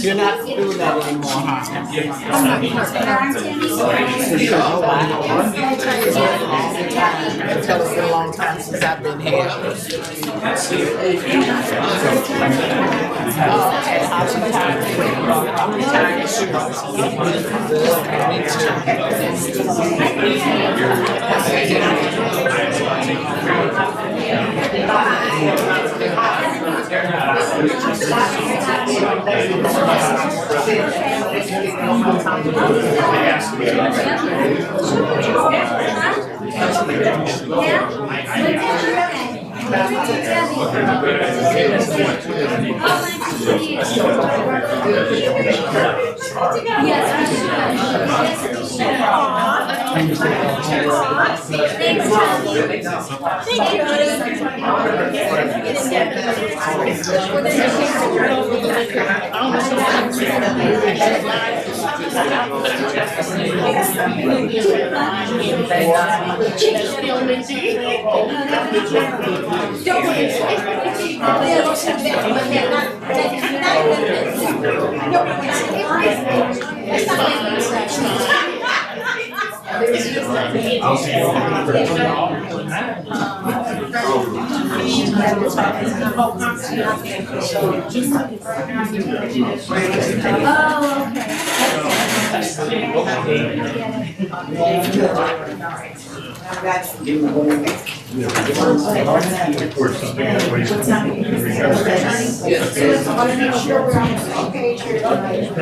You're not doing that anymore, huh? Tell us a long time since I've been here. Okay, how's your time? I'm retired too. Oh, okay. Report something that way. Yes. So I want to make sure we're on the same page here tonight.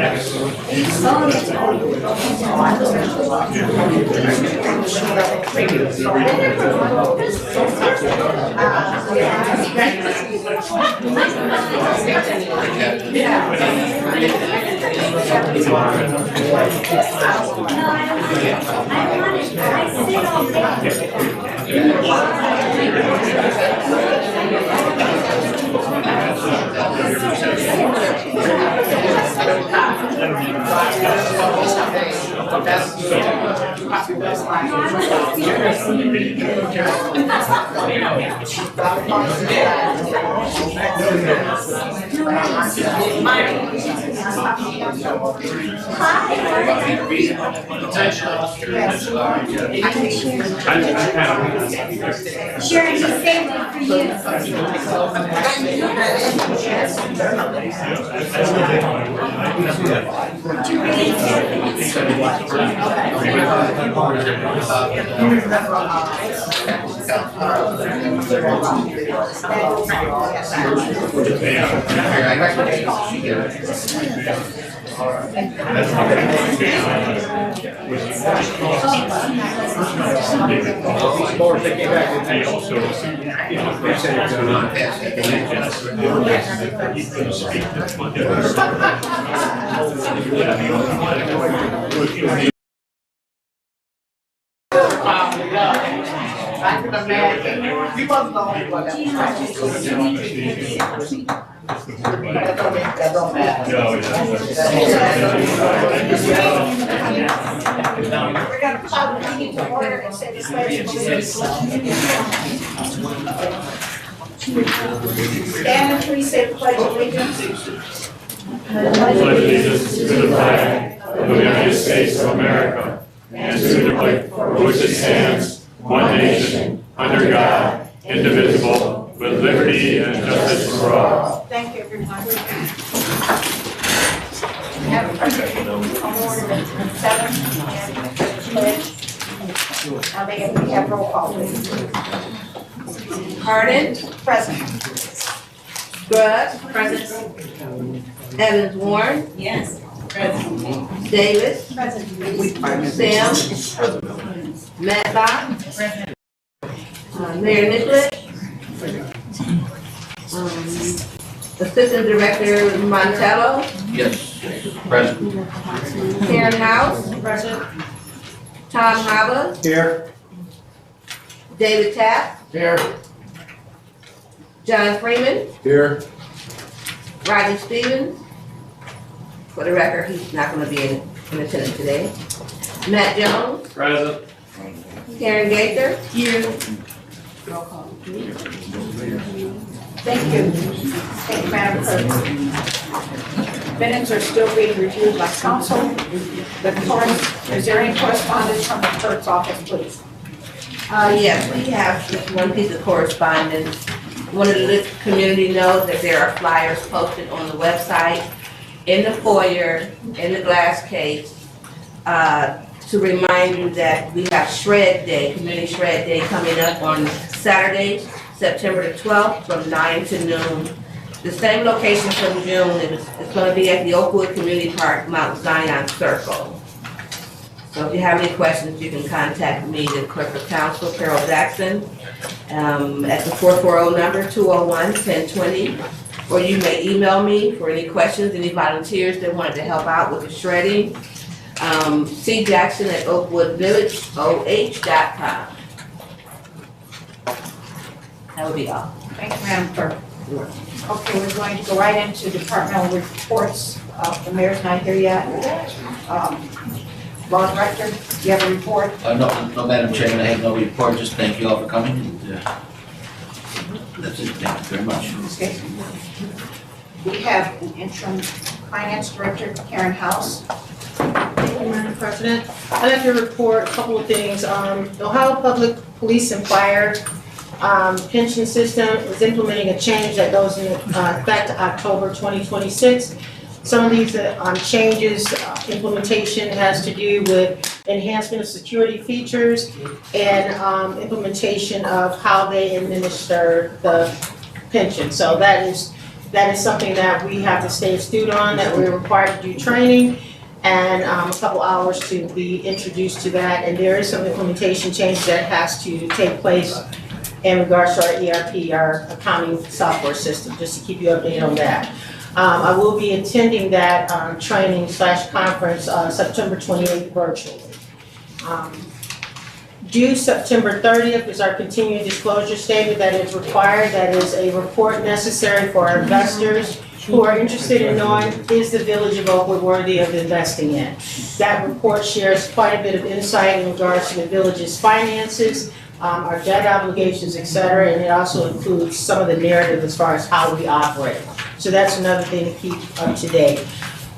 Sharon, he saved it for you. I can imagine. You wasn't the only one that don't matter. We're gonna call the meeting to order and say the pledge. Stand and please say the pledge of allegiance. Pledge allegiance to the flag of the United States of America and to the republic for which it stands, one nation, under God, indivisible, with liberty and justice for all. Thank you, everyone. Have order 7 pledge. Now we have roll call, please. Harden, Present. Scruggs, Present. Evans Warren, Yes. Davis, Present. Sam, Matlock, Mayor Nicholas, Assistant Director Montello, Yes, present. Karen House, Tom Hava, Here. David Tapp, Here. John Freeman, Here. Rodney Stevens. For the record, he's not going to be in attendance today. Matt Jones, Present. Karen Gaither, Thank you. Thank you, Madam Clerk. Minutes are still being reviewed by council. The clerk, is there any correspondence from the clerk's office, please? Yes, we have just one piece of correspondence. Wanted to let the community know that there are flyers posted on the website, in the foyer, in the glass case, to remind you that we have Shred Day, Community Shred Day coming up on Saturday, September the 12th from 9 to noon. The same location from June, it's going to be at the Oakwood Community Park, Mount Zion Circle. So if you have any questions, you can contact me, the Clerk of Council, Carol Jackson, at the 440 number, 201-1020. Or you may email me for any questions, any volunteers that wanted to help out with the shredding. cjackson@oakwoodvillageoh.com. That would be all. Thank you, Madam Clerk. Okay, we're going to go right into departmental reports. The mayor's not here yet. Law Director, do you have a report? No, Madam Chairman, I have no report, just thank you all for coming, and that's it, thank you very much. Okay. We have an interim finance director, Karen House. Thank you, Madam President. I'd like to report a couple of things. The Ohio Public Police and Fire pension system is implementing a change that goes into effect October 2026. Some of these changes, implementation has to do with enhancement of security features and implementation of how they administer the pension. So that is something that we have to stay astute on, that we're required to do training and a couple hours to be introduced to that. And there is some implementation change that has to take place in regards to our ERP, our accounting software system, just to keep you updated on that. I will be attending that training/conference September 28th virtually. Due September 30th is our continuing disclosure statement that is required. That is a report necessary for our investors who are interested in knowing, is the Village of Oakwood worthy of investing in? That report shares quite a bit of insight in regards to the village's finances, our debt obligations, et cetera, and it also includes some of the narrative as far as how we operate. So that's another thing to keep up to date.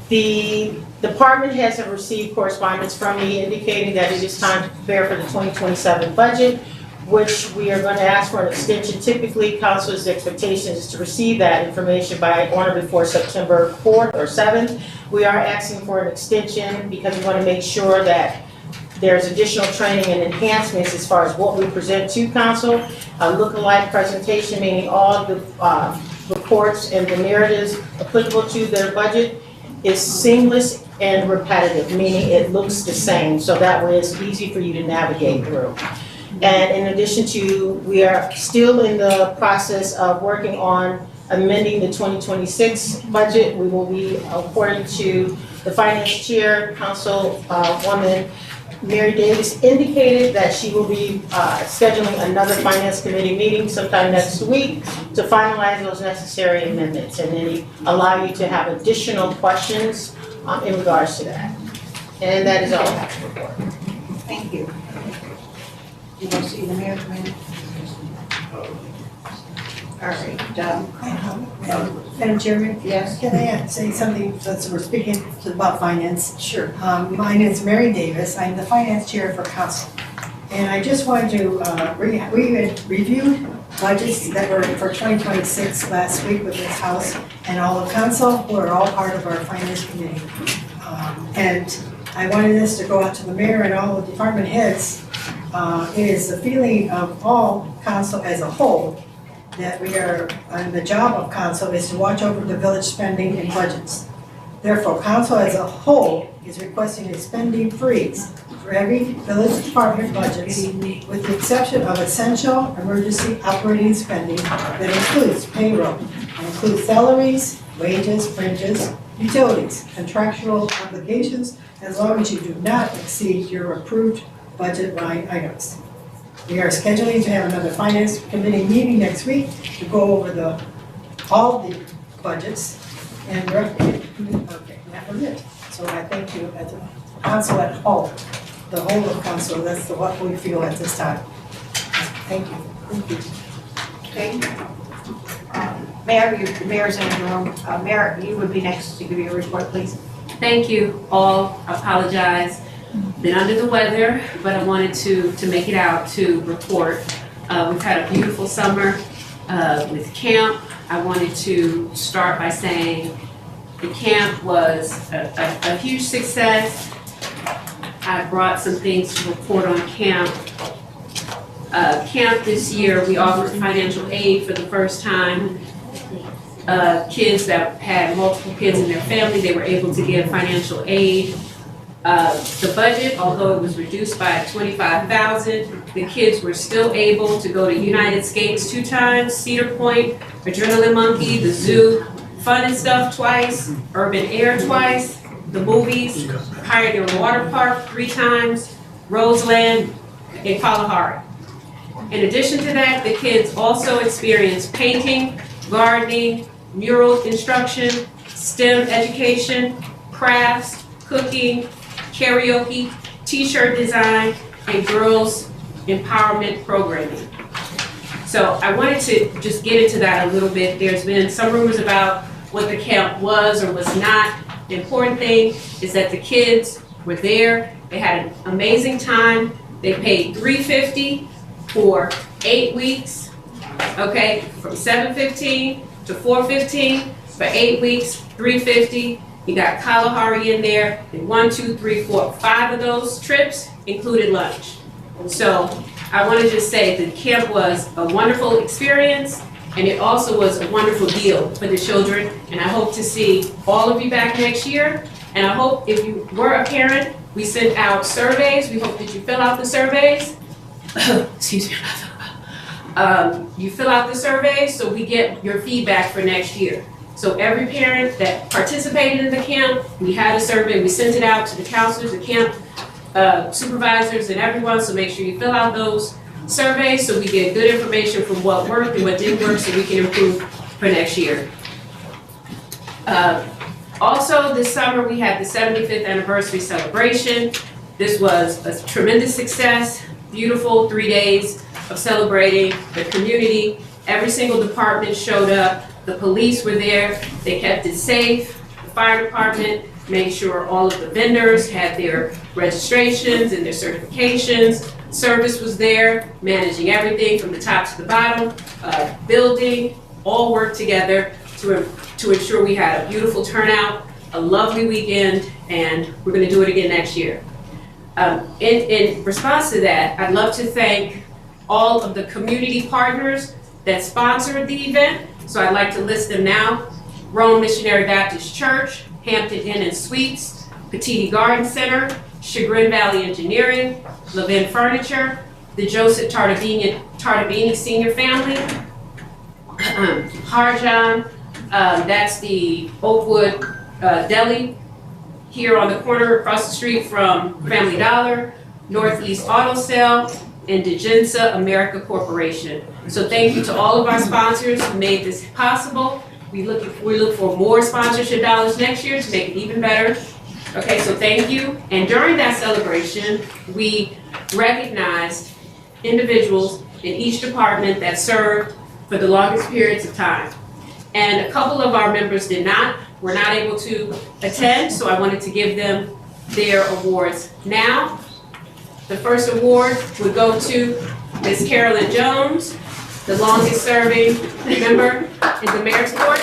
The department heads have received correspondence from me indicating that it is time to prepare for the 2027 budget, which we are going to ask for an extension. Typically, council's expectation is to receive that information by on or before September 4th or 7th. We are asking for an extension because we want to make sure that there's additional training and enhancements as far as what we present to council. A look-alike presentation, meaning all the reports and the narratives applicable to their budget is seamless and repetitive, meaning it looks the same, so that way it's easy for you to navigate through. And in addition to, we are still in the process of working on amending the 2026 budget. We will be, according to the finance chair, Councilwoman Mary Davis indicated that she will be scheduling another finance committee meeting sometime next week to finalize those necessary amendments and then allow you to have additional questions in regards to that. And that is all I have to report. Thank you. You want to see the mayor, ma'am? All right, Madam Chairman, yes? can I say something since we're speaking about finance? Sure. My name is Mary Davis. I'm the finance chair for council. And I just wanted to, we had reviewed budgets that were for 2026 last week with this house and all of council, who are all part of our finance committee. And I wanted this to go out to the mayor and all the department heads. It is the feeling of all council as a whole that we are, the job of council is to watch over the village spending and budgets. Therefore, council as a whole is requesting a spending freeze for every village department budgets, with the exception of essential emergency operating spending that includes payroll, includes salaries, wages, fringes, utilities, contractual obligations, as long as you do not exceed your approved budget line items. We are scheduling to have another finance committee meeting next week to go over all the budgets and okay, that was it. So I thank you as a council at whole, the whole of council. That's what we feel at this time. Thank you. Okay. Mayor's in the room. Mayor, you would be next to give your report, please. Thank you all. I apologize. Been under the weather, but I wanted to make it out to report. We've had a beautiful summer with camp. I wanted to start by saying the camp was a huge success. I brought some things to report on camp. Camp this year, we offered financial aid for the first time. Kids that had multiple kids in their family, they were able to get financial aid. The budget, although it was reduced by $25,000, the kids were still able to go to United Skates 2 times, Cedar Point, Adrenaline Monkey, the zoo, Fun and Stuff twice, Urban Air twice, the movies, Pioneer Water Park 3 times, Roseland, and Kalahari. In addition to that, the kids also experienced painting, gardening, mural instruction, STEM education, crafts, cooking, karaoke, t-shirt design, and girls empowerment programming. So I wanted to just get into that a little bit. There's been some rumors about what the camp was or was not. The important thing is that the kids were there. They had an amazing time. They paid $350 for 8 weeks, okay, from 7:15 to 4:15 for 8 weeks, $350. You got Kalahari in there, and 1, 2, 3, 4, 5 of those trips included lunch. So I want to just say the camp was a wonderful experience, and it also was a wonderful deal for the children, and I hope to see all of you back next year. And I hope if you were a parent, we sent out surveys. We hope that you fill out the surveys. Excuse me. You fill out the surveys so we get your feedback for next year. So every parent that participated in the camp, we had a survey, we sent it out to the counselors, the camp supervisors, and everyone, so make sure you fill out those surveys so we get good information from what worked and what didn't work so we can improve for next year. Also, this summer, we had the 75th anniversary celebration. This was a tremendous success, beautiful 3 days of celebrating the community. Every single department showed up. The police were there. They kept it safe. The fire department made sure all of the vendors had their registrations and their certifications. Service was there, managing everything from the top to the bottom. Building, all worked together to ensure we had a beautiful turnout, a lovely weekend, and we're going to do it again next year. In response to that, I'd love to thank all of the community partners that sponsored the event. So I'd like to list them now. Rome Missionary Baptist Church, Hampton Inn and Suites, Petiti Garden Center, Chagrin Valley Engineering, Levin Furniture, the Joseph Tartabini Senior Family, Harjan, that's the Oakwood Deli here on the corner across the street from Family Dollar, Northeast Auto Sale, and Digenza America Corporation. So thank you to all of our sponsors who made this possible. We look for more sponsorship dollars next year to make it even better. Okay, so thank you. And during that celebration, we recognized individuals in each department that served for the longest periods of time. And a couple of our members were not able to attend, so I wanted to give them their awards now. The first award would go to Ms. Carolyn Jones, the longest serving member in the Mayor's Court.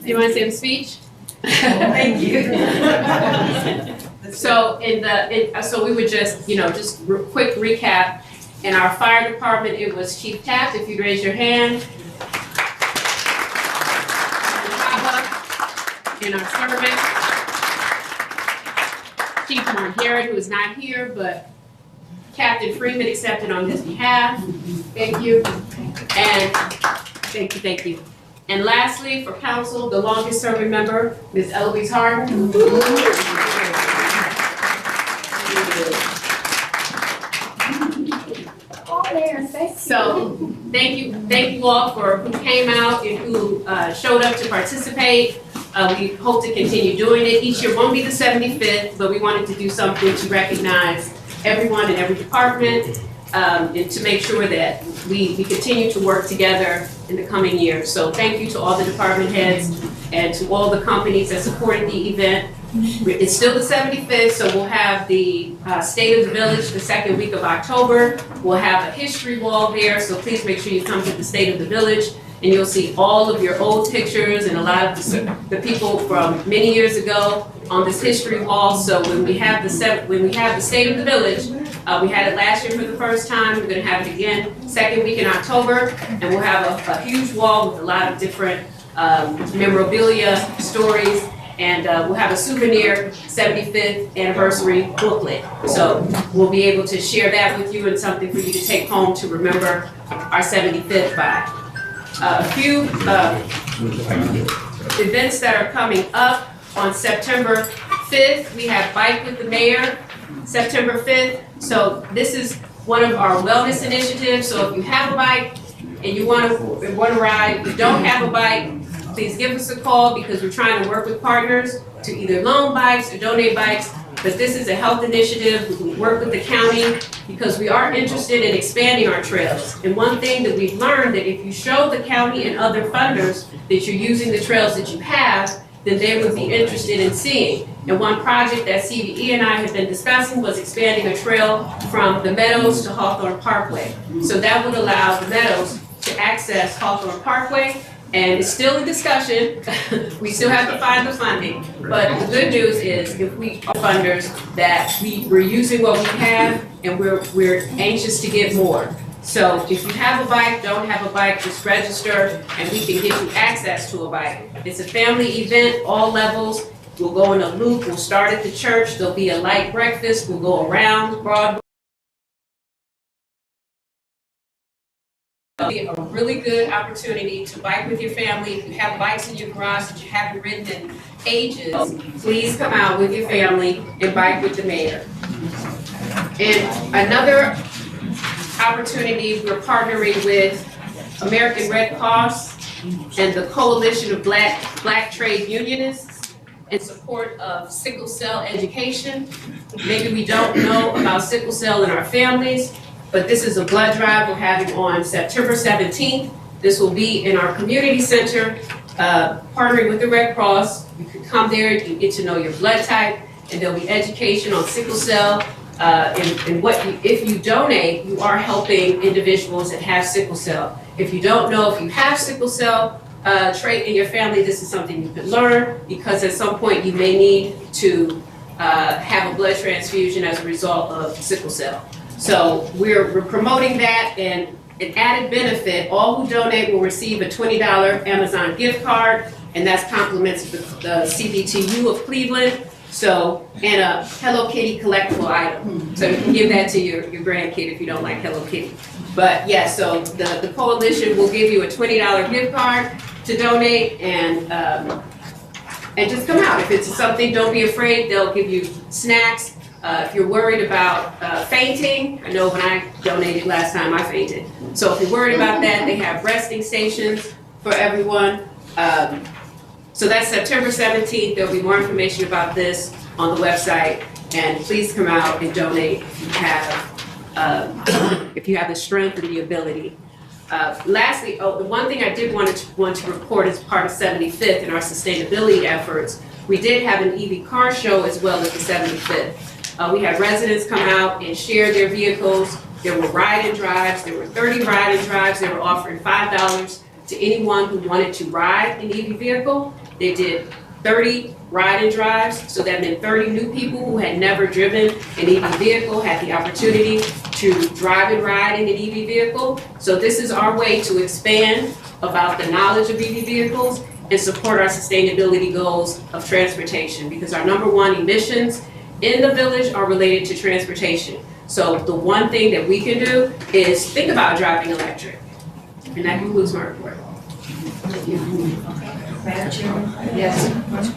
Do you want to say the speech? Thank you. So so we would just, just quick recap. In our fire department, it was Chief Taft, if you'd raise your hand. In our servant, Chief Margaret, who is not here, but Captain Freeman accepted on his behalf. Thank you. And thank you. And lastly, for council, the longest serving member, Ms. Eloise Harden. So thank you all for who came out and who showed up to participate. We hope to continue doing it. Each year won't be the 75th, but we wanted to do something to recognize everyone in every department and to make sure that we continue to work together in the coming years. So thank you to all the department heads and to all the companies that supported the event. It's still the 75th, so we'll have the State of the Village the second week of October. We'll have a history wall there, so please make sure you come to the State of the Village, and you'll see all of your old pictures and a lot of the people from many years ago on this history wall. So when we have the State of the Village, we had it last year for the first time. We're going to have it again second week in October, and we'll have a huge wall with a lot of different memorabilia, stories. And we'll have a souvenir 75th anniversary booklet. So we'll be able to share that with you and something for you to take home to remember our 75th by. A few events that are coming up on September 5th. We have Bike with the Mayor, September 5th. So this is one of our wellness initiatives. So if you have a bike and you want to ride, you don't have a bike, please give us a call because we're trying to work with partners to either loan bikes or donate bikes. But this is a health initiative. We work with the county because we are interested in expanding our trails. And one thing that we've learned that if you show the county and other funders that you're using the trails that you have, then they would be interested in seeing. And one project that CVE and I have been discussing was expanding a trail from the Meadows to Hawthorne Parkway. So that would allow the Meadows to access Hawthorne Parkway, and it's still a discussion. We still have to find the funding, but the good news is if we are funders that we're using what we have and we're anxious to get more. So if you have a bike, don't have a bike, just register and we can get you access to a bike. It's a family event, all levels. We'll go in a loop, we'll start at the church, there'll be a light breakfast, we'll go around Broadway. It'll be a really good opportunity to bike with your family. If you have bikes in your garage that you haven't ridden in ages, please come out with your family and bike with the mayor. And another opportunity, we're partnering with American Red Cross and the Coalition of Black Trade Unionists in support of sickle cell education. Maybe we don't know about sickle cell in our families, but this is a blood drive we're having on September 17th. This will be in our community center, partnering with the Red Cross. You can come there, you can get to know your blood type, and there'll be education on sickle cell. And if you donate, you are helping individuals that have sickle cell. If you don't know if you have sickle cell trait in your family, this is something you could learn, because at some point you may need to have a blood transfusion as a result of sickle cell. So we're promoting that, and an added benefit, all who donate will receive a $20 Amazon gift card, and that's compliments the CBTU of Cleveland. So, and a Hello Kitty collectible item. So you can give that to your grandkid if you don't like Hello Kitty. But yeah, so the coalition will give you a $20 gift card to donate, and just come out. If it's something, don't be afraid, they'll give you snacks. If you're worried about fainting, I know when I donated last time I fainted. So if you're worried about that, they have resting stations for everyone. So that's September 17th. There'll be more information about this on the website, and please come out and donate if you have the strength and the ability. Lastly, the one thing I did want to report as part of 75th in our sustainability efforts, we did have an EV car show as well as the 75th. We had residents come out and share their vehicles. There were ride-and drives. There were 30 ride-and drives. They were offering $5 to anyone who wanted to ride an EV vehicle. They did 30 ride-and drives, so that meant 30 new people who had never driven an EV vehicle had the opportunity to drive and ride in an EV vehicle. So this is our way to expand about the knowledge of EV vehicles and support our sustainability goals of transportation, because our #1 emissions in the village are related to transportation. So the one thing that we can do is think about driving electric. And that concludes my report. Madam Chairman? Yes.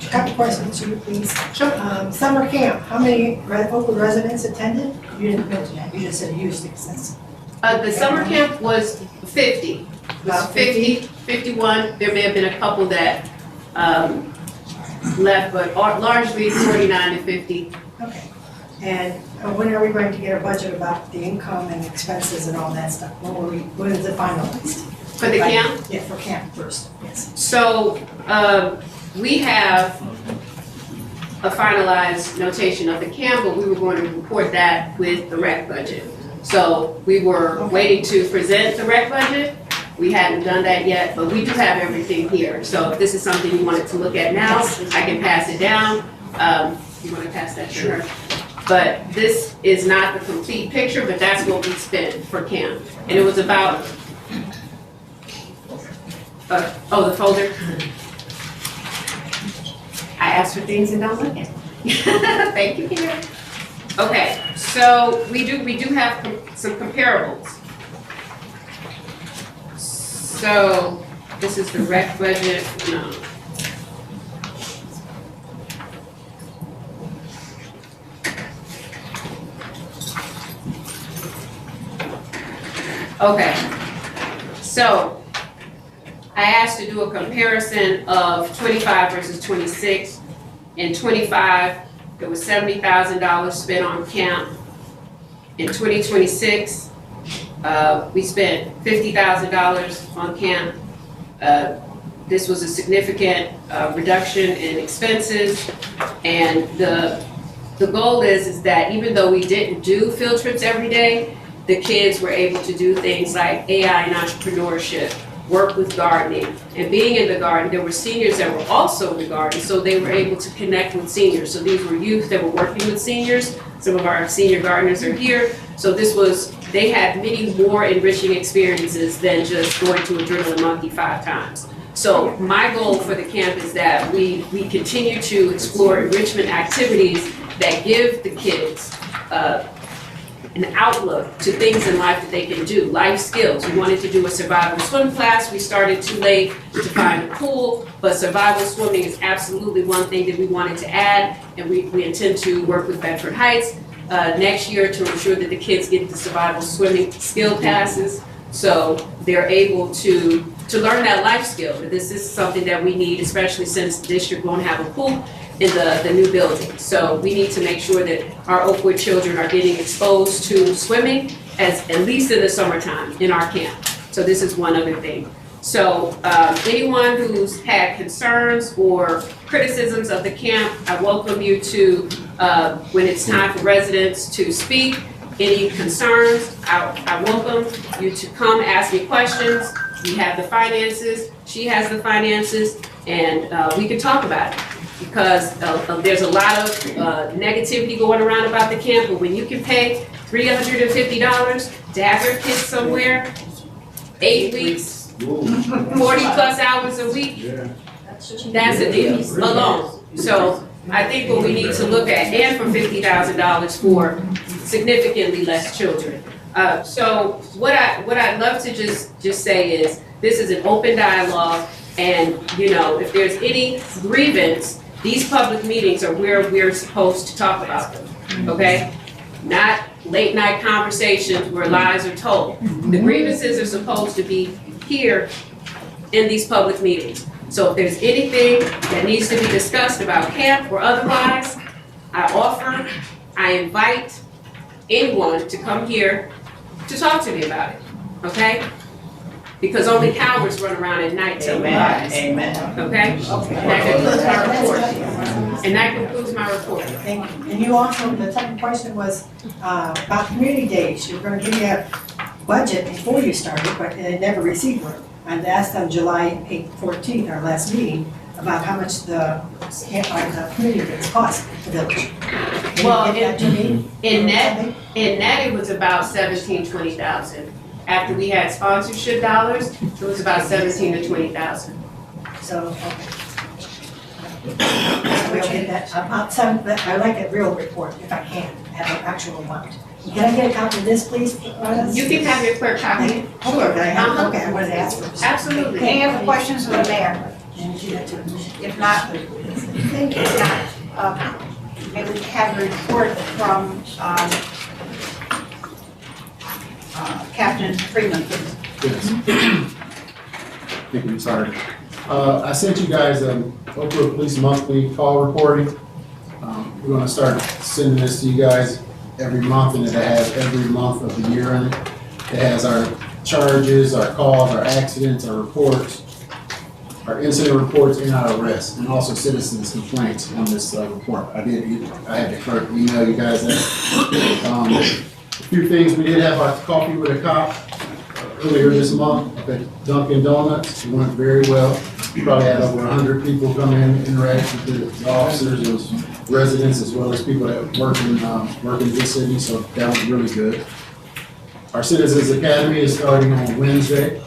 A couple questions to you, please. Sure. Summer camp, how many Oakwood residents attended? You didn't mention that, you just said you used extensive. The summer camp was 50. About 50, 51. There may have been a couple that left, but largely 49 to 50. Okay. And when are we going to get a budget about the income and expenses and all that stuff? When is it finalized? For the camp? Yeah, for camp first, yes. So we have a finalized notation of the camp, but we were going to report that with the rec budget. So we were waiting to present the rec budget. We hadn't done that yet, but we do have everything here. So if this is something you wanted to look at now, I can pass it down. You want to pass that to her? But this is not the complete picture, but that's what we spent for camp. And it was about, the folder. I asked for things and don't look at them. Thank you, Peter. Okay, so we do have some comparables. So this is the rec budget. No. Okay, so I asked to do a comparison of 25 versus 26. In 25, there was $70,000 spent on camp. In 2026, we spent $50,000 on camp. This was a significant reduction in expenses, and the goal is that even though we didn't do field trips every day, the kids were able to do things like AI and entrepreneurship, work with gardening, and being in the garden, there were seniors that were also in the garden, so they were able to connect with seniors. So these were youth that were working with seniors. Some of our senior gardeners are here. So they had many more enriching experiences than just going to Adrenaline Monkey 5 times. So my goal for the camp is that we continue to explore enrichment activities that give the kids an outlook to things in life that they can do, life skills. We wanted to do a survival swim class. We started too late to find a pool, but survival swimming is absolutely one thing that we wanted to add, and we intend to work with Bedford Heights next year to ensure that the kids get the survival swimming skill passes, so they're able to learn that life skill. This is something that we need, especially since the district won't have a pool in the new building. So we need to make sure that our Oakwood children are getting exposed to swimming at least in the summertime in our camp. So this is one other thing. So anyone who's had concerns or criticisms of the camp, I welcome you to, when it's time for residents to speak, any concerns, I welcome you to come ask me questions. We have the finances, she has the finances, and we can talk about it. Because there's a lot of negativity going around about the camp, but when you can pay $350 to have your kids somewhere, 8 weeks, 40+ hours a week, that's a deal alone. So I think what we need to look at, and for $50,000 for significantly less children. So what I'd love to just say is, this is an open dialogue, and if there's any grievance, these public meetings are where we're supposed to talk about them, okay? Not late night conversations where lies are told. The grievances are supposed to be here in these public meetings. So if there's anything that needs to be discussed about camp or otherwise, I invite anyone to come here to talk to me about it, okay? Because only cowards run around at night telling lies. Amen. Okay? And that concludes my report. Thank you. And you also, the second question was about community days. You were going to give me a budget before you started, but they never received one. I asked on July 14th, our last meeting, about how much the community days cost the village. Well, in net it was about $17,000-$20,000. After we had sponsorship dollars, it was about $17,000 to $20,000. So, okay. We'll get that. I like a real report if I can, have an actual amount. Can I get a copy of this, please? You can have your clerk copy. Sure, okay, I wanted to ask for. Absolutely. Any other questions of the mayor? If not, maybe we have a report from Captain Freeman. Yes. Thank you, sorry. I sent you guys Oakwood Police monthly call reporting. We're going to start sending this to you guys every month, and it has every month of the year in it. It has our charges, our calls, our accidents, our reports, our incident reports, and our arrests, and also citizens' complaints on this report. I had the clerk email you guys that. A few things, we did have our coffee with a cop earlier this month up at Dunkin' Donuts. It went very well. We probably had over 100 people come in, interact with the officers, and residents, as well as people that work in this city, so that was really good. Our Citizens Academy is starting on Wednesday,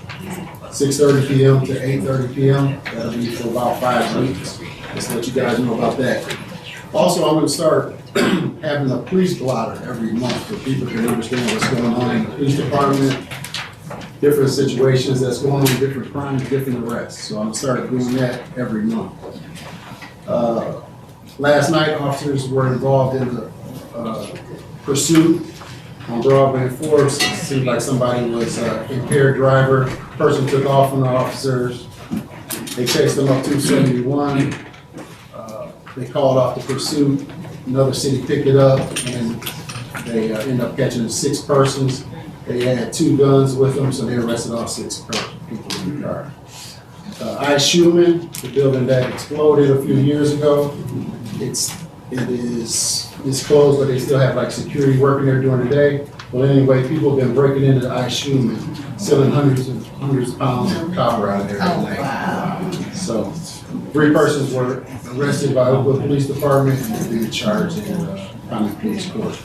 6:30 p.m. to 8:30 p.m. That'll be for about 5 weeks. Just to let you guys know about that. Also, I'm going to start having a police blotter every month so people can understand what's going on in the police department, different situations that's going on, different crimes, different arrests. So I'm going to start doing that every month. Last night, officers were involved in the pursuit on Broadway and Forbes. It seemed like somebody was impaired driver. Person took off from the officers. They chased them up 271. They called off the pursuit. Another city picked it up, and they ended up catching 6 persons. They had 2 guns with them, so they arrested all 6 people in the car. I. Schumann, the building that exploded a few years ago. It's closed, but they still have like security working there during the day. Well, anyway, people have been breaking into the I. Schumann, selling hundreds of pounds of copper out of there at night. So 3 persons were arrested by Oakwood Police Department and being charged in county police court.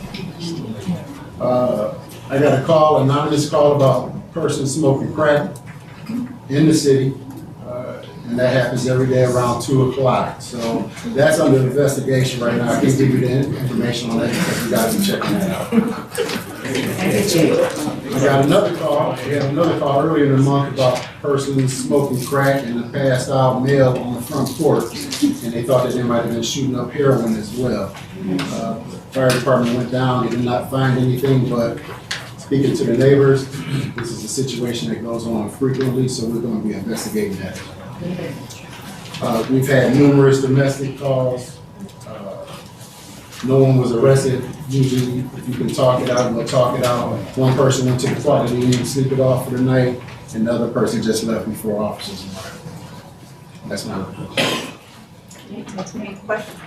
I got a call, anonymous call about persons smoking crack in the city. And that happens every day around 2 o'clock. So that's under investigation right now. I can't give you the information on that because we got to be checking that out. I got another call. We had another call earlier in the month about persons smoking crack and a passed out male on the front porch. And they thought that they might have been shooting up heroin as well. Fire department went down. They did not find anything, but speaking to the neighbors, this is a situation that goes on frequently, so we're going to be investigating that. We've had numerous domestic calls. No one was arrested. Usually, if you can talk it out, we'll talk it out. One person went to the quality and sleep it off for the night, and the other person just left before officers arrived. That's my report. Any questions?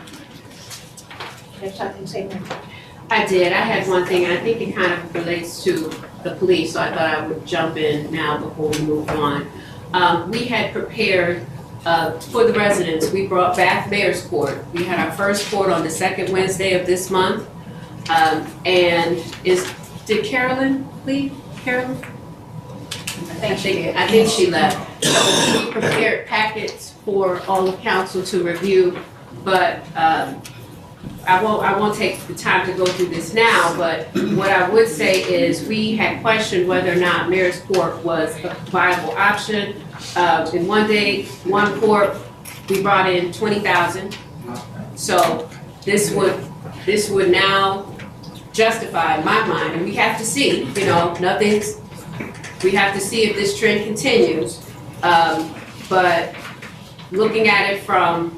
There's something to say, Mary? I did. I had one thing, and I think it kind of relates to the police, so I thought I would jump in now before we move on. We had prepared for the residents, we brought back Mayor's Court. We had our first court on the 2nd Wednesday of this month. And did Carolyn leave? Carolyn? I think she left. So we prepared packets for all of council to review, but I won't take the time to go through this now, but what I would say is we had questioned whether or not Mayor's Court was a viable option. In one court, we brought in 20,000. So this would now justify in my mind, and we have to see, we have to see if this trend continues. But looking at it from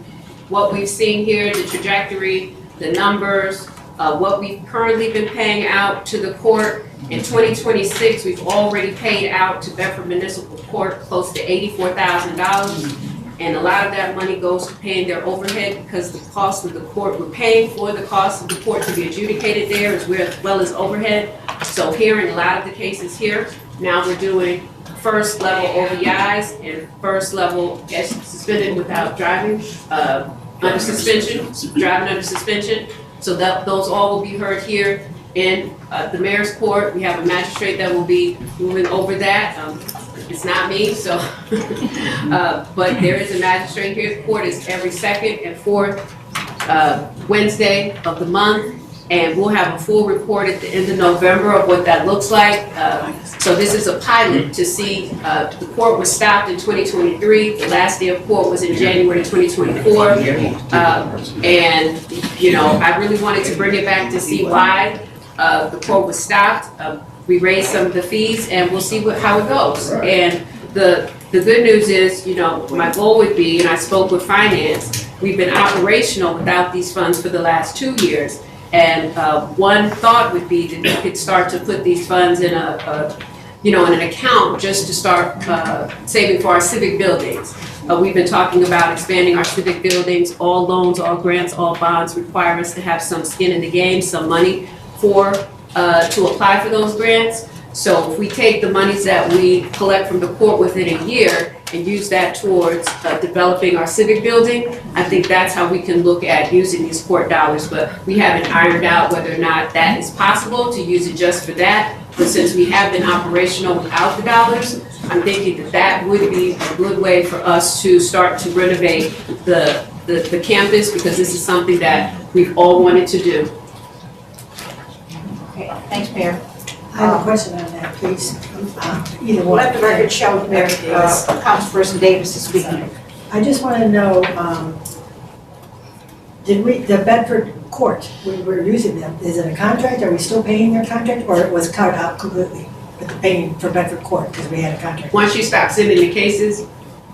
what we've seen here, the trajectory, the numbers, what we've currently been paying out to the court. In 2026, we've already paid out to Bedford Municipal Court close to $84,000. And a lot of that money goes to paying their overhead because the cost of the court, we're paying for the cost of the court to be adjudicated there as well as overhead. So hearing a lot of the cases here, now we're doing first level OVIs and first level suspended without driving, under suspension, driving under suspension. So those all will be heard here in the Mayor's Court. We have a magistrate that will be moving over that. It's not me, so, but there is a magistrate here. The court is every 2nd and 4th Wednesday of the month. And we'll have a full report at the end of November of what that looks like. So this is a pilot to see, the court was stopped in 2023. The last day of court was in January 2024. And, I really wanted to bring it back to see why the court was stopped. We raised some of the fees and we'll see how it goes. And the good news is, my goal would be, and I spoke with finance, we've been operational without these funds for the last 2 years. And one thought would be that we could start to put these funds in in an account just to start saving for our civic buildings. We've been talking about expanding our civic buildings. All loans, all grants, all bonds require us to have some skin in the game, some money to apply for those grants. So if we take the monies that we collect from the court within a year and use that towards developing our civic building, I think that's how we can look at using these court dollars. But we haven't ironed out whether or not that is possible to use it just for that. But since we have been operational without the dollars, I'm thinking that would be a good way for us to start to renovate the campus, because this is something that we've all wanted to do. Okay, thanks, Mayor. I have a question on that, please. Either one. Let the record show Mayor, Councilperson Davis is speaking. I just want to know, the Bedford Court, we were using them, is it a contract? Are we still paying their contract, or it was cut out completely with the paying for Bedford Court because we had a contract? Once you stop sending the cases,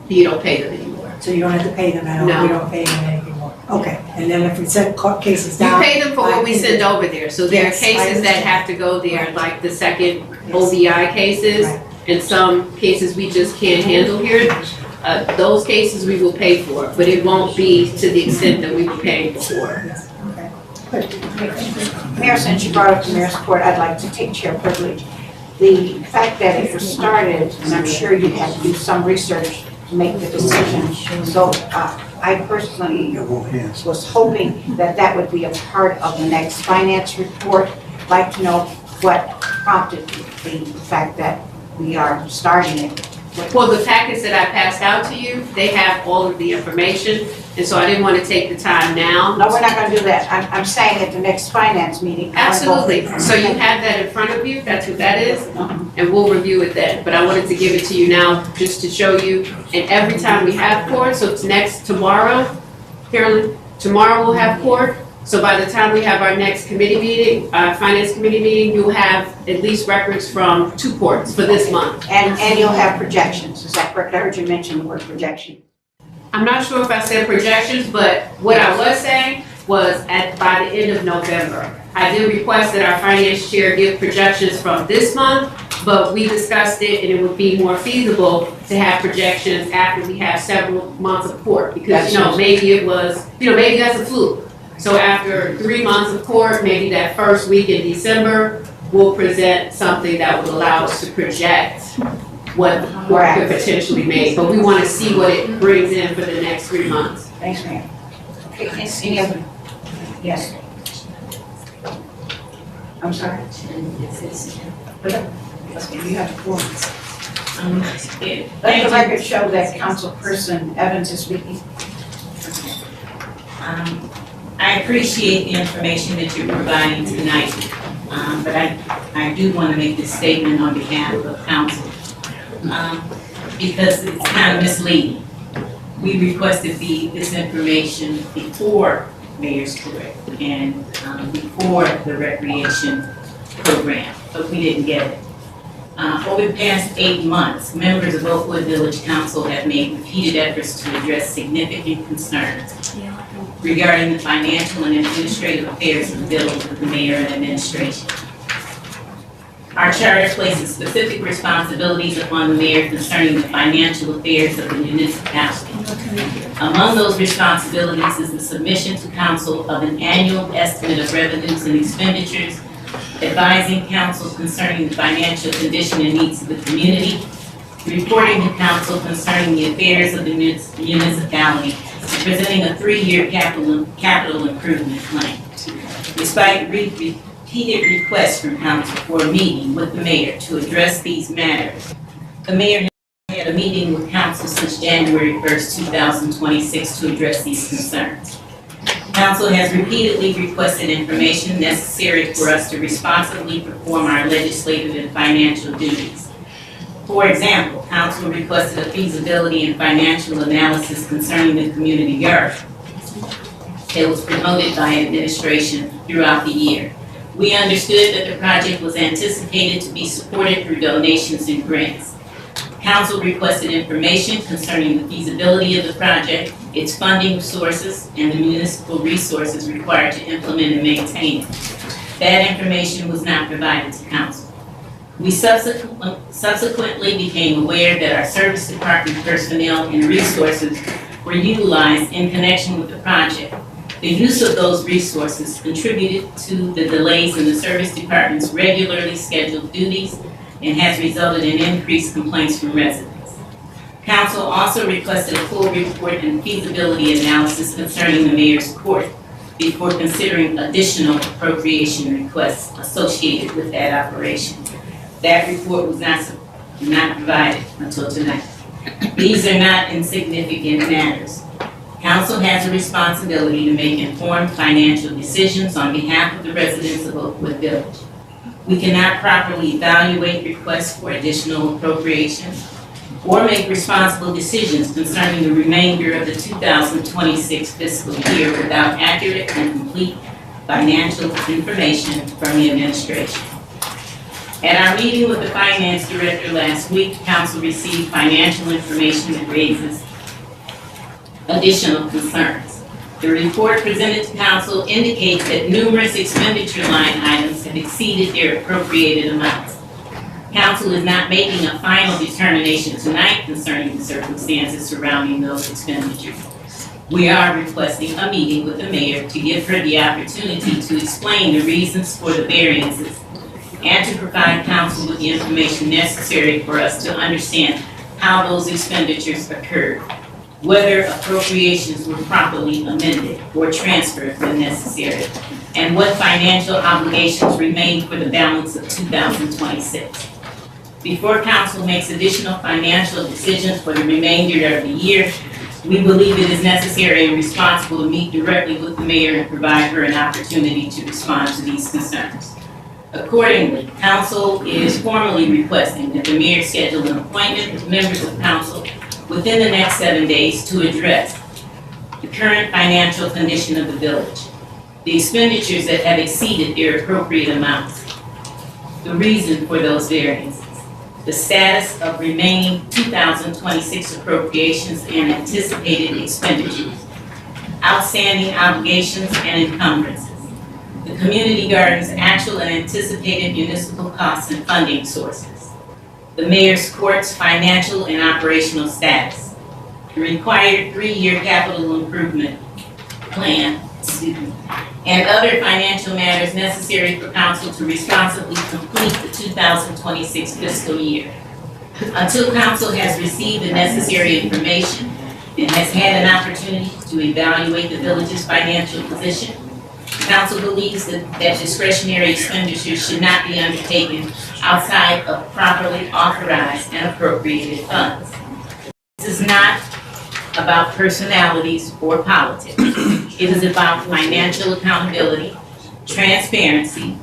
you don't pay them anymore. So you don't have to pay them at all? No. We don't pay them anymore? Okay, and then if we send cases down? We pay them for what we send over there. So there are cases that have to go there, like the second OVI cases, Right. and some cases we just can't handle here. Those cases we will pay for, but it won't be to the extent that we were paying before. Mayor, since you brought up the mayor's court, I'd like to take chair privilege. The fact that it was started, and I'm sure you had to do some research to make the decision. So I personally was hoping that that would be a part of the next finance report. I'd like to know what prompted the fact that we are starting it. Well, the packets that I passed out to you, they have all of the information, and so I didn't want to take the time now. No, we're not gonna do that. I'm saying at the next finance meeting. Absolutely. So you have that in front of you, that's what that is, and we'll review it then. But I wanted to give it to you now just to show you. And every time we have court, so it's tomorrow, Carolyn, tomorrow we'll have court. So by the time we have our next committee meeting, finance committee meeting, you'll have at least records from 2 courts for this month. And you'll have projections, is that correct? I heard you mention the word projection. I'm not sure if I said projections, but what I was saying was by the end of November. I did request that our finance chair give projections from this month, but we discussed it and it would be more feasible to have projections after we have several months of court. Because, maybe it was, maybe that's a fluke. So after 3 months of court, maybe that first week in December, we'll present something that will allow us to project what court could potentially make. But we want to see what it brings in for the next 3 months. Thanks, ma'am. Okay, any other? Yes. I'm sorry. You have the floor. Let the record show that Councilperson Evans is speaking. I appreciate the information that you're providing tonight, but I do want to make this statement on behalf of council, because it's kind of misleading. We requested this information before Mayor's Court and before the recreation program, but we didn't get it. Over the past 8 months, members of Oakwood Village Council have made repeated efforts to address significant concerns regarding the financial and administrative affairs of the village with the mayor and administration. Our charter places specific responsibilities upon the mayor concerning the financial affairs of the municipality. Among those responsibilities is the submission to council of an annual estimate of revenues and expenditures, advising council concerning the financial condition and needs of the community, reporting to council concerning the affairs of the municipality, presenting a 3-year capital improvement plan. Despite repeated requests from council for a meeting with the mayor to address these matters, the mayor had a meeting with council since January 1st, 2026 to address these concerns. Council has repeatedly requested information necessary for us to responsibly perform our legislative and financial duties. For example, council requested a feasibility and financial analysis concerning the community garden. It was promoted by administration throughout the year. We understood that the project was anticipated to be supported through donations and grants. Council requested information concerning the feasibility of the project, its funding sources, and the municipal resources required to implement and maintain it. That information was not provided to council. We subsequently became aware that our service department personnel and resources were utilized in connection with the project. The use of those resources contributed to the delays in the service department's regularly scheduled duties and has resulted in increased complaints from residents. Council also requested a full report and feasibility analysis concerning the mayor's court before considering additional appropriation requests associated with that operation. That report was not provided until tonight. These are not insignificant matters. Council has a responsibility to make informed financial decisions on behalf of the residents of Oakwood Village. We cannot properly evaluate requests for additional appropriations or make responsible decisions concerning the remainder of the 2026 fiscal year without accurate and complete financial information from the administration. At our meeting with the finance director last week, council received financial information that raises additional concerns. The report presented to council indicates that numerous expenditure line items have exceeded their appropriated amounts. Council is not making a final determination tonight concerning the circumstances surrounding those expenditures. We are requesting a meeting with the mayor to give her the opportunity to explain the reasons for the variances and to provide council with the information necessary for us to understand how those expenditures occurred, whether appropriations were properly amended or transferred when necessary, and what financial obligations remain for the balance of 2026. Before council makes additional financial decisions for the remainder of the year, we believe it is necessary and responsible to meet directly with the mayor and provide her an opportunity to respond to these concerns. Accordingly, council is formally requesting that the mayor schedule an appointment with members of council within the next 7 days to address the current financial condition of the village, the expenditures that have exceeded their appropriate amounts, the reason for those variances, the status of remaining 2026 appropriations and anticipated expenditures, outstanding obligations and encumbrances, the community garden's actual and anticipated municipal costs and funding sources, the mayor's court's financial and operational status, the required 3-year capital improvement plan, and other financial matters necessary for council to responsibly complete the 2026 fiscal year. Until council has received the necessary information and has had an opportunity to evaluate the village's financial position, council believes that discretionary expenditures should not be undertaken outside of properly authorized and appropriated funds. This is not about personalities or politics. It is about financial accountability, transparency,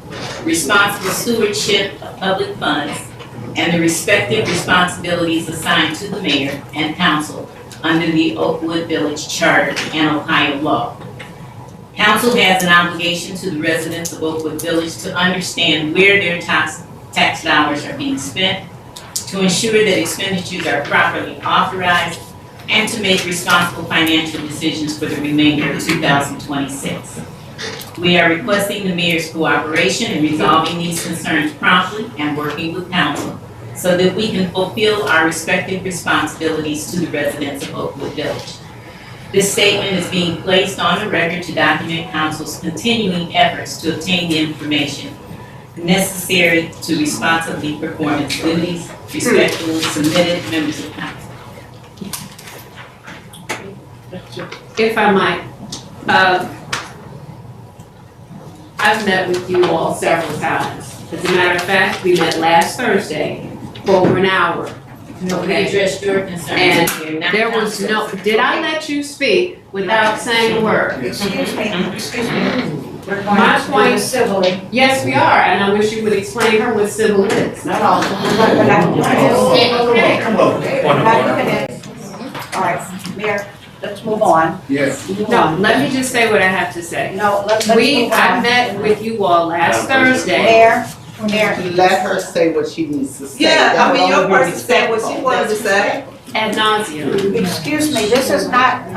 responsible stewardship of public funds, and the respective responsibilities assigned to the mayor and council under the Oakwood Village Charter and Ohio law. Council has an obligation to the residents of Oakwood Village to understand where their tax dollars are being spent, to ensure that expenditures are properly authorized, and to make responsible financial decisions for the remainder of 2026. We are requesting the mayor's cooperation in resolving these concerns promptly and working with council so that we can fulfill our respective responsibilities to the residents of Oakwood Village. This statement is being placed on the record to document council's continuing efforts to obtain the information necessary to responsibly perform its duties. Respectfully submitted, members of council. If I might, I've met with you all several times. As a matter of fact, we met last Thursday for over an hour. No, we addressed your concerns. And here, not there was no, did I let you speak without saying a word? Excuse me. We're going My to do point- it civilly. Yes, we are, and I wish you would explain her what civil is. Not all. We're not doing it. Okay. We're not doing it. All right, Mayor, let's move on. Yes. Move No, on. let me just say what I have to say. No, let's I move on. met with you all last Thursday. Mayor, Let her say what she needs to say. Yeah, I That's mean, your only person said what she respectful. wanted to say. Ad nauseum. excuse me, this is not a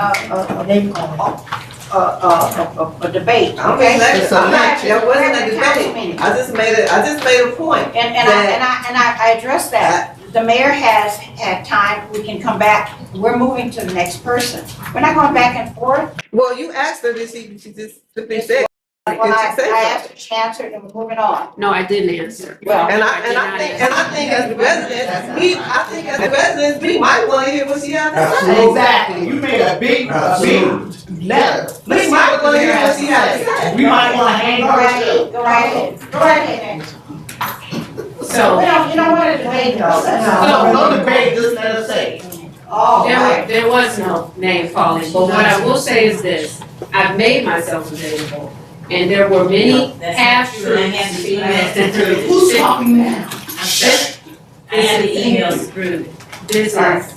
debate, I mean, okay? It's a lecture. that wasn't We're a having a council debate. meeting. I just made a point. And I addressed that. The mayor has had time, we can come back. We're moving to the next person. We're not going back and forth. Well, you asked her, did she just simply said? Well, I asked, she answered, and we're moving on. No, I didn't answer. Well, And I think as the residents, we might want to hear what she has to say. Exactly, you made a big letter. We might want to hear what she has to say. We might wanna hang go her right too. ahead, go right ahead, go right ahead. So, You don't want to debate though, that's No debate, just let her say. all. there was no name calling, but what I will say is this, I've made myself available, and there were many half-truths. Who's talking now? I had the emails through. This is,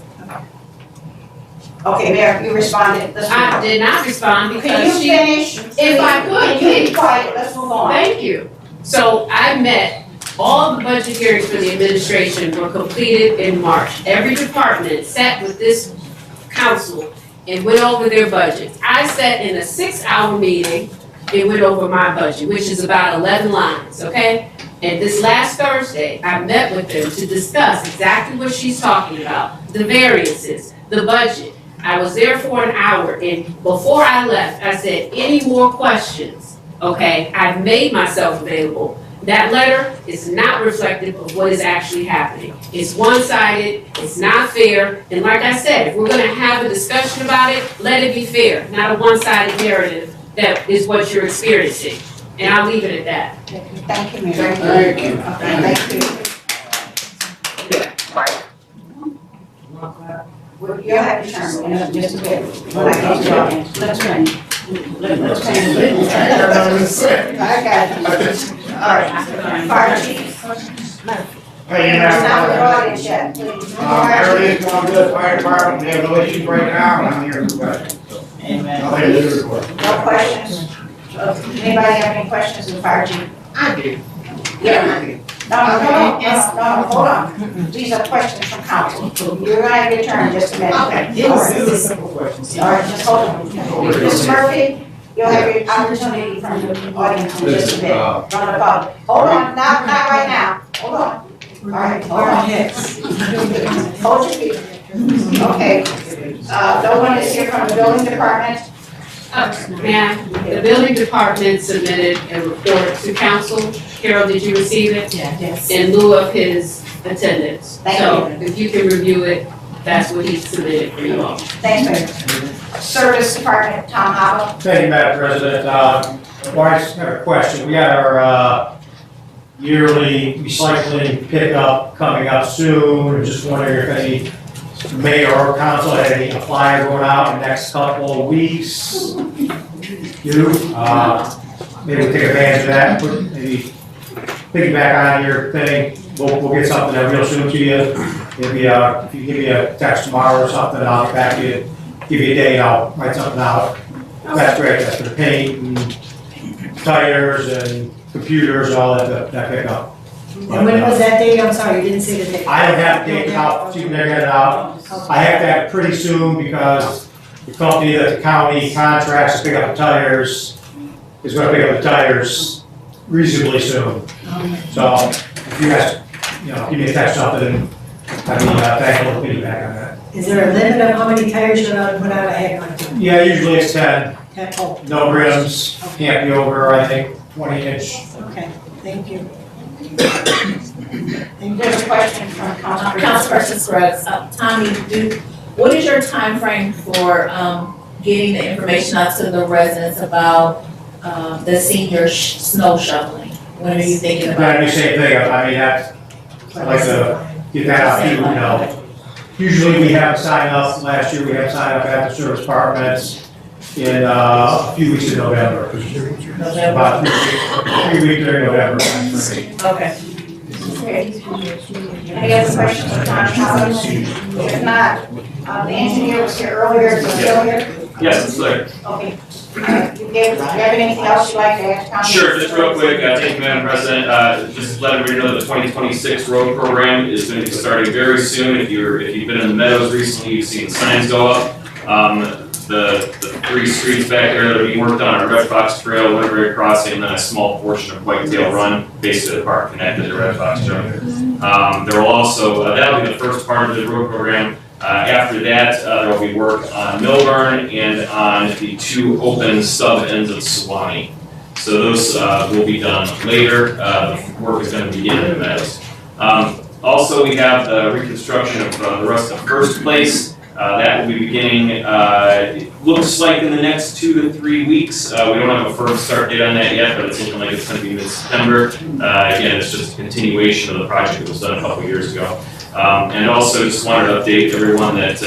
Okay, Mayor, you responded. Let's move I on. did not respond Can because you she, finish? if I could, Can you be quiet? Let's move on. thank you. So I met, all the budget hearings for the administration were completed in March. Every department sat with this council and went over their budgets. I sat in a 6-hour meeting it went over my budget, which is about 11 lines, okay? And this last Thursday, I met with them to discuss exactly what she's talking about, the variances, the budget. I was there for an hour, and before I left, I said, any more questions? Okay, I've made myself available. That letter is not reflective of what is actually happening. It's one-sided, it's not fair, and like I said, if we're gonna have a discussion about it, let it be fair, not a one-sided narrative that is what you're experiencing. And I'll leave it at that. Thank you, Mayor. Thank you. Thank you. Well, you'll have to turn it up just a bit. When I get to our end. Let's turn. Let's turn. I got you. All right. Fire chief. Hey, Not the audience yet, please. everything's going good, fire department, we have no issues right now, and I'm here for questions. Amen. I'll leave it to the report. No questions? Anybody have any questions of the fire chief? I do. Yeah. No, hold on. These are questions from council. You're gonna have your turn in just a minute. Okay, All right. this is a simple question. All right, just hold on. Mr. Murphy, you'll have your opportunity from the audience in just a bit. From the public. Hold on, not right now. Hold on. All right, hold on. Hold your feet. Okay. No one is here from the building department. Ma'am, the building department submitted a report to council. Carol, did you receive it? Yes. In lieu of his attendance. Thank So if you can review it, that's what he submitted for you all. Thanks, Mayor. Service department, Tom Howell. Thank you, Madam President. I just have a question. We got our yearly recycling pickup coming up soon. I'm just wondering if any mayor or council had any flyer going out in the next couple of weeks. Maybe we'll take advantage of that, maybe piggyback on your thing. We'll get something there real soon to you. Maybe if you give me a text tomorrow or something, I'll get back to you, give you a date, I'll write something out. That's great, that's for paint and tires and computers, all that pickup. And when was that date? I'm sorry, you didn't say the date. I don't have the date out, so you can get it out. I have to have it pretty soon because the company that the county contracts to pick up the tires is gonna pick up the tires reasonably soon. So if you guys, give me a text or something, I'd be thankful for feedback on that. Is there a limit of how many tires you're allowed to put out ahead? Yeah, usually it's 10, Oh, no rims, can't be over, I think, 20-inch. okay, thank you. There's a question from Councilperson Scruggs. Tommy, what is your time frame for getting the information out to the residents about the senior snow shoveling? When are you thinking about Gotta do that? the same thing, I mean, I'd like to get that out to people, Usually we have a sign up, last year we had a sign up at the service departments in a few weeks in November. About 3 weeks during November. Okay. Any other questions for Tom Howell? If not, the engineer was here earlier, is he still here? Yes, it's there. Okay. Do you have anything else you'd like to add, Tom? Sure, just real quick, thank you, Madam President. Just let everybody know the 2026 road program is going to be starting very soon. If you've been in the meadows recently, you've seen signs go up. The 3 streets back there that are being worked on are Red Fox Trail, Woodbury Crossing, and then a small portion of Whitetail Run, basically the park connected to Red Fox Trail. There will also, that'll be the first part of the road program. After that, there will be work on Millburn and on the 2 open stub ends of Suwannee. So those will be done later. The work is going to begin in the meadows. Also, we have the reconstruction of the rest of First Place. That will be beginning, it looks like in the next 2 to 3 weeks. We don't have a firm start date on that yet, but it's looking like it's going to be mid-September. Again, it's just a continuation of the project that was done a couple of years ago. And also just wanted to update everyone that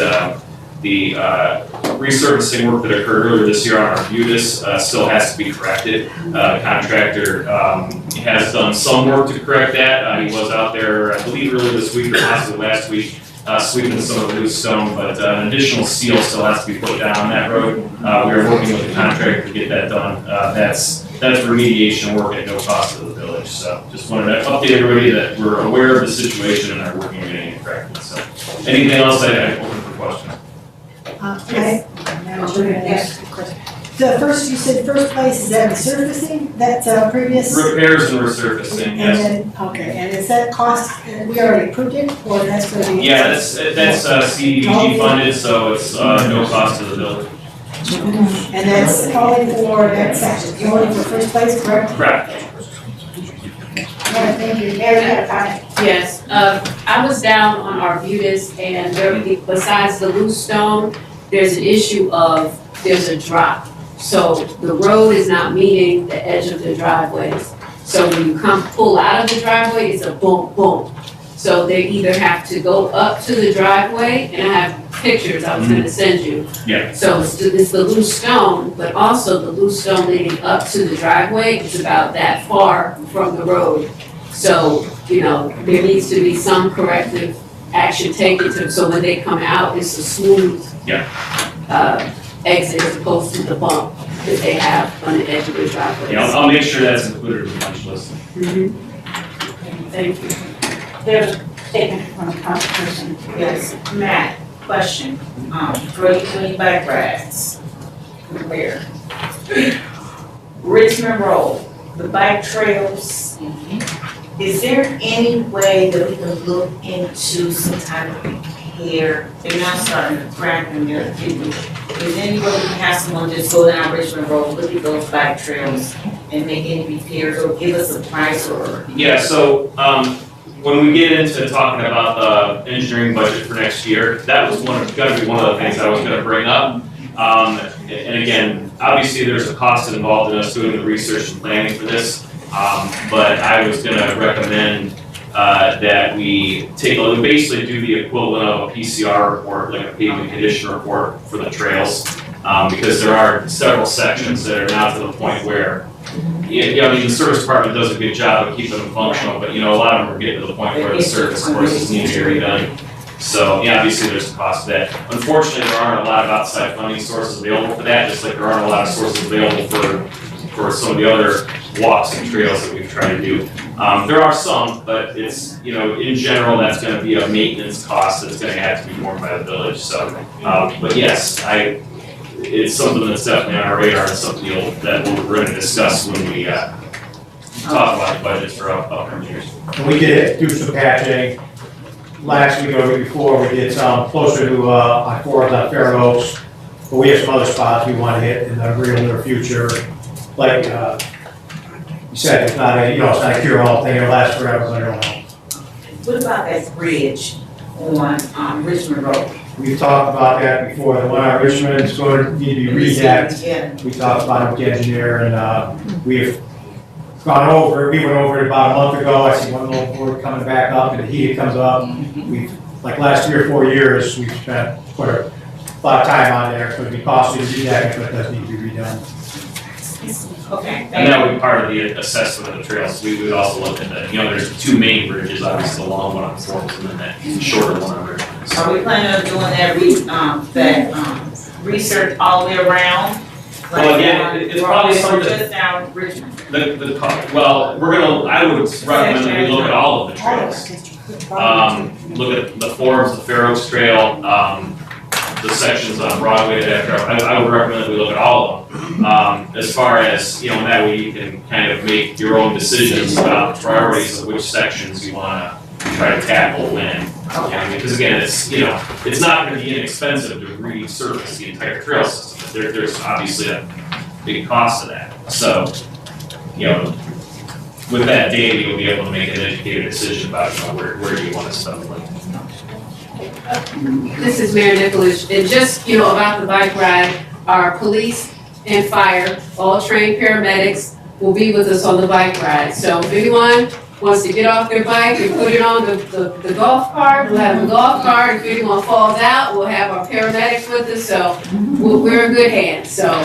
the resurfacing work that occurred earlier this year on Arbutus still has to be corrected. The contractor has done some work to correct that. He was out there, I believe, earlier this week or possibly last week, sweeping some of the loose stone, but an additional seal still has to be put down on that road. We are working with the contractor to get that done. That's remediation work at no cost to the village. So just wanted to update everybody that we're aware of the situation and are working on getting it corrected. So anything else, I open for questions. Yes. The first, you said first place, is that resurfacing, that's previous? Repairs and resurfacing, And yes. then, okay, and is that cost, we already approved it, or that's gonna be? Yeah, that's CDBG funded, so it's no cost to the village. And that's only for that section, only for first place, correct? Correct. All right, thank you. Mary, you had a comment? Yes, I was down on Arbutus and there, besides the loose stone, there's an issue of, there's a drop. So the road is not meeting the edge of the driveways. So when you pull out of the driveway, it's a boom, boom. So they either have to go up to the driveway, and I have pictures I was gonna send you. Yeah. So it's the loose stone, but also the loose stone leading up to the driveway is about that far from the road. So, you know, there needs to be some corrective action taken so when they come out, it's a smooth exit as opposed to the bump that they have on the edge of the driveway. Yeah, I'll make sure that's included in the punch list. Thank you. There's a statement from a councilperson. Yes, Matt, question, for you bike rides, where? Richmond Road, the bike trails, is there any way that we can look into some type of repair? They're now starting to crack in there, people. Is there any way we can have someone just go down Richmond Road, look at those bike trails and make any repairs or give us a price or? Yeah, so, when we get into talking about the engineering budget for next year, that was gonna be one of the things I was gonna bring up. And again, obviously there's a cost involved in us doing the research and planning for this. But I was gonna recommend, that we basically do the equivalent of a PCR report, like a pavement condition report for the trails. Because there are several sections that are now to the point where, yeah, I mean, the service department does a good job of keeping them functional, but you know, a lot of them are getting to the point where the surface courses need to be redone. So, yeah, obviously there's a cost to that. Unfortunately, there aren't a lot of outside funding sources available for that, just like there aren't a lot of sources available for some of the other walks and trails that we've tried to do. There are some, but it's, you know, in general, that's gonna be a maintenance cost that's gonna have to be borne by the village, so. But yes, it's something that's definitely on our radar and something that we're gonna discuss when we, talk about the budgets for upcoming years. And we did do some patching last week or the week before, we did some closer to, on Fourth on Fair Oaks. But we have some other spots we want to hit in the real near future. Like, you said, it's not a cure-all thing, it'll last forever, but I don't know. What about that bridge on Richmond Road? We've talked about that before, the one on Richmond is going to need to be rehabbed. Yeah. We talked about it with the engineer, and we've gone over, we went over it about a month ago. I see one little board coming back up, and the heat comes up. We've, like last 3 or 4 years, we've spent quite a lot of time on there, so it'd be costly to rehab it, but it does need to be redone. Okay. And that would be part of the assessment of the trails. We would also look at the, you know, there's 2 main bridges, obviously the long one on Fourth and then that shorter one on Richmond. Are we planning on doing that research all the way around? Well, again, it's probably something. Just down Richmond. Well, I would recommend that we look at all of the trails. Look at the Forums, the Fair Oaks Trail, the sections on Broadway that I would recommend that we look at all of them. As far as, you know, that way you can kind of make your own decisions about priorities of which sections you wanna try to tackle when. Because again, it's, you know, it's not gonna be inexpensive to resurface the entire trail system. There's obviously a big cost to that. So, you know, with that data, you'll be able to make an educated decision about, you know, where do you wanna spend the money. This is Mayor Nicholas, and just, you know, about the bike ride, our police and fire, all trained paramedics will be with us on the bike ride. So if anyone wants to get off their bike and put it on the golf cart, we'll have a golf cart. If anyone falls out, we'll have our paramedics with us, so we're in good hands. So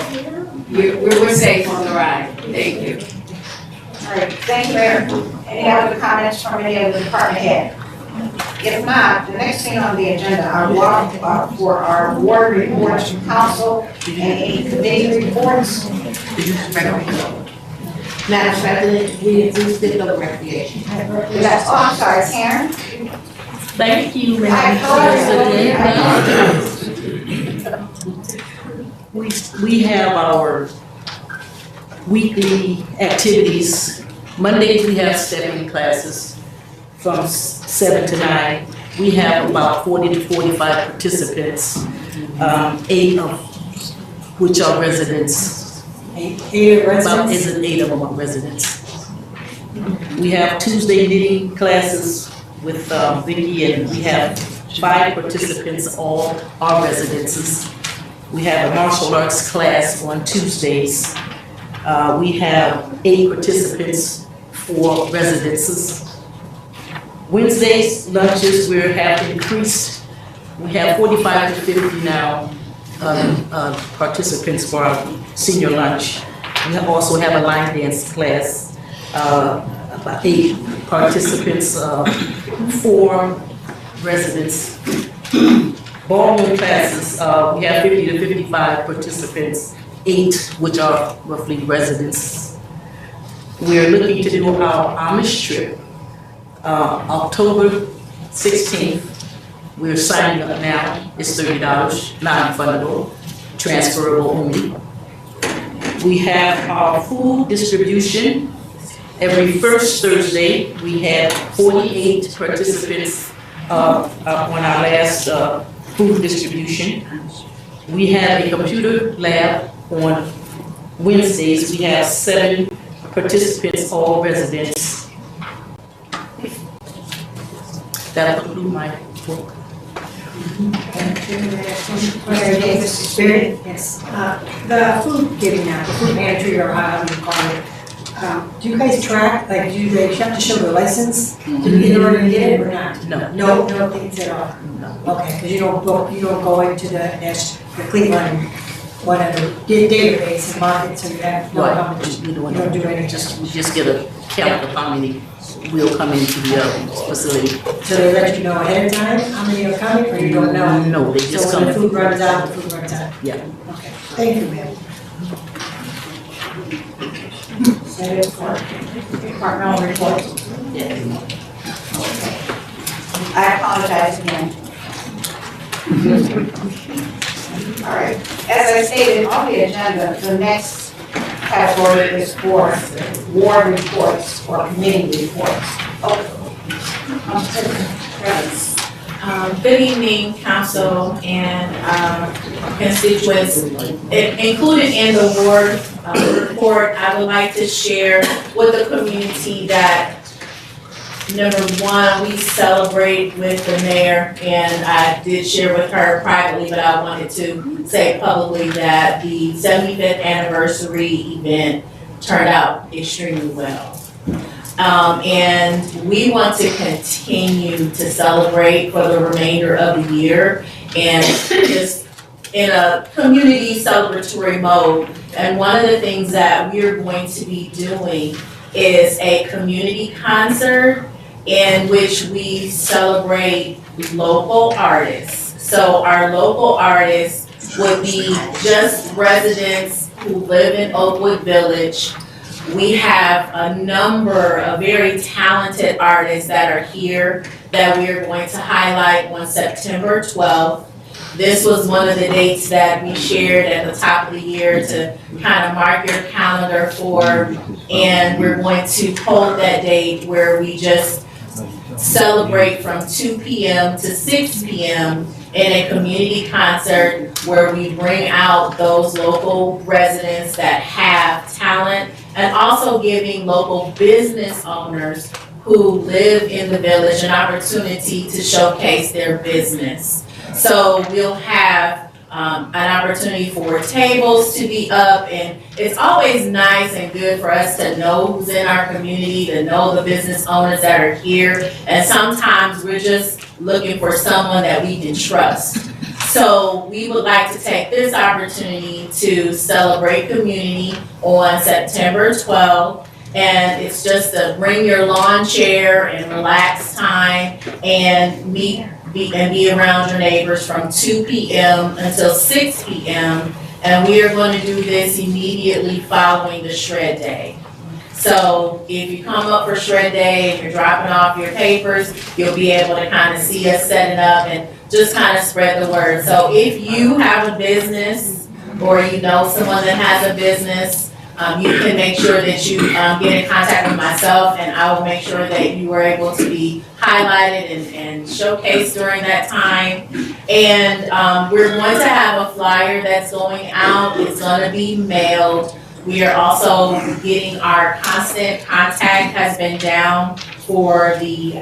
we're safe on the ride. Thank you. All right, thank you, Mayor. Any other comments from any of the department head? If not, the next thing on the agenda are for our ward reports from council and any committee reports. Madam President, we skipped over recreation. That's, oh, I'm sorry, Karen? Thank you, I Madam President. We we have our weekly activities. Mondays, we have stepping classes from 7 to 9. We have about 40 to 45 participants, 8 of which are residents. Eight residents? About 8 of them are residents. We have Tuesday knitting classes with Vicky, and we have 5 participants, all are residences. We have a martial arts class on Tuesdays. We have 8 participants for residences. Wednesdays lunches, we have increased. We have 45 to 50 now participants for our senior lunch. We also have a line dance class, about 8 participants, 4 residents. Ballroom classes, we have 50 to 55 participants, 8 which are roughly residents. We're looking to do our Amish trip, October 16th. We're signing up now. It's $30, non-refundable, transferable only. We have our food distribution. Every first Thursday, we had 48 participants on our last food distribution. We have a computer lab on Wednesdays. We have 7 participants, all residents. That'll conclude my report. Mayor Davis, yes. The food giving now, the food pantry or however you call it, do you guys track, like, do they have to show the license in order to get it or not? No. No things at all? No. Okay, because you don't go into the Cleveland, one of the database and mark it, so you have no competition. We You don't do anything. we just get a count of how many will come into the facility. So they let you know ahead of time how many are coming, or you don't know? No, they just So come. when the food runs out, the food runs out? Yeah. Okay, thank you, ma'am. That is for departmental report. I apologize again. All right, as I stated on the agenda, the next category is for ward reports or committee reports. Good evening, council and constituents. Included in the ward report, I would like to share with the community that, number one, we celebrate with the mayor, and I did share with her privately, but I wanted to say publicly that the 75th anniversary event turned out extremely well. And we want to continue to celebrate for the remainder of the year and just in a community celebratory mode. And one of the things that we're going to be doing is a community concert in which we celebrate local artists. So our local artists would be just residents who live in Oakwood Village. We have a number of very talented artists that are here that we are going to highlight on September 12th. This was one of the dates that we shared at the top of the year to kind of mark your calendar for, and we're going to hold that date where we just celebrate from 2 p.m. to 6 p.m. in a community concert where we bring out those local residents that have talent, and also giving local business owners who live in the village an opportunity to showcase their business. So we'll have an opportunity for tables to be up, and it's always nice and good for us to know who's in our community, to know the business owners that are here, and sometimes we're just looking for someone that we can trust. So we would like to take this opportunity to celebrate community on September 12th. And it's just a bring your lawn chair and relax time and be around your neighbors from 2 p.m. until 6 p.m. And we are going to do this immediately following the shred day. So if you come up for shred day and you're dropping off your papers, you'll be able to kind of see us setting up and just kind of spread the word. So if you have a business or you know someone that has a business, you can make sure that you get in contact with myself, and I will make sure that you are able to be highlighted and showcased during that time. And we're going to have a flyer that's going out. It's going to be mailed. We are also getting our constant contact has been down for the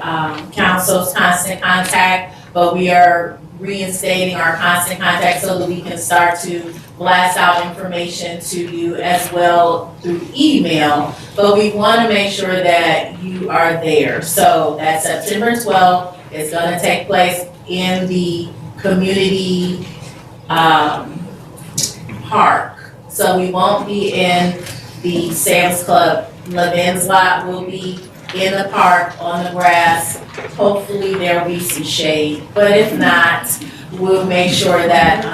council's constant contact, but we are reinstating our constant contact so that we can start to blast out information to you as well through email. But we want to make sure that you are there. So that's September 12th. It's going to take place in the community park. So we won't be in the Sam's Club. Levin's lot will be in the park on the grass. Hopefully there will be some shade, but if not, we'll make sure that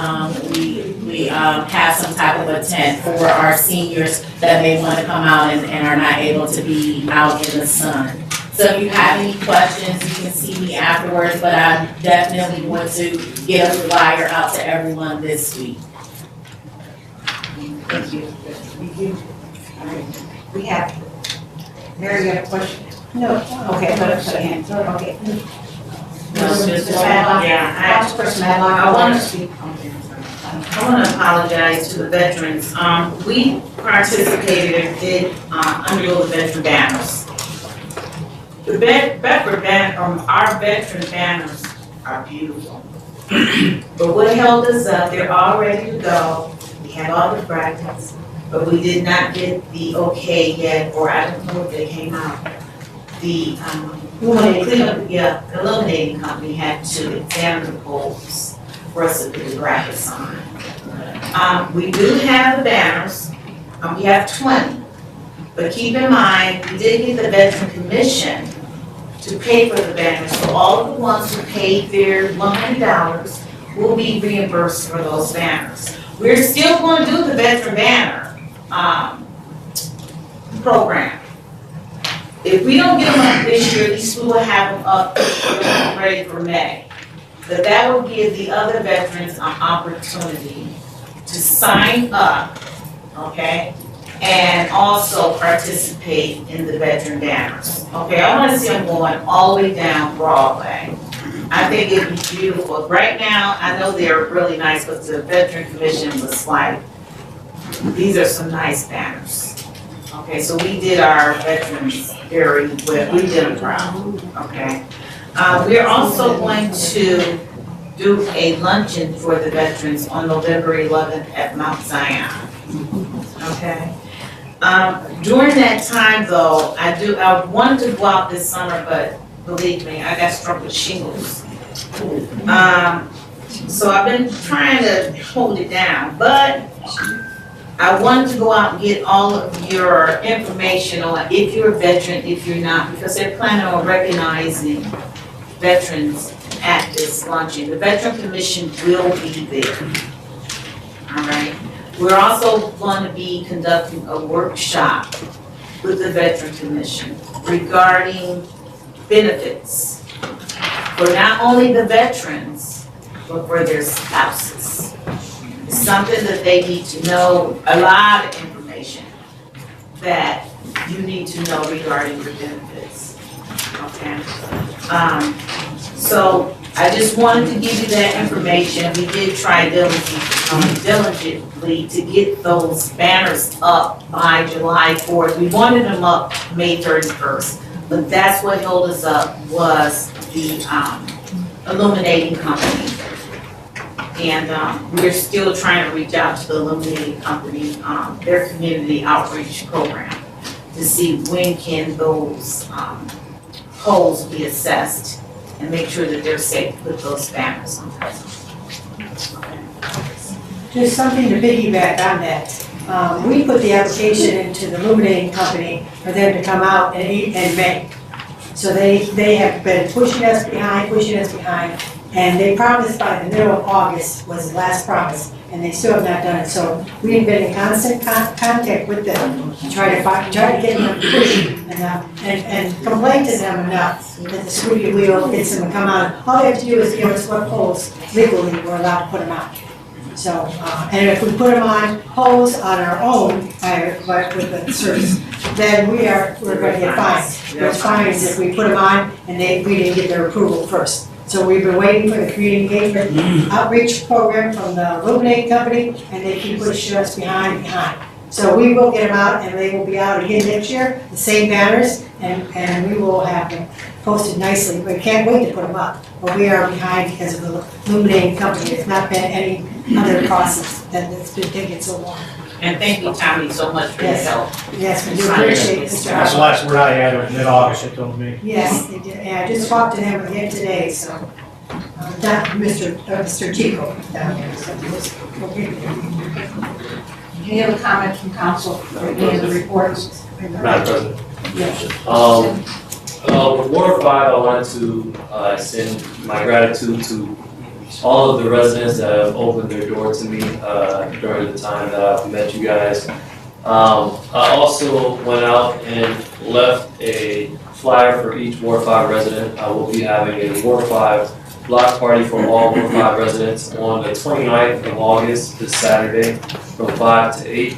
we have some type of a tent for our seniors that may want to come out and are not able to be out in the sun. So if you have any questions, you can see me afterwards, but I definitely want to get a flyer out to everyone this week. Thank you. We have, Mary, you got a question? No. Okay, put up your hand. Okay. Mr. Madlock? Yeah, Councilperson Madlock, I want to apologize to the veterans. We participated and did undergo the veteran banners. The our veteran banners are beautiful. But what held us up, they're all ready to go. We have all the brackets, but we did not get the okay yet, or I don't know if they came out. The illuminating company had to examine the poles for us to put the brackets on. We do have the banners. We have 20. But keep in mind, we did get the Veteran Commission to pay for the banners. So all of the ones who paid their $100 will be reimbursed for those banners. We're still going to do the veteran banner program. If we don't get them up this year, at least we will have them up ready for May. But that will give the other veterans an opportunity to sign up, okay? And also participate in the veteran banners. Okay, I want to see them going all the way down Broadway. I think it'd be beautiful. Right now, I know they're really nice, but the Veteran Commission was like, these are some nice banners. Okay, so we did our veterans very well. We did them proud, okay? We're also going to do a luncheon for the veterans on November 11th at Mount Zion, okay? During that time though, I wanted to go out this summer, but believe me, I got struck with shingles. So I've been trying to hold it down, but I wanted to go out and get all of your information on if you're a veteran, if you're not, because they're planning on recognizing veterans at this luncheon. The Veteran Commission will be there, all right? We're also going to be conducting a workshop with the Veteran Commission regarding benefits for not only the veterans, but for their spouses. It's something that they need to know, a lot of information that you need to know regarding your benefits, okay? So I just wanted to give you that information. We did try diligently to get those banners up by July 4th. We wanted them up May 31st, but that's what held us up was the illuminating company. And we're still trying to reach out to the illuminating company, their community outreach program, to see when can those poles be assessed and make sure that they're safe to put those banners on. Just something to piggyback on that. We put the application into the illuminating company for them to come out in May. So they have been pushing us behind, and they promised by the middle of August was the last promise, and they still have not done it. So we've been in constant contact with them to try to get them to push and complain to them enough that the squeaky wheel gets them to come out. All they have to do is give us what poles legally we're allowed to put them out. So, and if we put them on poles on our own, but with the service, then we're gonna get fined. There's fines if we put them on and we didn't get their approval first. So we've been waiting for the community engagement outreach program from the Illuminate Company, and they keep pushing us behind. So we will get them out, and they will be out again next year, the same banners, and we will have them posted nicely. We can't wait to put them up, but we are behind because of the Illuminate Company. It's not been any other process that it's been taking so long. And thank you, Tommy, so much for your help. Yes, we do appreciate it, Mr. That's the last word I had, was mid-August, it told me. Yes, they did, and I just talked to him again today, so, Mr. Chico down here, so we'll get there. Any other comments from council or any of the reports? Madam President. Yes. With Ward 5, I wanted to send my gratitude to all of the residents that have opened their door to me during the time that I've met you guys. I also went out and left a flyer for each Ward 5 resident. I will be having a Ward 5 block party for all Ward 5 residents on the 29th of August, this Saturday, from 5 to 8.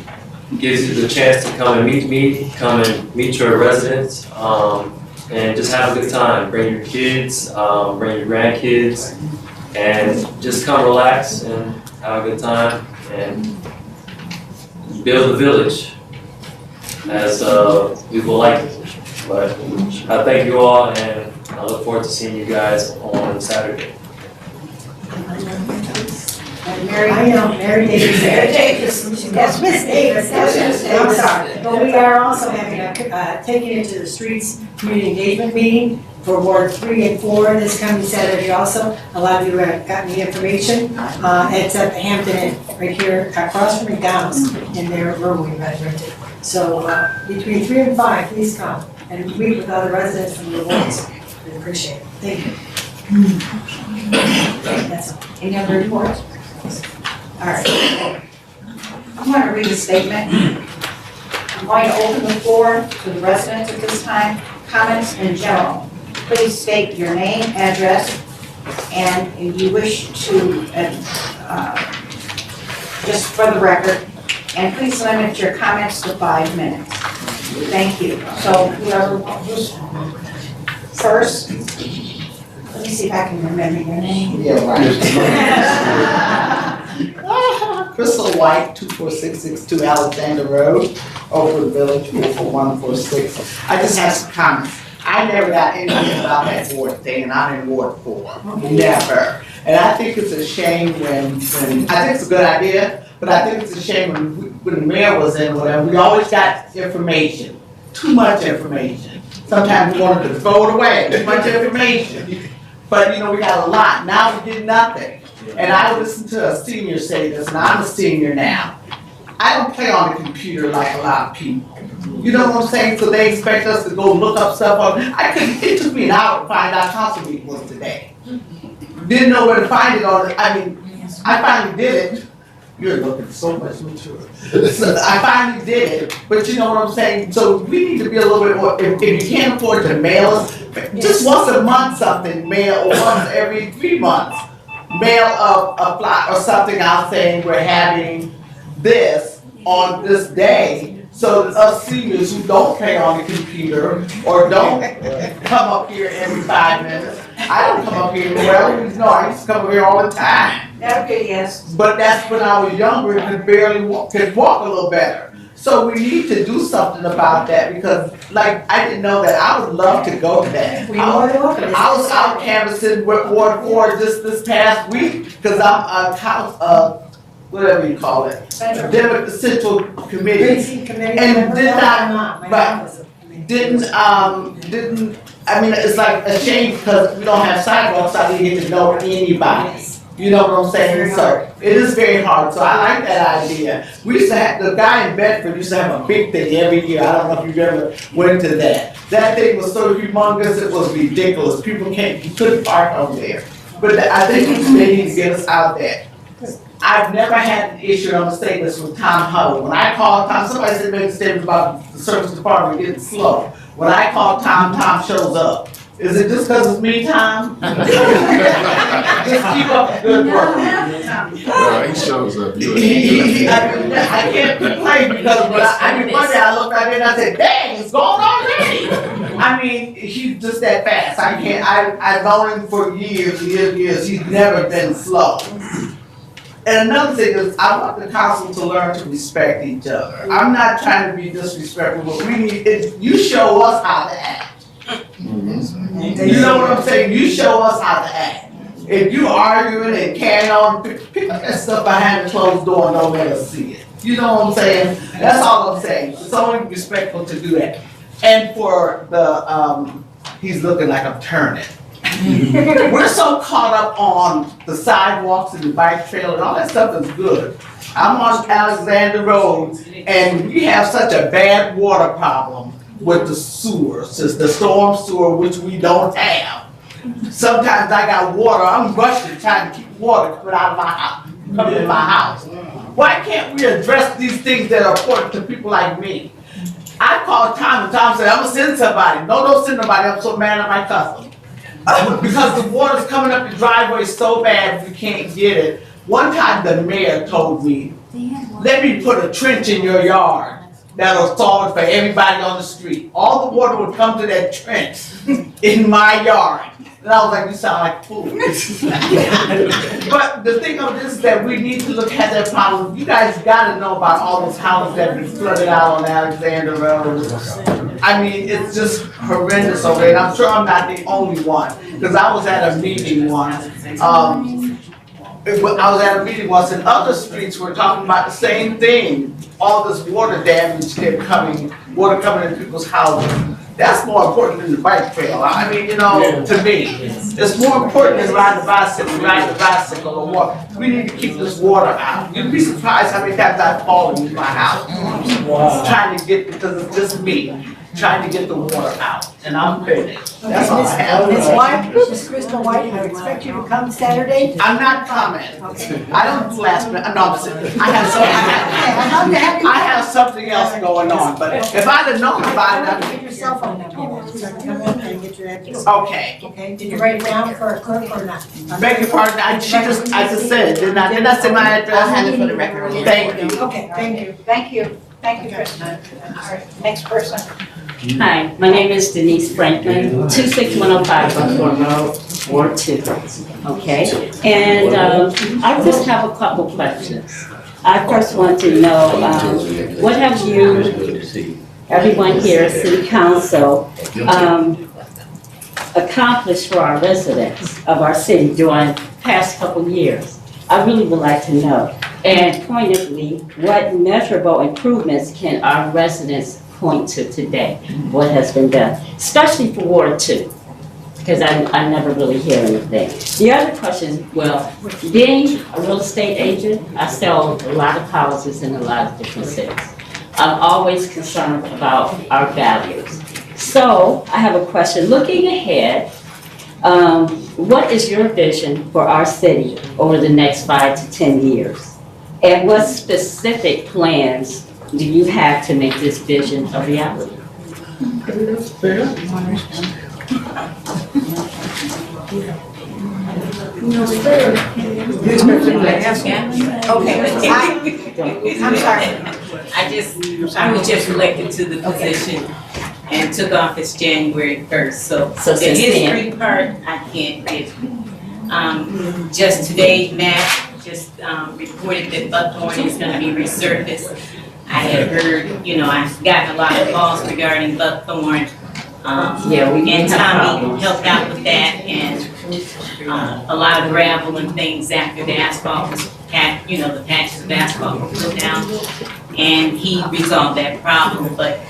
Gives you the chance to come and meet me, come and meet your residents, and just have a good time. Bring your kids, bring your grandkids, and just come relax and have a good time and build a village as we would like it. But I thank you all, and I look forward to seeing you guys on Saturday. Mary Davis. That's Miss Davis. I'm sorry. But we are also having taking it to the streets community engagement meeting for Ward 3 and 4 this coming Saturday also. A lot of you have gotten the information. It's at the Hampton Inn, right here across from McDonald's in their room we rented. So between 3 and 5, please come and meet with other residents from the wards. We appreciate it. Thank you. That's all. Any other reports? All right. I'm going to read a statement. I'm going to open the floor to the residents at this time. Comments in general. Please state your name, address, and if you wish to, just for the record, and please limit your comments to 5 minutes. Thank you. So who's first? Let me see if I can remember your name. Yeah, right. Crystal White, 24662 Alexander Road, Oakwood Village, 44146. I just have some comments. I never got anything about that ward thing, and I'm in Ward 4. Never. And I think it's a shame when I think it's a good idea, but I think it's a shame when the mayor was in, whatever, we always got information, too much information. Sometimes we wanted to throw it away, too much information. But we got a lot. Now we get nothing. And I listened to a senior say this, and I'm a senior now. I don't play on the computer like a lot of people. You know what I'm saying? So they expect us to go look up stuff on. It took me an hour to find out council meeting was today. Didn't know where to find it on. I mean, I finally did it. You're looking so much mature. So I finally did it, but you know what I'm saying? So we need to be a little bit more, if you can't afford to mail us, just once a month something, mail, or once every 3 months, mail a fly or something out saying we're having this on this day, so that us seniors who don't play on the computer or don't come up here every 5 minutes. I don't come up here, I used to come up here all the time. Okay, yes. But that's when I was younger and could walk a little better. So we need to do something about that because, like, I didn't know that. I would love to go to that. I was out canvassing with Ward 4 just this past week because I'm a whatever you call it, Central Committee, and didn't. I mean, it's like a shame because we don't have sidewalks, so I didn't get to know anybody. You know what I'm saying? So it is very hard. So I like that idea. We used to have, the guy in Bedford used to have a big thing every year. I don't know if you've ever went to that. That thing was so humongous, it was ridiculous. You couldn't park over there. But I think they need to get us out there. I've never had an issue, I'm gonna say this, with Tom Huddle. When I call Tom, somebody said made a statement about the service department getting slow. When I call Tom, Tom shows up. Is it just because it's me, Tom? Just keep up the good work. Tommy. No, he shows up. I mean, I can't complain because when one day I looked at it and I said, dang, it's gone already. I mean, he's just that fast. I've known him for years. He's never been slow. And another thing is, I want the council to learn to respect each other. I'm not trying to be disrespectful, but we need, you show us how to act. You know what I'm saying? You show us how to act. If you arguing and carrying on, pick up that stuff behind the closed door and don't let us see it. You know what I'm saying? That's all I'm saying. It's only respectful to do that. And for the, he's looking like I'm turning. We're so caught up on the sidewalks and the bike trail and all that stuff is good. I'm on Alexander Road and we have such a bad water problem with the sewers, the storm sewer, which we don't have. Sometimes I got water, I'm rushing trying to keep water coming out of my house, coming in my house. Why can't we address these things that are important to people like me? I called Tom and Tom said, I'm gonna send somebody. No, don't send nobody, I'm so mad at my customer. Because the water's coming up the driveway so bad we can't get it. One time the mayor told me, let me put a trench in your yard that'll solve it for everybody on the street. All the water would come to that trench in my yard. And I was like, you sound like a fool. But the thing of this is that we need to look at that problem. You guys gotta know about all those houses that have been flooded out on Alexander Road. I mean, it's just horrendous over there. And I'm sure I'm not the only one. Because I was at a meeting once. I was at a meeting once and other streets were talking about the same thing. All this water damage kept coming, water coming in people's houses. That's more important than the bike trail. I mean, you know, to me, it's more important than riding a bicycle or what. We need to keep this water out. You'd be surprised how many times I've fallen in my house. Trying to get, because it's just me, trying to get the water out. And I'm finished. That's all I have. Ms. White, Ms. Crystal White, I expect you to come Saturday. I'm not coming. Okay. I don't do last minute, no, I have something else going on, but if I'd have known about it, I'd Get your cell phone number, so I can come in and get your address. Okay. Okay, did you write it down for a clerk or not? Beg your pardon, I just said it, didn't I? Didn't I say my address? I'll have it for the record. Thank you. Okay, thank you. Thank you. Thank you, Kristen. All right, next person. Hi, my name is Denise Franklin, 26105 Buckthorn Road, Ward 2. Okay, and I just have a couple questions. I first want to know, what have you, everyone here, City Council, accomplished for our residents of our city during the past couple years? I really would like to know. And pointedly, what measurable improvements can our residents point to today? What has been done, especially for Ward 2? Because I never really hear anything. The other question, well, being a real estate agent, I sell a lot of houses in a lot of different cities. I'm always concerned about our values. So I have a question. Looking ahead, what is your vision for our city over the next 5 to 10 years? And what specific plans do you have to make this vision a reality? I'm sorry. I was just elected to the position and took office January 1st, so the since history then. part, I can't give. Just today, Matt just reported that Buckthorn is gonna be resurfaced. I had heard, you know, I've gotten a lot of calls regarding Buckthorn. And Tommy helped out with that, and a lot of gravel and things after the asphalt was the patches of asphalt were put down, and he resolved that problem, but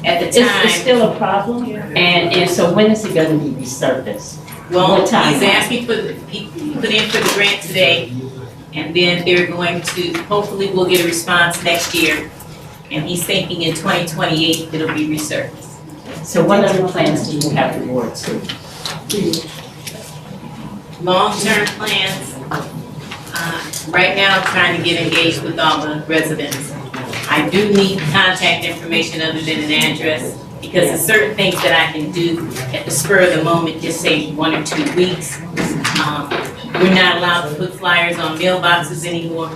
at the time. It's still a problem? And so when is it gonna be resurfaced? Well, What time? he's asking he put in for the grant today, and then they're going to, hopefully we'll get a response next year, and he's thinking in 2028 it'll be resurfaced. So what other plans do you have for Ward 2? Long-term plans, right now I'm trying to get engaged with all the residents. I do need contact information other than an address, because there's certain things that I can do at the spur of the moment, just say 1 or 2 weeks. we're not allowed to put flyers on mailboxes anymore.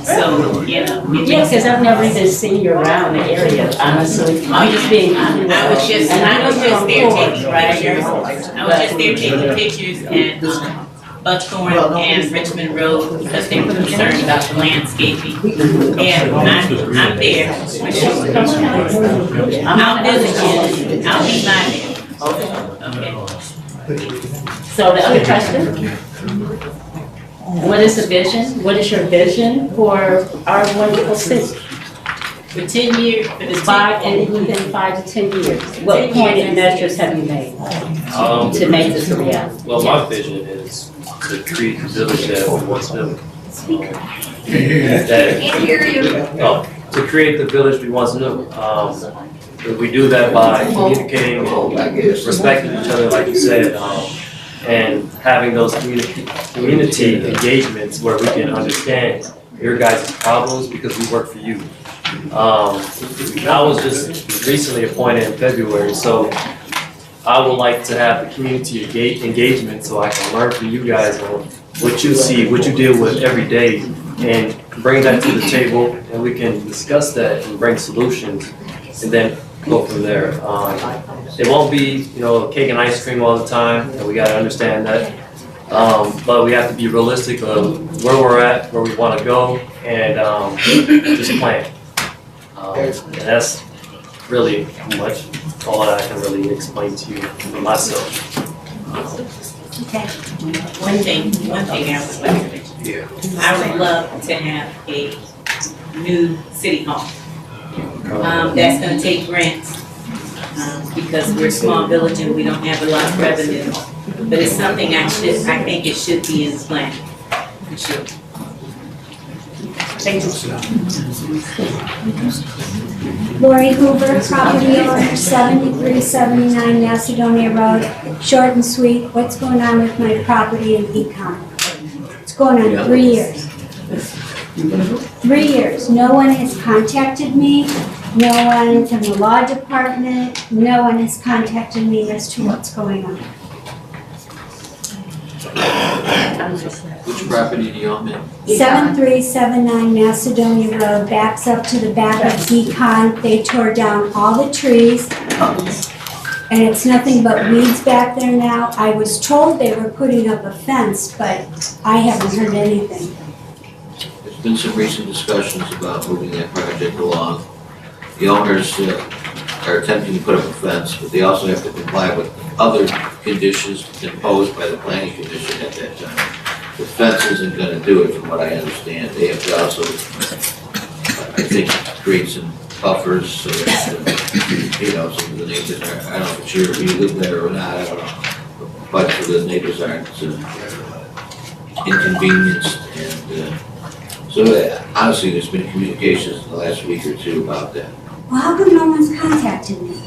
So, you know. Yeah, because I've never even seen you around the area, honestly. I'm just being honest. I was just there taking right? pictures. I was just there taking pictures at Buckhorn and Richmond Road because they were concerned about the landscaping. And I'm there. I'll visit you. I'll be by there. Okay. So the other question? What is the vision? What is your vision for our wonderful city? For 10 years, for the within 5 to 10 years, what pointed measures have you made to make this a reality? Well, my vision is to create the village that we want to live in. To create the village we want to live. We do that by communicating and respecting each other, like you said, and having those community engagements where we can understand your guys' problems because we work for you. I was just recently appointed in February, so I would like to have the community engagement so I can learn from you guys on what you see, what you deal with every day, and bring that to the table, and we can discuss that and bring solutions, and then go from there. It won't be, cake and ice cream all the time, and we gotta understand that. But we have to be realistic of where we're at, where we want to go, and just plan. And that's really much all that I can really explain to you myself. Okay. One thing I would like to mention. Yeah. I would love to have a new city hall. That's gonna take grants, because we're a small village and we don't have a lot of revenue. But it's something I think it should be in the plan, for sure. Thank you. Lori Hoover, property owner, 7379 Macedonia Road. Short and sweet, what's going on with my property in Econ? It's going on 3 years. 3 years. No one has contacted me. No one from the law department. No one has contacted me as to what's going on. Which property do you own then? 7379 Macedonia Road backs up to the back of Econ. They tore down all the trees, and it's nothing but weeds back there now. I was told they were putting up a fence, but I haven't heard anything. There's been some recent discussions about moving that project along. The owners are attempting to put up a fence, but they also have to comply with other conditions imposed by the planning commission at that time. The fence isn't gonna do it, from what I understand. They have to also, I think, create some buffers so that, some of the neighbors are, I don't know if you live there or not, I don't know. But so the neighbors aren't inconvenienced, and so honestly, there's been communications in the last week or two about that. Well, how come no one's contacted me?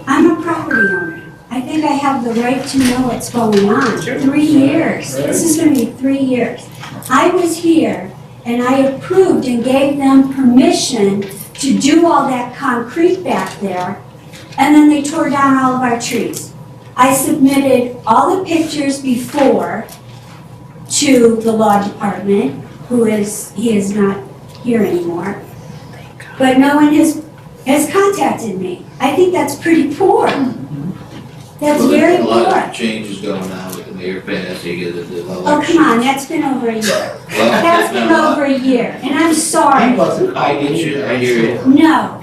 I'm a property owner. I think I have the right to know what's going on. 3 years. This is going to be 3 years. I was here and I approved and gave them permission to do all that concrete back there, and then they tore down all of our trees. I submitted all the pictures before to the law department, he is not here anymore, but no one has contacted me. I think that's pretty poor. That's very poor. A lot of changes going on with the mayor passing the election. Oh, come on, that's been over a year. That's been over a year, and I'm sorry. I get you, I hear you. No.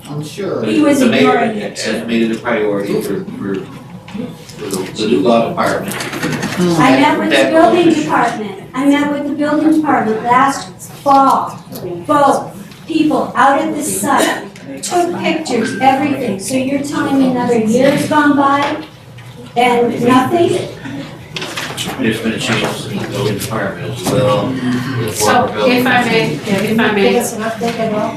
I'm sure. He was ignoring it. Has made it a priority for the new law department. I met with the building department. I met with the building department last fall. Both people out at the site, took pictures, everything. So you're telling me another year has gone by and nothing? There's been a change in the building department as well. So if I may, Give us an update at all?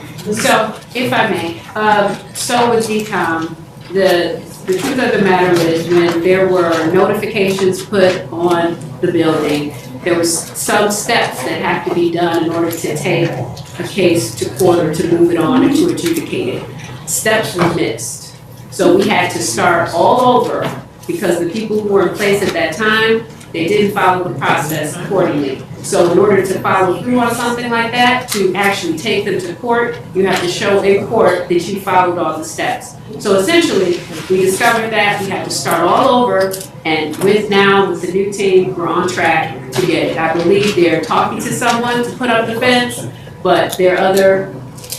so with DCOM, the truth of the matter is when there were notifications put on the building, there was some steps that have to be done in order to take a case to court or to move it on and to adjudicate it. Steps were missed. So we had to start all over because the people who were in place at that time, they didn't follow the process accordingly. So in order to follow through on something like that, to actually take them to court, you have to show in court that you followed all the steps. So essentially, we discovered that, we have to start all over, and with the new team, we're on track to get it. I believe they're talking to someone to put up the fence, but there are other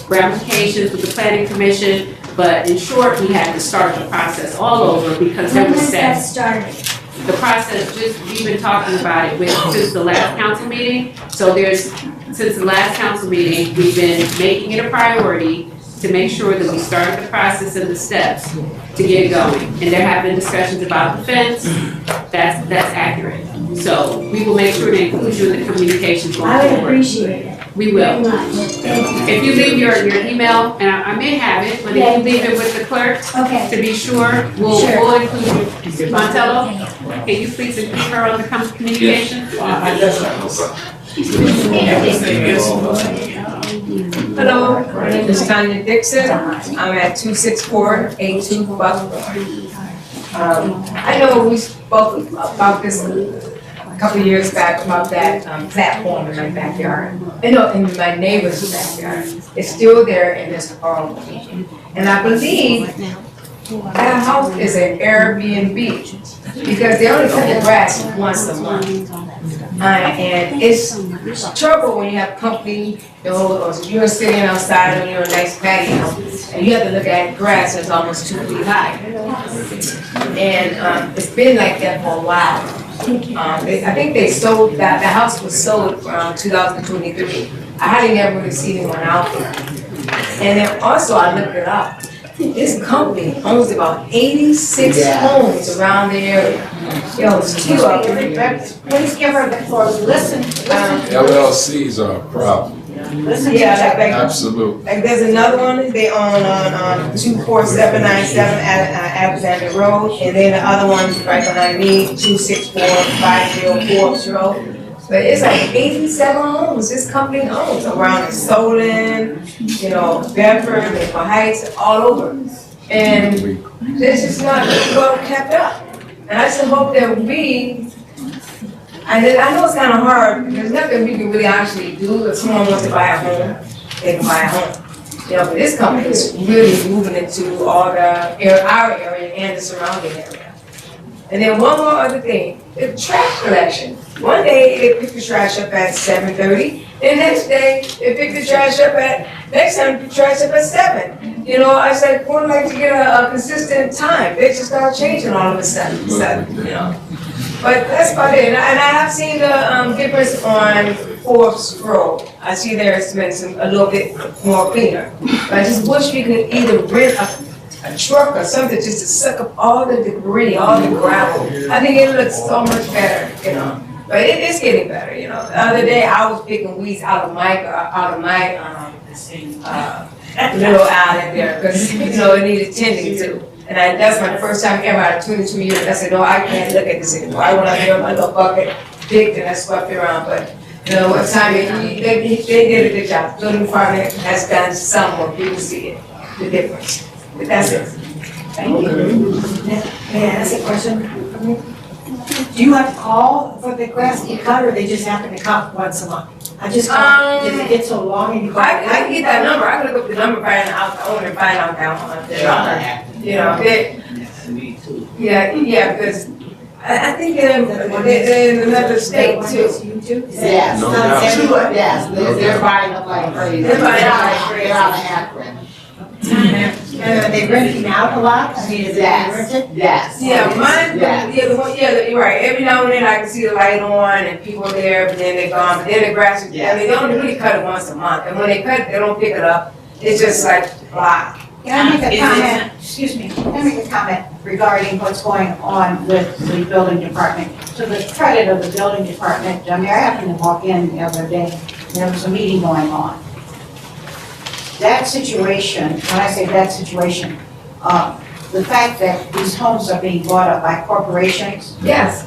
ramifications with the planning commission. But in short, we had to start the process all over because there When was was that steps. started? The process, we've been talking about it since the last council meeting. So since the last council meeting, we've been making it a priority to make sure that we start the process and the steps to get it going. And there have been discussions about the fence, that's accurate. So we will make sure to include you in the communications going I would forward. appreciate it. We will. Very much. Thank you. If you leave your email, and I may have it, but if you leave it with the clerk, Okay. to be sure, we'll include you. Montello, can you please include her on the communication? Hello, my name is Tanya Dixon. I'm at 26482 Buckle. I know we spoke about this a couple of years back about that platform in my backyard. In my neighbor's backyard. It's still there in this home. And I believe that house is an Airbnb because they only cut the grass once a month. And it's trouble when you have company, or you're sitting outside on your nice patio, and you have to look at grass that's almost 2 feet high. And it's been like that for a while. I think they sold, the house was sold around 2023. I hadn't ever really seen anyone out there. And then also I looked it up. This company owns about 86 homes around the area. It's two of them. Please give her the floor. Listen. LLCs are a problem. Absolutely. Like there's another one, they own on 24797 Alexander Road, and then the other one right behind me, 26450 Forbes Road. But it's like 87 homes this company owns around Solon, Bedford, Maple Heights, all over. And this is not well kept up. And I just hope that I know it's kind of hard, there's nothing we can really actually do. If someone wants to buy a home, they can buy a home. But this company is really moving into all our area and the surrounding area. And then one more other thing, the trash collection. One day they pick the trash up at 7:30, and next day they pick the trash up next time pick the trash up at 7. I said, would like to get a consistent time. They just start changing all of a sudden, But that's about it. And I have seen the difference on Forbes Road. I see there's been a little bit more cleaner. But I just wish we could either rent a truck or something just to suck up all the debris, all the gravel. I think it looks so much better, But it's getting better, The other day I was picking weeds out of my little outlet there because it needed tending to. And that's my first time ever out of 22 years. I said, no, I can't look at this anymore. I went out there with my little bucket, digged, and I swept it around. But what time they did a good job. Building department has done some work. You can see it, the difference. But that's it. Thank you. May I ask a question? Do you have to call for the grass to be cut, or they just happen to cut once a month? I just call, does it get so long and you call? I can get that number. I can look up the number, find out the owner, find out that because I think they're in another state too. Yes, No doubt. yes, they're buying up like crazy. They're buying up like crazy. They're out of Akron. And are they renting out a lot? I mean, is it rented? Yes. Yeah, mine, you're right. Every now and then I can see the light on and people are there, but then they're gone. But then the grass, they only really cut it once a month. And when they cut it, they don't pick it up. It's just like, blah. Can I make a comment? Excuse me. Can I make a comment regarding what's going on with the building department? To the credit of the building department, I happened to walk in the other day, there was a meeting going on. That situation, when I say that situation, the fact that these homes are being bought up by corporations. Yes.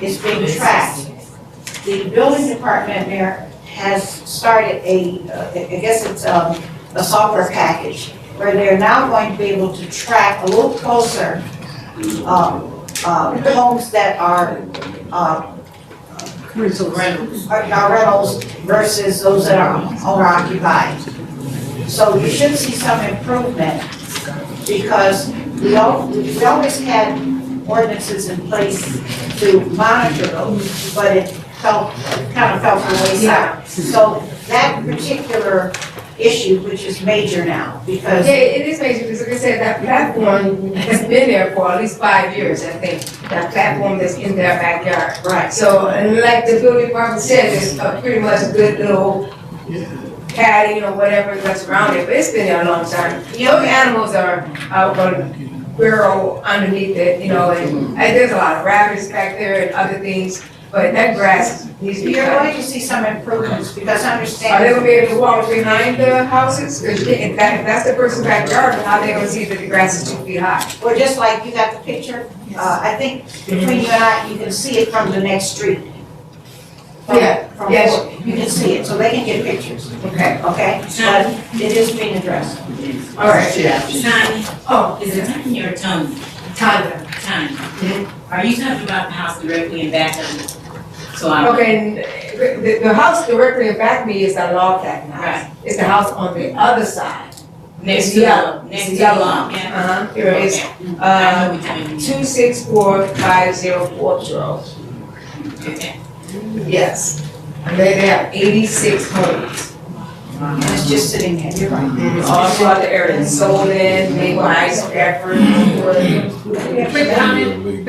Is being tracked. The building department there has started I guess it's a software package where they're now going to be able to track a little closer homes that are rentals versus those that are owner occupied. So you should see some improvement because we always had ordinances in place to monitor those, but it kind of fell to the wayside. So that particular issue, which is major now, because. Yeah, it is major, because like I said, that platform has been there for at least 5 years, I think. That platform that's in their backyard. Right. So, and like the building department said, it's pretty much a good little padding or whatever that's around it, but it's been there a long time. You know, the animals are out on burrow underneath it, you know, and there's a lot of rabbits back there and other things, but that grass needs to be You're cut. going to see some improvements because I Are understand. they gonna be able to walk behind the houses? If that's the person's backyard, how they gonna see that the grass is 2 feet high? Well, just like you got the picture, I think between you and I, you can see it from the next street. From yes. you can see it, so they can get pictures. Okay. Okay, but it is being addressed. All right. Tanya, Oh, is it Tanya or Tony? Tanya. Tanya. Are you talking about the house directly in back of it? So I'm. Okay, and the house directly in back of me is the log cabin house. Right. It's the house on the other side. Next It's to yellow. the, next It's to the yellow. log cabin? Uh-huh, here it is. Okay. I know which one you mean. 26450 Forbes Road. Okay. Yes. And they have 86 homes. And it's just sitting there, you're right. All throughout the area, Solon, Maple Heights, Stafford, Quick comment.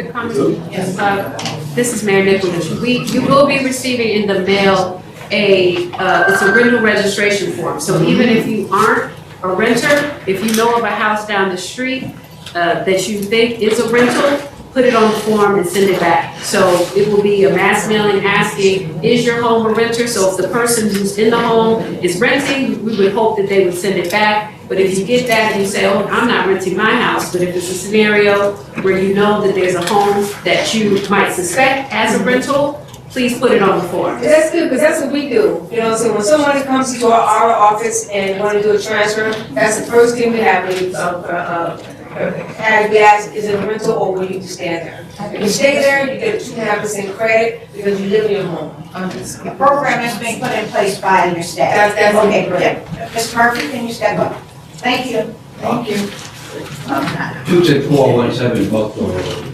This is Mayor Nicholas. You will be receiving in the mail it's a rental registration form. So even if you aren't a renter, if you know of a house down the street that you think is a rental, put it on the form and send it back. So it will be a mass mailing asking, is your home a renter? So if the person who's in the home is renting, we would hope that they would send it back. But if you get that and you say, oh, I'm not renting my house, but if it's a scenario where you know that there's a home that you might suspect as a rental, please put it on the form. That's good, because that's what we do. You know, so when someone comes to our office and want to do a transfer, that's the first thing we have. And we ask, is it a rental or will you just stand there? If you stay there, you get a 2.5% credit because you live in your home. The program is being put in place by your staff. That's Okay, great. Ms. Murphy, can you step up? Thank you. Thank you. 26417 Buckthorn Road,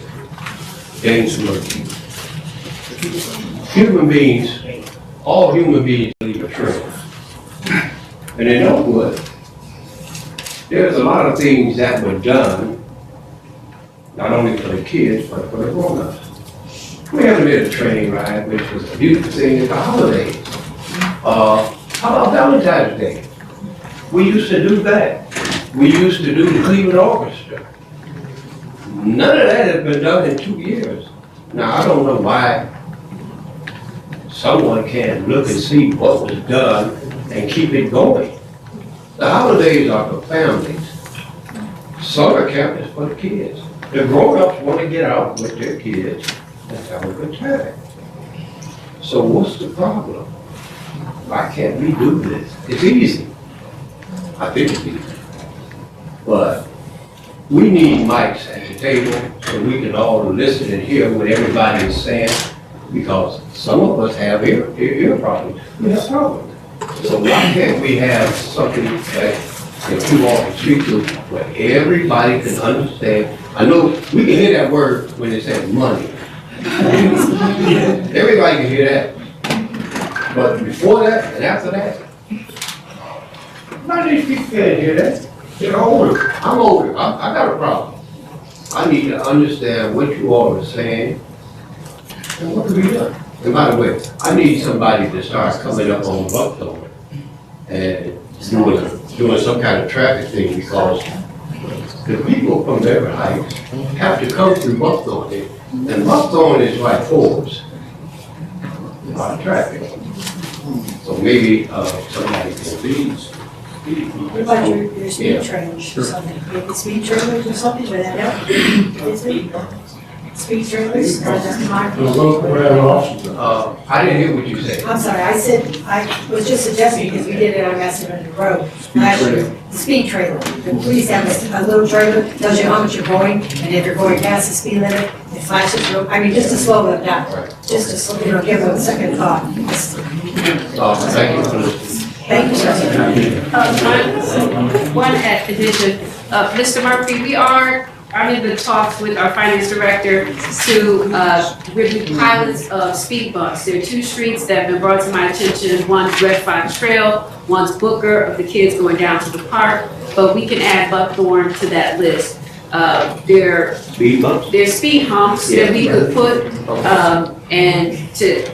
Gainesville. Human beings, all human beings leave a trail. And in Oakwood, there's a lot of things that were done, not only for the kids, but for the grown-ups. We haven't did a train ride, which was a beautiful thing at the holidays. How about Valentine's Day? We used to do that. We used to do the Cleveland Orchestra. None of that has been done in 2 years. Now, I don't know why someone can't look and see what was done and keep it going. The holidays are for families. Summer camp is for the kids. The grown-ups want to get out with their kids and have a good time. So what's the problem? Why can't we do this? It's easy. I think it's easy. But we need mics at the table so we can all listen and hear what everybody is saying, because some of us have ear problems. We have problems. So why can't we have something that you all can speak to where everybody can understand? I know we can hear that word when they say money. Everybody can hear that. But before that and after that, none of these people can't hear that. They're older. I'm older. I got a problem. I need to understand what you all are saying and what can be done. And by the way, I need somebody to start coming up on Buckthorn and doing some kind of traffic thing, because the people from Beverly Heights have to come through Buckthorn. And Buckthorn is like Forbes. A lot of traffic. So maybe somebody can please. What about your speed trailers or something? Maybe speed trailers or something, would that help? Speed trailers or just market? I didn't hear what you said. I'm sorry, I said, I was just suggesting, because we did it on Massillon Road last year. Speed trailer. The police have a little trailer, tells you how much you're going, and if you're going past the speed limit, it flashes real, I mean, just to slow them down, just to, slow, give them a second thought. Thank you for this. Thank you, Trustee. One addition, Mr. Murphy, I'm in the talks with our finance director to review pilots of speed bumps. There are 2 streets that have been brought to my attention. One's Red Fox Trail, one's Booker of the kids going down to the park, but we can add Buckthorn to that list. Speed bumps? There's speed humps that we could put, and to,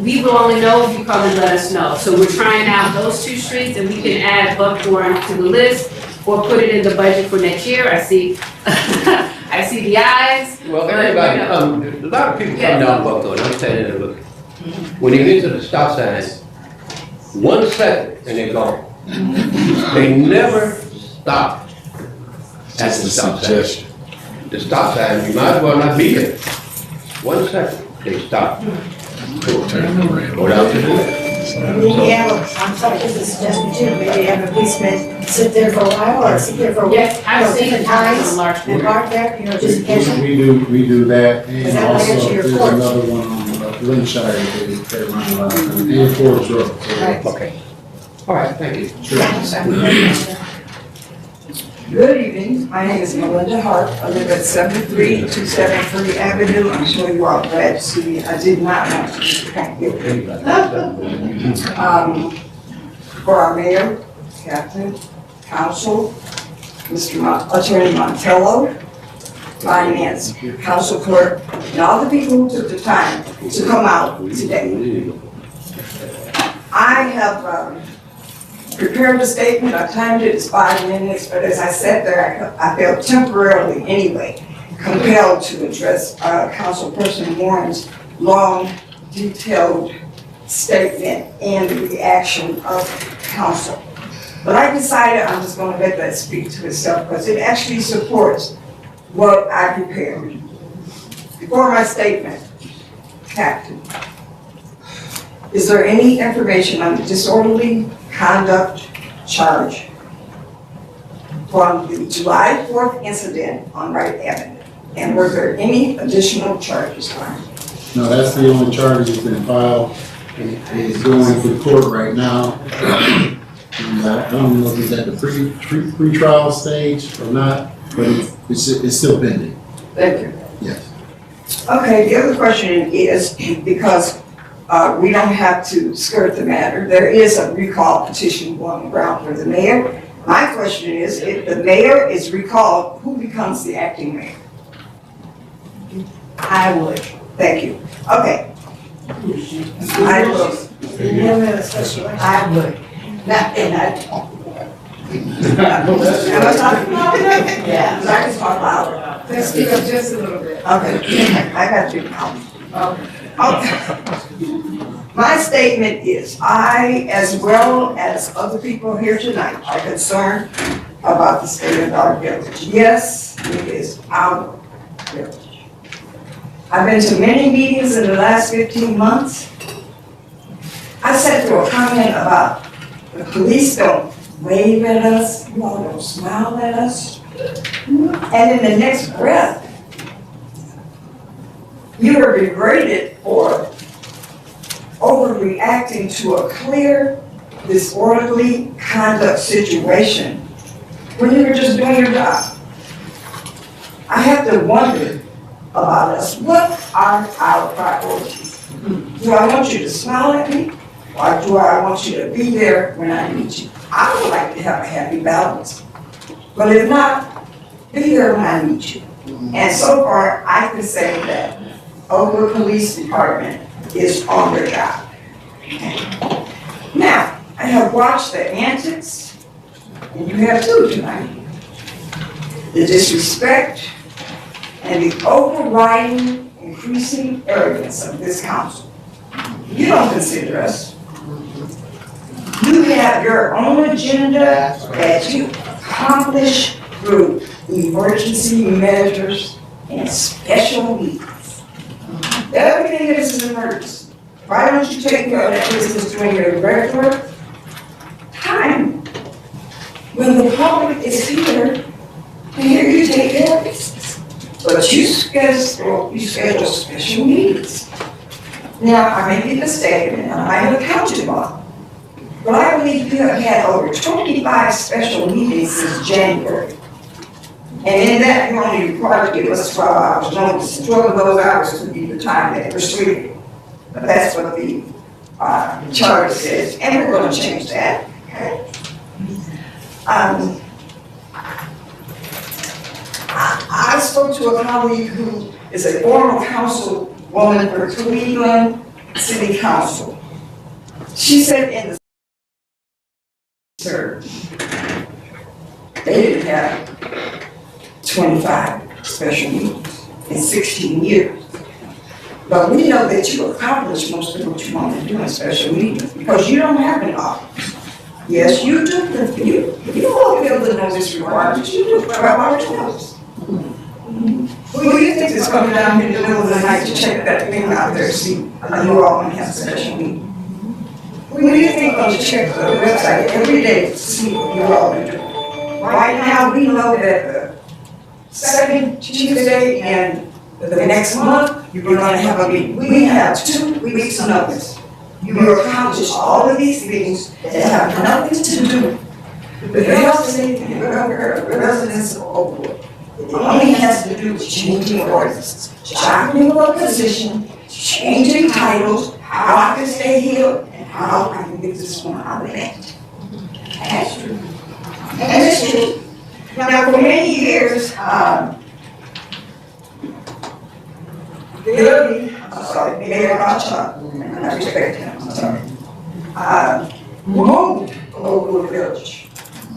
we will only know if you come and let us know. So we're trying out those 2 streets, and we can add Buckthorn to the list, or put it in the budget for next year. I see, I see the eyes. Well, everybody, a lot of people come down Buckthorn, I'm standing there looking. When you get to the stop sign, 1 second and they're gone. They never stop at the stop sign. The stop sign, you might as well not be there. 1 second, they stop. Go down to the left. Yeah, I'm sorry, this is a suggestion too, maybe have a policeman sit there for a while, or sit there for, Yes, I've seen different times, and park there, just in case. We do that, Is and that also answer your there's report? another one on Linshire, they run around, and Forbes Road. Right. Okay. All right, thank you. Good evening, my name is Melinda Hart, I live at 7327 Avenue, I'm sure you all glad to see me, I did not want to thank you. For our mayor, captain, council, Attorney Montello, finance, council clerk, and all the people who took the time to come out today. I have prepared a statement, I timed it as 5 minutes, but as I sat there, I felt temporarily anyway compelled to address Councilperson Warren's long, detailed statement and the reaction of council. But I decided I'm just gonna let that speak to itself because it actually supports what I prepared. Before my statement, Captain, is there any information on the disorderly conduct charge from the July 4th incident on Wright Avenue? And were there any additional charges on it? No, that's the only charge that's been filed, and it is going to court right now. And I don't know if it's at the pre-trial stage or not, but it's still pending. Thank you. Yes. Okay, the other question is, because we don't have to skirt the matter, there is a recall petition going around for the mayor. My question is, if the mayor is recalled, who becomes the acting mayor? I would. Thank you. Okay. I would. Not, and am I talking loud enough? Yeah. I can talk louder. Let's speak up just a little bit. Okay, I got you now. Okay. My statement is, I, as well as other people here tonight, are concerned about the state of our village. Yes, it is our village. I've been to many meetings in the last 15 months. I said through a comment about the police don't wave at us, you all don't smile at us. And in the next breath, you were degraded for overreacting to a clear, disorderly conduct situation when you were just doing your job. I have to wonder about us. What are our priorities? Do I want you to smile at me? Or do I want you to be there when I need you? I would like to have a happy balance. But if not, be there when I need you. And so far, I can say that Oakwood Police Department is on their job. Now, I have watched the antics, and you have too tonight. The disrespect and the overriding, increasing arrogance of this council. You don't consider us. You have your own agenda that you accomplish through emergency measures and special meetings. Everything is an emergency. Why don't you take care of that business during your regular time when the public is here to hear you take care of business? But you schedule special meetings. Now, I may be mistaken, and I haven't counted one, but I believe you have had over 25 special meetings since January. And in that, you only required to give us 12 hours notice. 12 of those hours would be the time that we're sleeping. But that's what the charter says, and we're gonna change that, okay? I spoke to a colleague who is a former councilwoman for Cleveland City Council. She said in the they didn't have 25 special meetings in 16 years. But we know that you accomplish most of what you want to do in special meetings because you don't have an office. Yes, you do. You fulfill the notice requirements. You do 12 hours notice. Who do you think is coming down here in the middle of the night to check that thing out there, see, you all want to have a special meeting? Who do you think going to check the website every day to see what you all are doing? Right now, we know that the second Tuesday in the next month, you're going to have a meeting. We have 2 weeks' notice. You accomplish all of these things that have nothing to do with the health safety and residents of Oakwood. It only has to do with changing ordinances, sharpening of a position, changing titles, how I can stay here, and how I can get this one out of the land. That's true. And it's true. Now, for many years, Mayor Rothschild, and I respect him, I'm sorry, moved Oakwood Village.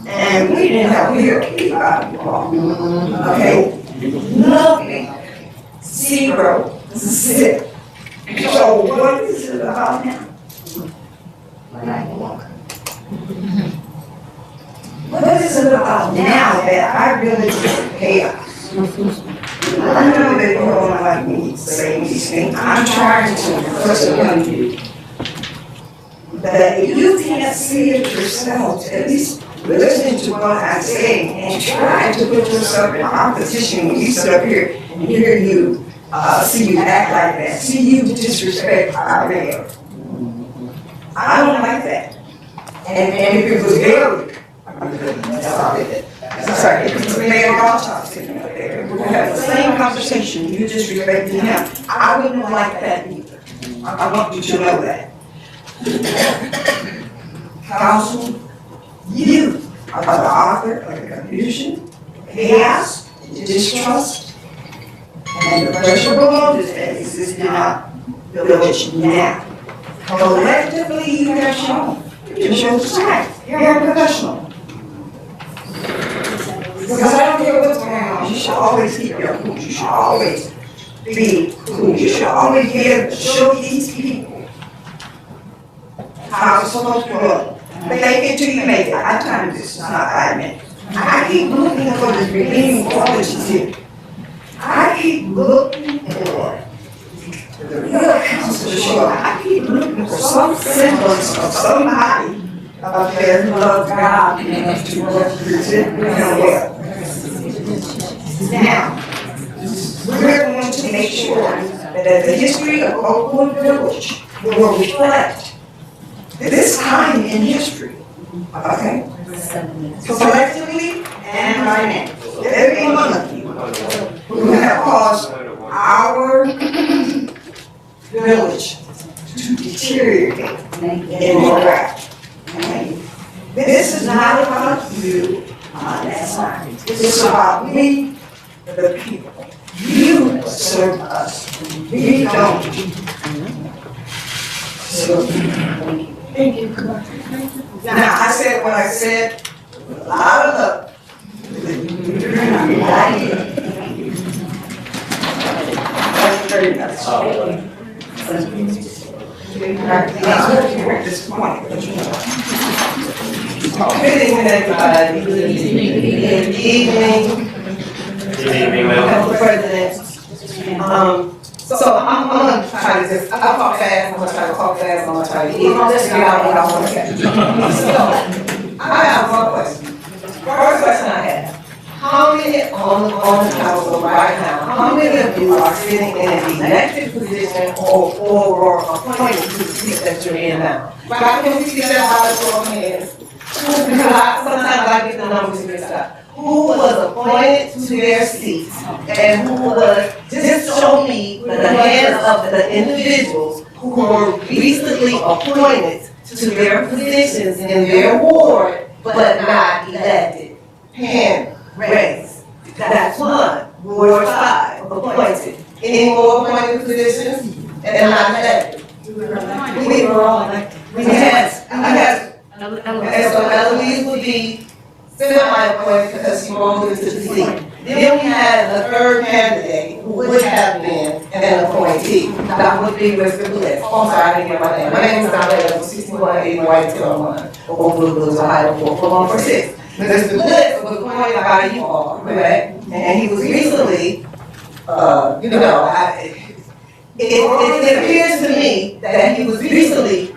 And we didn't have to hear anybody involved. Okay? Nothing. 0. 0. So what is it about now? What is it about now that I really is chaos? I know that you don't like me saying these things. I'm trying to impress upon you that if you can't see it yourselves, at least listen to what I'm saying and try to put yourself in opposition when you sit up here and hear you, see you act like that, see you disrespect our mayor. I don't like that. And if it was Gary, sorry, if it was Mayor Rothschild sitting up there, we would have the same conversation, you disrespecting him. I wouldn't like that either. I want you to know that. Council, you are the author of the confusion, chaos, distrust, and the pressure motives that exist in our village now. Collectively, you have shown, you show signs, you're a professional. Because I don't care what's going on, you should always keep your cool, you should always be cool, you should always be able to show these people how it's supposed to look. Fake it till you make it. I timed this, it's not 5 minutes. I keep looking for the redeeming qualities here. I keep looking for the real counsel to show up. I keep looking for some semblance of somebody up there who loves God enough to represent him well. Now, we're going to make sure that the history of Oakwood Village will reflect this time in history, okay? Collectively and right now, every one of you who have caused our village to deteriorate in morale. Okay? This is not about you, that's not. This is about me, the people. You serve us, we don't. So, thank you. Now, I said what I said, a lot of love. Thank you very much. At this point. Good evening, everybody. Good evening. Good evening. Good evening, ma'am. Council President. So I'm gonna try to just, I'll talk fast, I'm gonna try to talk fast, I'm gonna try to listen out what I want to say. So, I have one question. First question I have, how many on the council right now, how many of you are sitting in an elected position or appointed to the seat that you're in now? Right, can we see that by the show of hands? Because sometimes I get the numbers mixed up. Who was appointed to their seats and who was, just show me the hands of the individuals who were recently appointed to their positions in their ward, but not elected. Hand raised. That's one. Ward 5 appointed. Any more appointed positions and not elected? We were all elected. And so Eloise would be semi-appointed because she rolled into the seat. Then we had a third candidate who would have been an appointee. That would be Mr. Bliss. Oh, I'm sorry, I didn't get my name. My name is Donna Evans, 6180 Whitetail Line, Oakwood, Ohio, 44146. Mr. Bliss was appointed by you all, correct? And he was recently, it appears to me that he was recently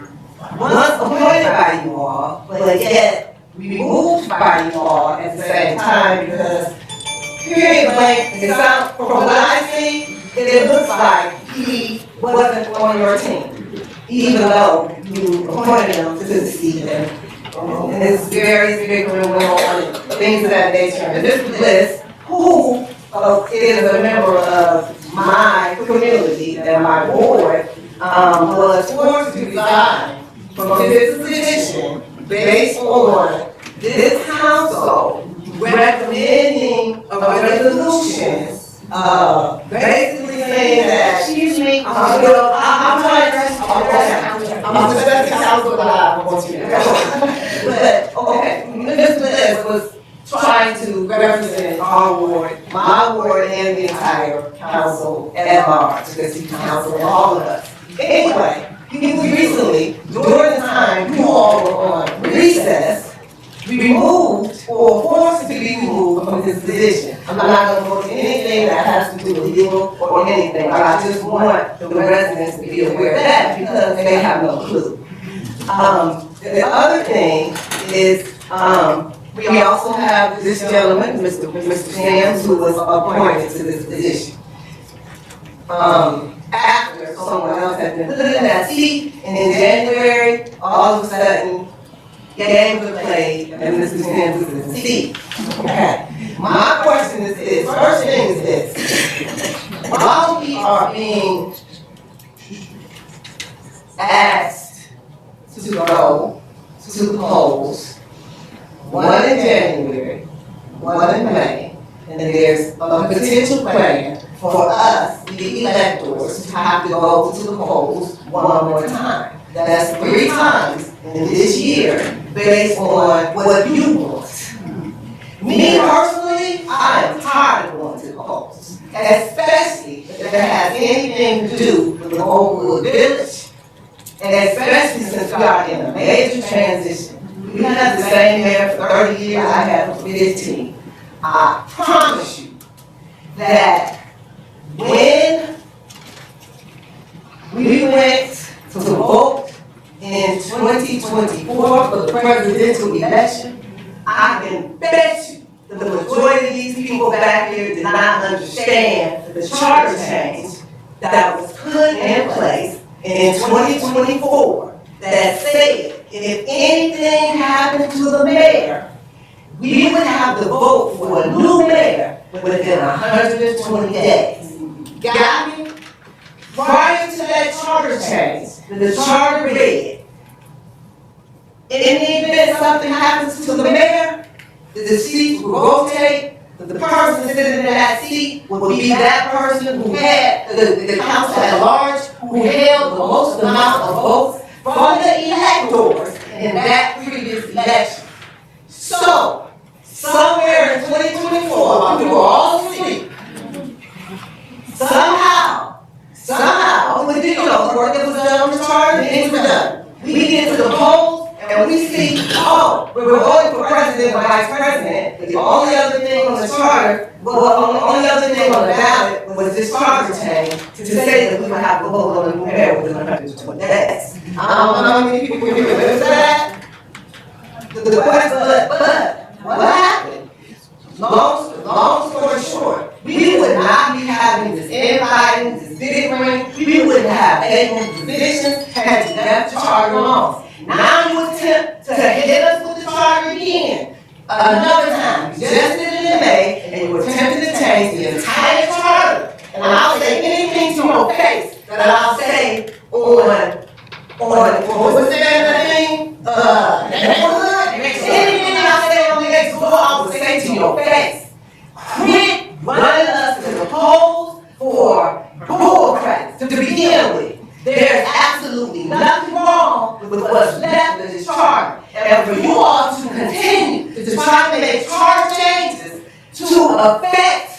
once appointed by you all, but yet removed by you all at the same time because period blank, it sounds, from what I see, it looks like he wasn't on your team, even though you appointed him to the seat. And it's various big on and things of that nature. And this Bliss, who is a member of my community and my board, was forced to resign from his position based on this council recommending a resolution, basically saying that, excuse me, I'm trying to address the council, but I want you to go. But, okay, Ms. Bliss was trying to represent our ward, my ward, and the entire council at large, the city council, and all of us. Anyway, he was recently, during the time you all were on recess, removed or forced to be removed from his position. I'm not going to go into anything that has to do with legal or anything, but I just want the residents to be aware of that because they have no clue. The other thing is, we also have this gentleman, Mr. Sands, who was appointed to this position. After someone else had been put in that seat in January, all of a sudden, games were played and Mr. Sands was in the seat. Okay. My question is this, first thing is this. While we are being asked to go to the polls, one in January, one in May, and there's a potential plan for us, the electors, to have to go to the polls one more time. That's 3 times in this year, based on what you want. Me personally, I am tired of going to the polls, especially if it has anything to do with the Oakwood Village, and especially since we are in a major transition. We had the same mayor for 30 years, I had for 15. I promise you that when we went to vote in 2024 for the presidential election, I can bet you the majority of these people back here did not understand the charter change that was put in place in 2024 that said if anything happened to the mayor, we would have to vote for a new mayor within 120 days. Got me? Prior to that charter change, the charter read, in the event something happens to the mayor, the seat will rotate, the person sitting in that seat will be that person who had, the council at large, who held the most amount of votes from the electors in that previous election. So, somewhere in 2024, while we were all asleep, somehow, the work that was done on the charter, things were done. We get to the polls, and we see, we're voting for president or vice president. The only other thing on the charter, the only other thing on the ballot was this charter change to say that we would have to vote on the new mayor within 120 days. I don't know how many people remember that. The question, but what happened? Long would not be having this infighting, this bickering. We wouldn't have vacant positions, had to death charter laws. Now you attempt to hit us with the charter again. Another time, you just did it in May, and you attempted to change the entire charter. And I'll say anything to your face that I'll say on what's the name? Anything I say on the next door, I will say to your face. Quit running us to the polls for bureaucrats to begin with. There's absolutely nothing wrong with what's left of this charter. And for you all to continue to try to make charter changes to affect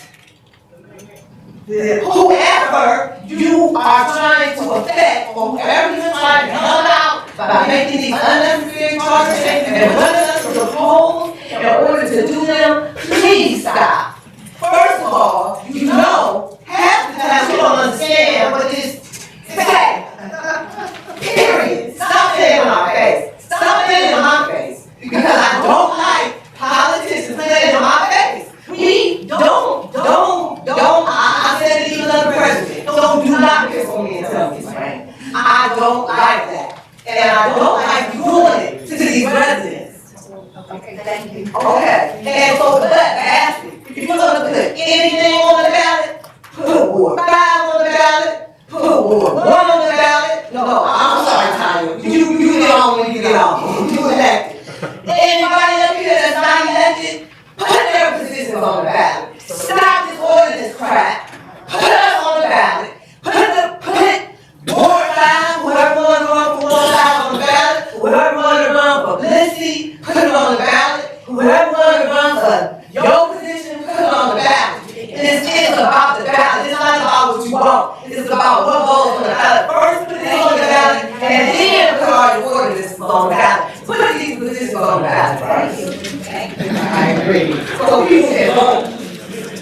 whoever you are trying to affect, or whoever you're trying to help out by making these unnecessary charter changes and running us to the polls in order to do them, please stop. First of all, you know, half the time you don't understand what this say. Period. Stop saying in my face. Stop saying in my face. Because I don't like politicians saying in my face. We don't, I said it even under president. Do not piss on me and tell me, right? I don't like that. And I don't like doing it to these residents. Okay, thank you. Okay. And so, but ask me, if you're gonna put anything on the ballot, put Ward 5 on the ballot, put Ward 1 on the ballot. No, I'm sorry, Tanya. You get on when you get on. You elected. Anybody up here that's not elected, put their positions on the ballot. Stop this ordinance crap. Put us on the ballot. Put Ward 5, whoever wanna run for Ward 5 on the ballot, whoever wanna run for publicity, put it on the ballot. Whoever wanna run for your position, put it on the ballot. This is about the ballot. It's not about what you want. It's about what goes on the ballot. First, put it on the ballot, and then put all your ordinances on the ballot. Put these positions on the ballot first. I agree. So people can vote.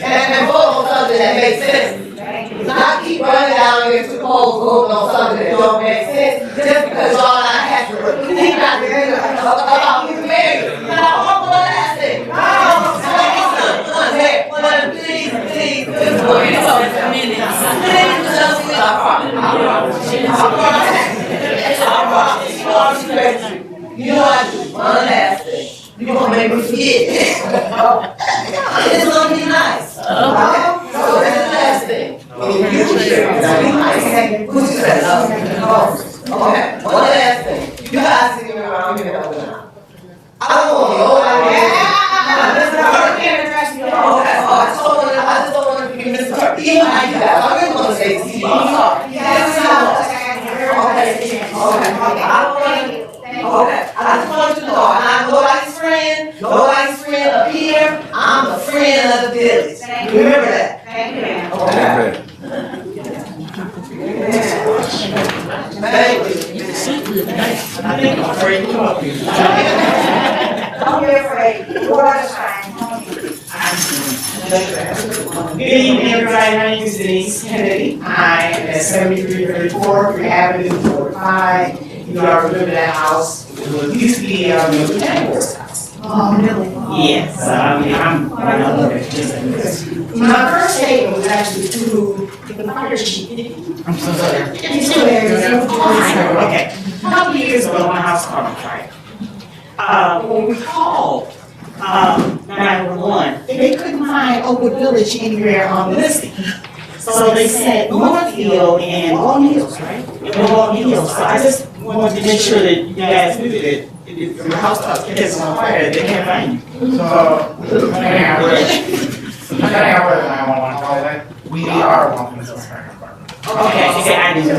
And vote on something that makes sense. Not keep running down here to the polls voting on something that don't make sense just because y'all not happy. Think about the about his marriage. Now, one last thing. Please. You know I do one last thing. You gonna make me forget. It's gonna be nice. So that's the last thing. You share. Be nice. Who's you say? Okay. One last thing. You guys sitting around here now. I don't want you all out here. I just don't want to be Mr. Kirk. Even I do that. I really want to say to you. I'm sorry. Okay. I just want you to know I'm not nobody's friend up here. I'm a friend of the village. Remember that. Thank you. Okay. Thank you. Don't be afraid. Water's fine. Good evening, everybody. My name is Denise Kennedy. I am at 7334 Free Avenue, Ward 5. You all remember that house? It used to be the Tanner's house. Oh, really? Yes. I'm my first statement was actually to the fire chief. I'm so sorry. He's still there. Okay. A couple years ago, my house caught on fire. When we called 911, they couldn't find Oakwood Village anywhere on the listing. So they said Northfield and Long Hills, right? Long Hills. So I just wanted to make sure that you guys knew that if your house catches on fire, they can't find you. So, we are one of the fire department. Okay, I didn't know.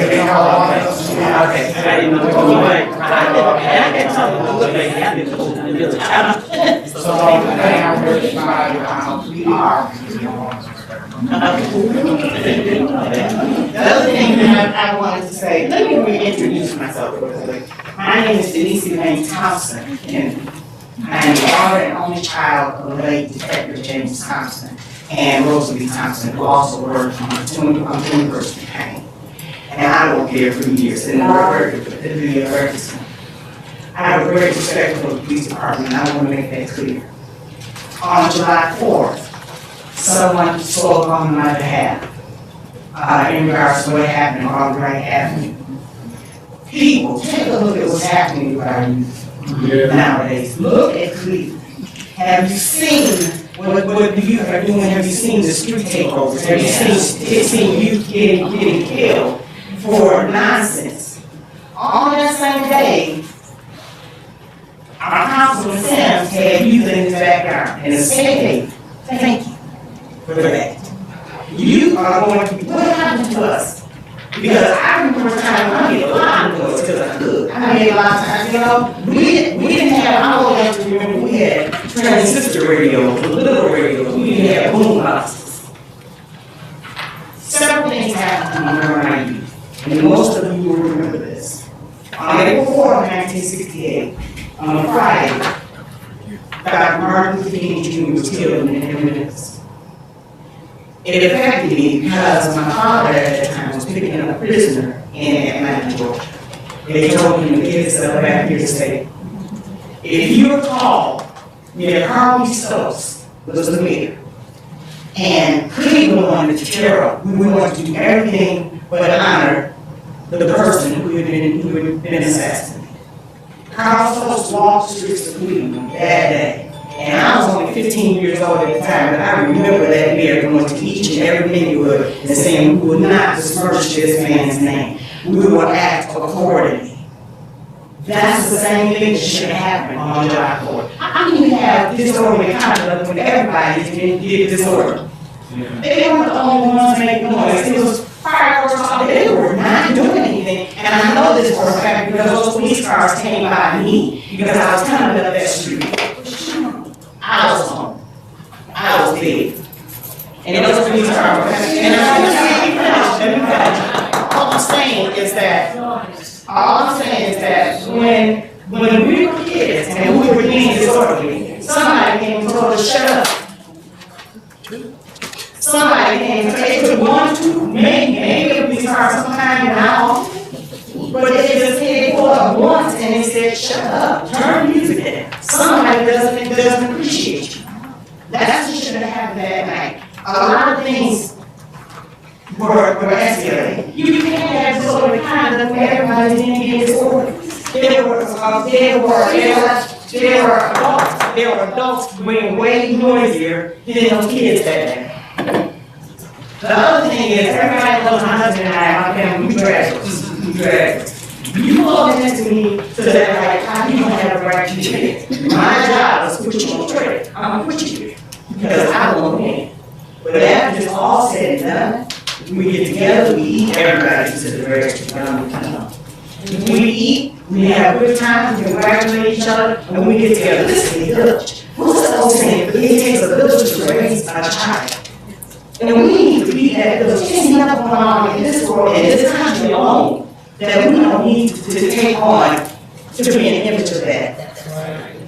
Okay, I didn't know. So, depending on where you find your house, we are one of the The other thing that I wanted to say, let me reintroduce myself real quick. My name is Denise Elaine Thompson, and I am the daughter and only child of the late Detective James Thompson and Rosalie Thompson, who also worked on 21st County. And I worked there for years in the Ferguson. I have a great respect for the police department, and I want to make that clear. On July 4th, someone spoke on my behalf, in regards to what happened on Wright Avenue. People, take a look at what's happening with our youth nowadays. Look at Cleveland. Have you seen what the youth are doing? Have you seen the street takeovers? Have you seen youth getting killed for nonsense? On that same day, our Councilman Sims had youth in his backyard, and the same day, thank you for that. You are going to be, what happened to us? Because I remember a time when I made a lot of noise because I could. I made a lot of times, you know, we didn't have, I don't have to remember, we had transistor radios, little radios, we didn't have boom boxes. Several things happened to me during my youth, and most of you will remember this. On April 4th, 1968, on a Friday, Dr. Martin Luther King Jr. was killed in Memphis. It affected me because my father at that time was picking up a prisoner in Atlanta, Georgia. They told him to get himself back here to say, if you recall, Mayor Harvey Stokes was the mayor. And Cleveland wanted to tear up. We wanted to do everything but honor the person who had been assassinated. Carl Stokes walked the streets of Cleveland that day. And I was only 15 years old at the time, but I remember that mayor going to each and every neighborhood and saying, we will not besmirch this man's name. We will act accordingly. That's the same thing that should happen on July 4th. How can you have disorderly conduct when everybody's getting disorderly? They weren't the only ones making noise. It was fireworks all day. They were not doing anything. And I know this for a fact because those police cars came by me because I was coming up that street. I was home. I was big. And those police cars were coming. And all I'm saying is that when we were kids and we were being disorderly, somebody came and told us, shut up. Somebody came and said, it took one, two, maybe a police car sometime in our office. But they just came up once and they said, shut up, turn the music down. Somebody doesn't appreciate you. That's what should have happened that night. A lot of things were escalating. You can't have disorderly conduct when everybody didn't get disorderly. There were adults being way noisier than those kids that day. The other thing is, everybody knows my husband and I, my family, we graduates. You pull up next to me to that, like, how you don't have the right to do it. My job is to put you on credit. I'm gonna put you here because I won't win. But after it's all said and done, we get together, we eat, everybody to the very we eat, we have a good time, we congratulate each other, and we get together. This is a village. What's the old saying? It takes a village to raise a child. And we need to be that village. There's nothing going on in this world, in this country alone, that we don't need to take on to be an image of that.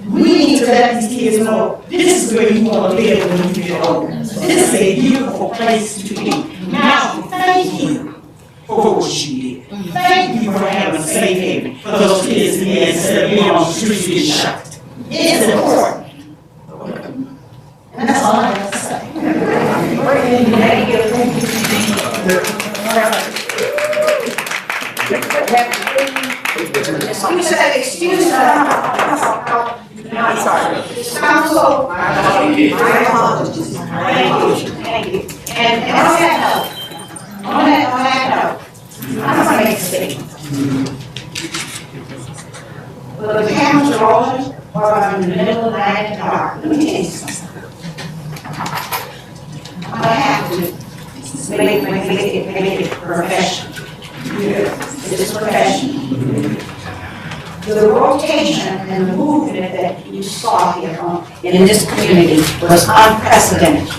We need to let these kids know this is where you want to live when you get older. This is a beautiful place to be. Now, thank you for what you did. Thank you for having a safe haven for those kids instead of being on the streets getting shot. It's important. And that's all I have to say. Excuse me. I'm sorry. Council, my apologies. Thank you. And on that note, I'm going to make a statement. Well, the cameras are rolling, or I'm in the middle of the night and dark. Let me tell you something. I'm going to have to make it professional. It's professional. The rotation and the movement that you saw here in this community was unprecedented.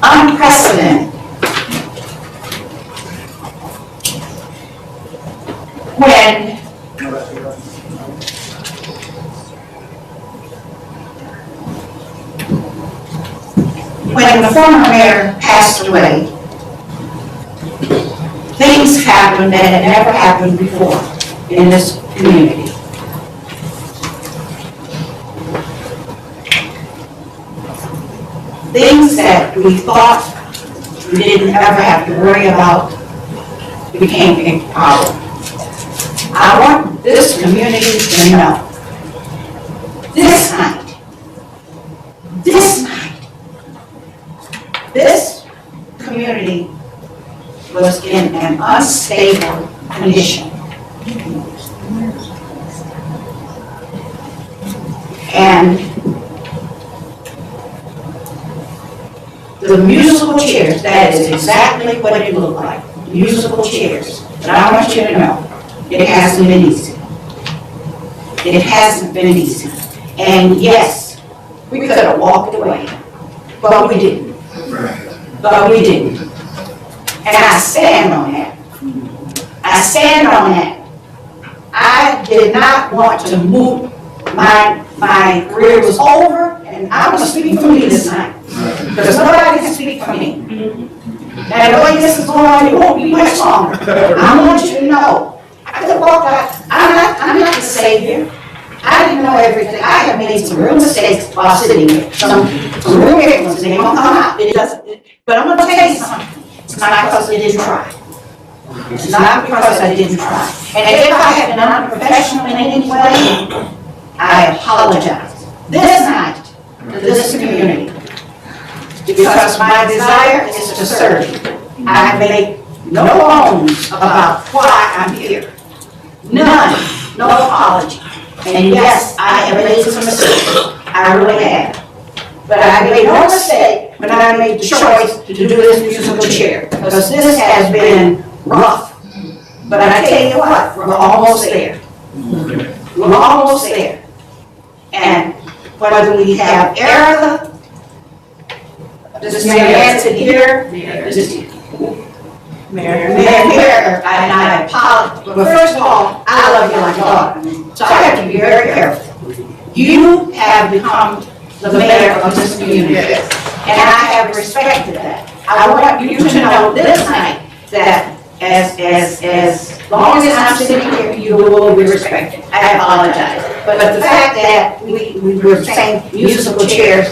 Unprecedented. When the former mayor passed away, things happened that had never happened before in this community. things that we thought we didn't ever have to worry about became a problem. I want this community to know, this night, this community was in an unstable condition. And the musical chairs, that is exactly what it looked like, musical chairs. But I want you to know, it hasn't been easy. It hasn't been easy. And yes, we could have walked away, but we didn't. But we didn't. And I stand on that. I stand on that. I did not want to move. My career was over, and I want to speak for me this night. Because nobody can speak for me. And the way this is going on, it won't be much longer. I want you to know, I could have walked out. I'm not the savior. I didn't know everything. I have made some real mistakes while sitting here. Some real big ones, and they won't come out. But I'm going to tell you something. It's not because I didn't try. It's not because I didn't try. And if I have been unprofessional in any way, I apologize. This night, to this community, because my desire is to serve you. I make no bones about why I'm here. None, no apology. And yes, I have made some mistakes. I really have. But I made no mistake when I made the choice to do this musical chair, because this has been rough. But I tell you what, we're almost there. We're almost there. And whether we have Erica, this man sitting here, Mayor, and I apologize. But first of all, I love you like a daughter. So I have to be very careful. You have become the mayor of this community. And I have respected that. I want you to know this night that as long as I'm sitting here, you will be respected. I apologize. But the fact that we were saying musical chairs,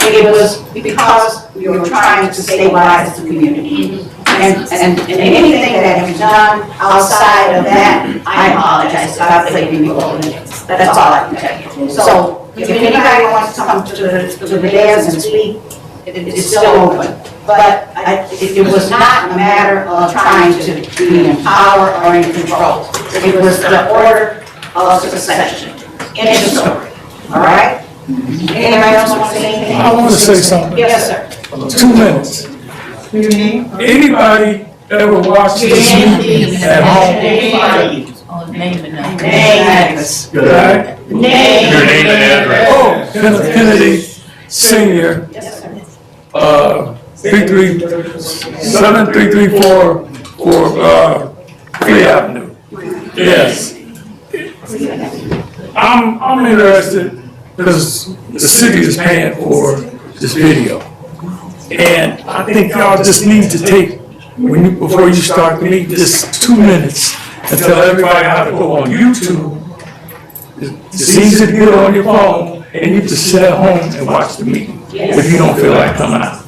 it was because we were trying to stabilize the community. And anything that is done outside of that, I apologize. God blaming me for it. That's all I can tell you. So if anybody wants to come to the dais and speak, it's still open. But it was not a matter of trying to be in power or in control. It was the order of succession. End of story. All right? Anybody else want to say anything? I want to say something. Yes, sir. 2 minutes. Anybody ever watch this movie at home? Name and number. Right? Your name and address. Oh, Kennedy Senior. 7334 for Free Avenue. Yes. I'm interested because the city is paying for this video. And I think y'all just need to take, before you start the meeting, just 2 minutes and tell everybody how to go on YouTube. It's easy to get on your phone and you just sit at home and watch the meeting if you don't feel like coming out.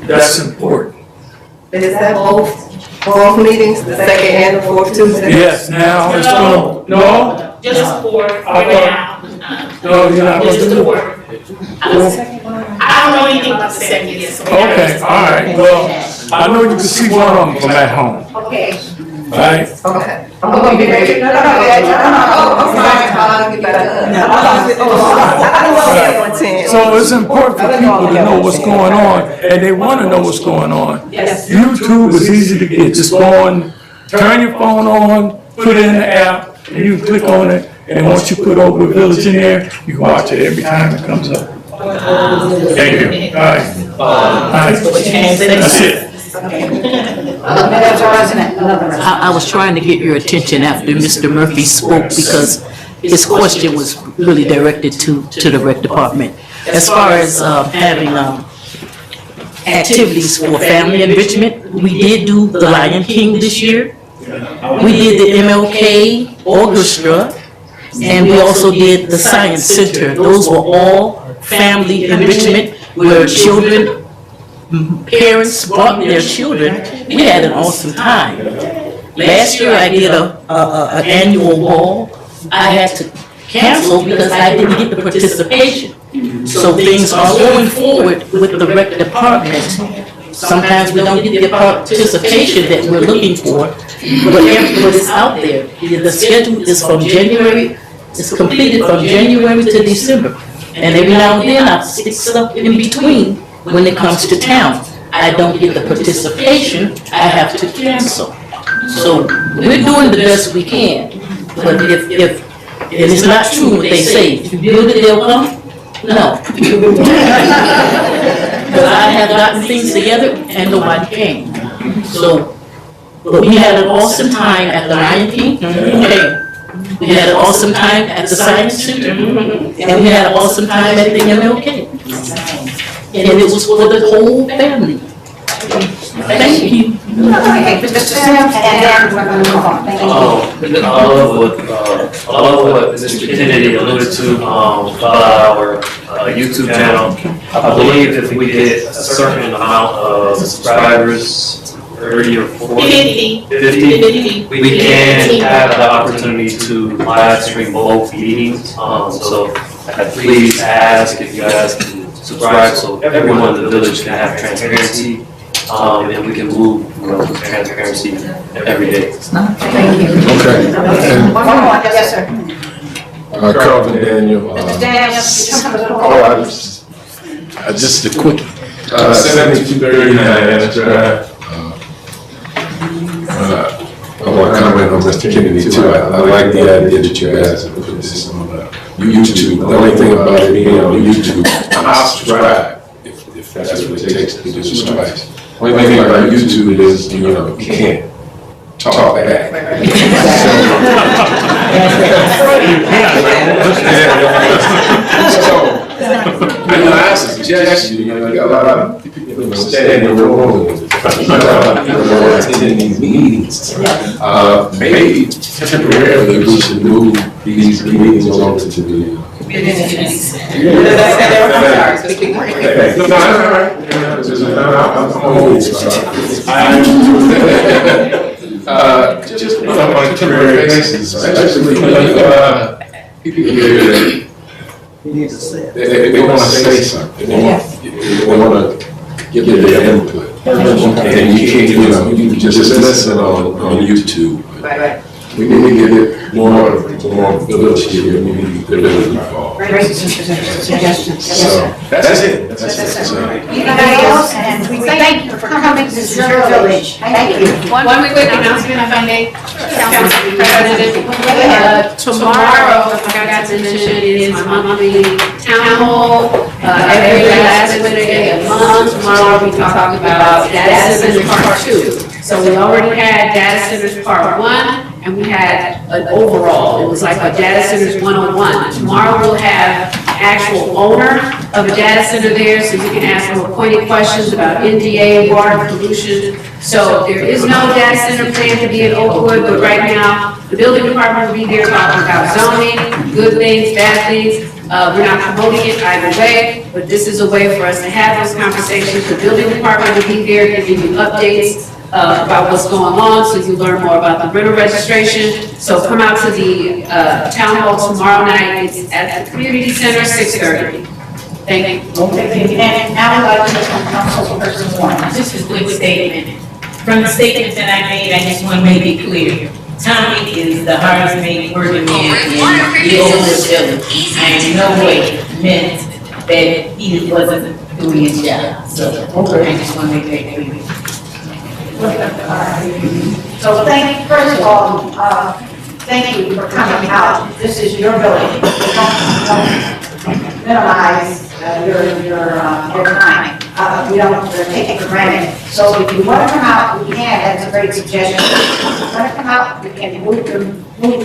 That's important. And is that both meetings, the second and the fourth Tuesday? Yes, now it's going to, no? Just for now. No, you're not going to do it. I don't know anything about the second yet. Okay, all right, well, I know you can see one of them from at home. Okay. Right? Okay. I'm going to be ready. No. I'm sorry, I'll get back. So it's important for people to know what's going on, and they want to know what's going on. YouTube is easy to get. Just go on, turn your phone on, put it in the app, and you can click on it, and once you put Oakwood Village in there, you can watch it every time it comes up. Thank you. All right. All right. That's it. I was trying to get your attention after Mr. Murphy spoke because his question was really directed to the rec department. As far as having activities for family enrichment, we did do the Lion King this year. We did the MLK Orchestra, and we also did the Science Center. Those were all family enrichment. where children, parents brought their children. We had an awesome time. Last year I did an annual ball. I had to cancel because I didn't get the participation. So things are going forward with the rec department. Sometimes we don't get the participation that we're looking for, but it's out there. The schedule is from January, it's completed from January to December. And every now and then I stick stuff in between when it comes to town. I don't get the participation, I have to cancel. So we're doing the best we can, but if and it's not true what they say, if you build it, they'll come? No. But I have gotten things together and nobody came. So, but we had an awesome time at the Lion King. Okay. We had an awesome time at the Science Center. And we had an awesome time at the MLK. And it was for the whole family. Thank you. Okay, Mr. Sims, and then we're gonna move on. Thank you. I love what Mr. Kennedy alluded to about our YouTube channel. I believe if we get a certain amount of subscribers, 30 or 40, 50, we can have the opportunity to live stream both meetings. So I please ask if you guys can subscribe so everyone in the village can have transparency. And we can move with transparency every day. Thank you. Okay. One more, yes, sir. Carlton Daniel. Mr. Daniels, come to the floor. Oh, just a quick, 7239 Anna Drive. I want to comment on Mr. Kennedy too. I like the idea that you guys have put this on YouTube. The only thing about it being on YouTube, I'll subscribe if that's what it takes to do subscribe. Only thing about YouTube is, you can't talk back. So, I suggest you got a lot of people staying in the room, attending these meetings. Maybe temporarily we should move these meetings over to the just on a temporary basis, especially people here they want to say something. They want to give their input. And you can't, you just listen on YouTube. We need to get it more village here. We need the village involved. Great suggestions. So that's it. Anybody else? And we thank you for coming. This is your village. Thank you. One quick announcement, if I may. Council President, tomorrow, I forgot to mention, is my monthly town hall. Every last Wednesday of the month, tomorrow we'll be talking about data centers part 2. So we already had data centers part 1. And we had an overall, it was like a data centers 101. Tomorrow we'll have actual owner of a data center there, so you can ask more pointed questions about NDA, water pollution. So there is no data center plan to be in Oakwood, but right now, the building department will be there talking about zoning, good things, bad things. We're not promoting it either way, but this is a way for us to have those conversations. The building department will be there giving you updates about what's going on, so you learn more about the rental registration. So come out to the town hall tomorrow night. It's at the community center, 6:30. Thank you. And now I'd like to hear from Councilperson Warren. Just a quick statement. From the statements that I made, I just want to make it clear. Tommy is the hardest made working man in the oldest village. I in no way meant that he wasn't doing his job. So I just want to make that clear. So first of all, thank you for coming out. This is your village. Don't minimize your time. We don't take it for granted. So if you want to come out, we can. That's a great suggestion. If you want to come out, we can move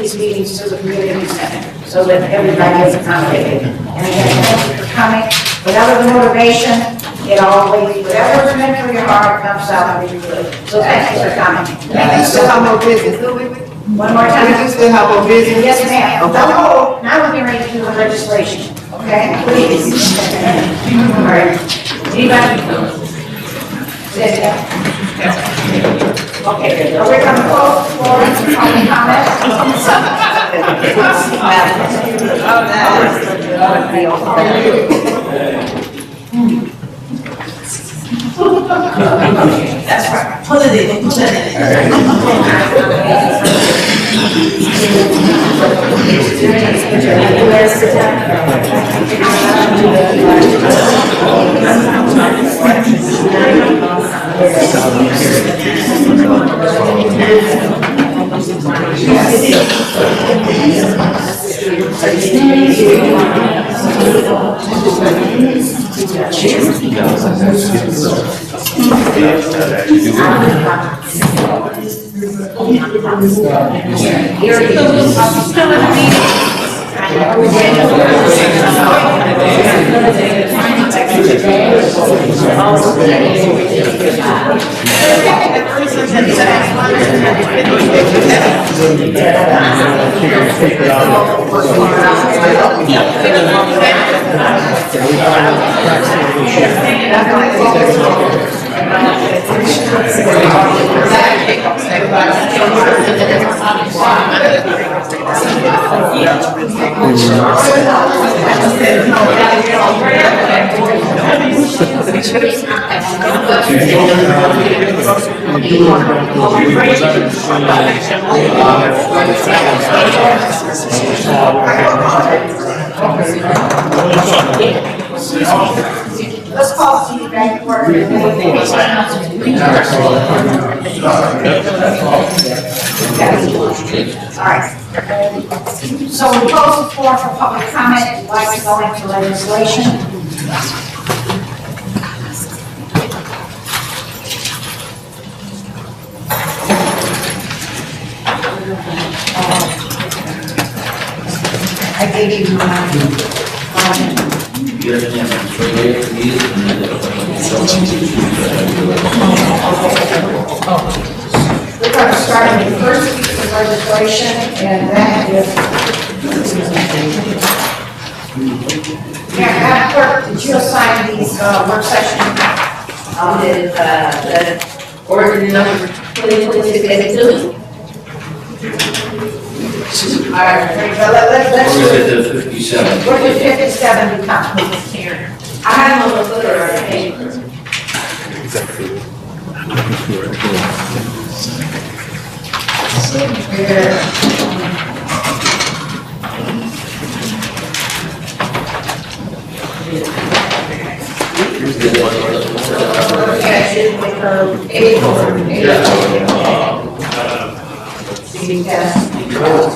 these meetings to the community center so that everybody is accommodated. And again, thank you for coming. Without the motivation, it always, whatever's meant for your heart comes out really good. So thank you for coming. We still have more business, do we? One more time. We do still have more business? Yes, ma'am. No, now we're getting ready to do the legislation. Okay, please. All right. Anybody? Okay, are we gonna close the floor for public That's right. Put it in, put it Let's call the back to work. All right. So we close the floor for public comment. We'd like to go into legislation. I gave you we're going to start with the first piece of legislation, and that is, Madam Clerk, did you assign these work sessions? The ordinance number 2026-82. All right, let's Or do is it. it the 57? What did 57 become? I have a little bit of paper.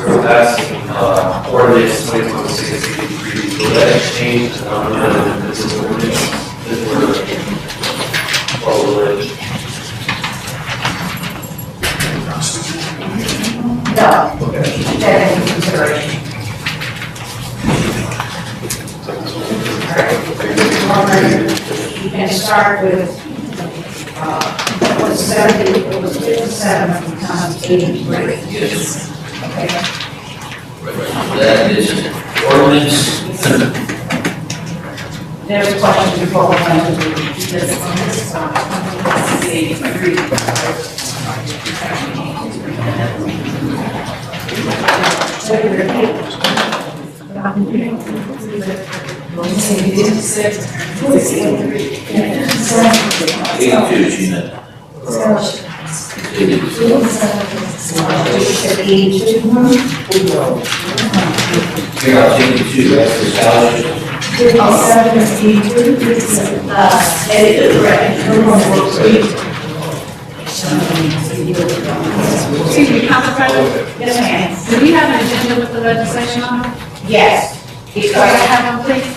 We're passing, ordinance 2026-83, will that change the number that this is ordinance that we're following? No. Keep that into consideration. You can start with, it was 70, it was 57, becomes 83. Okay. That is ordinance. There's a question before we're going to do this. 82, she meant. 82. Yeah, 82, that's the scholarship. Excuse me, Council President? Yes, ma'am. Do we have an agenda with the legislation on it? Yes. Can I have one, please?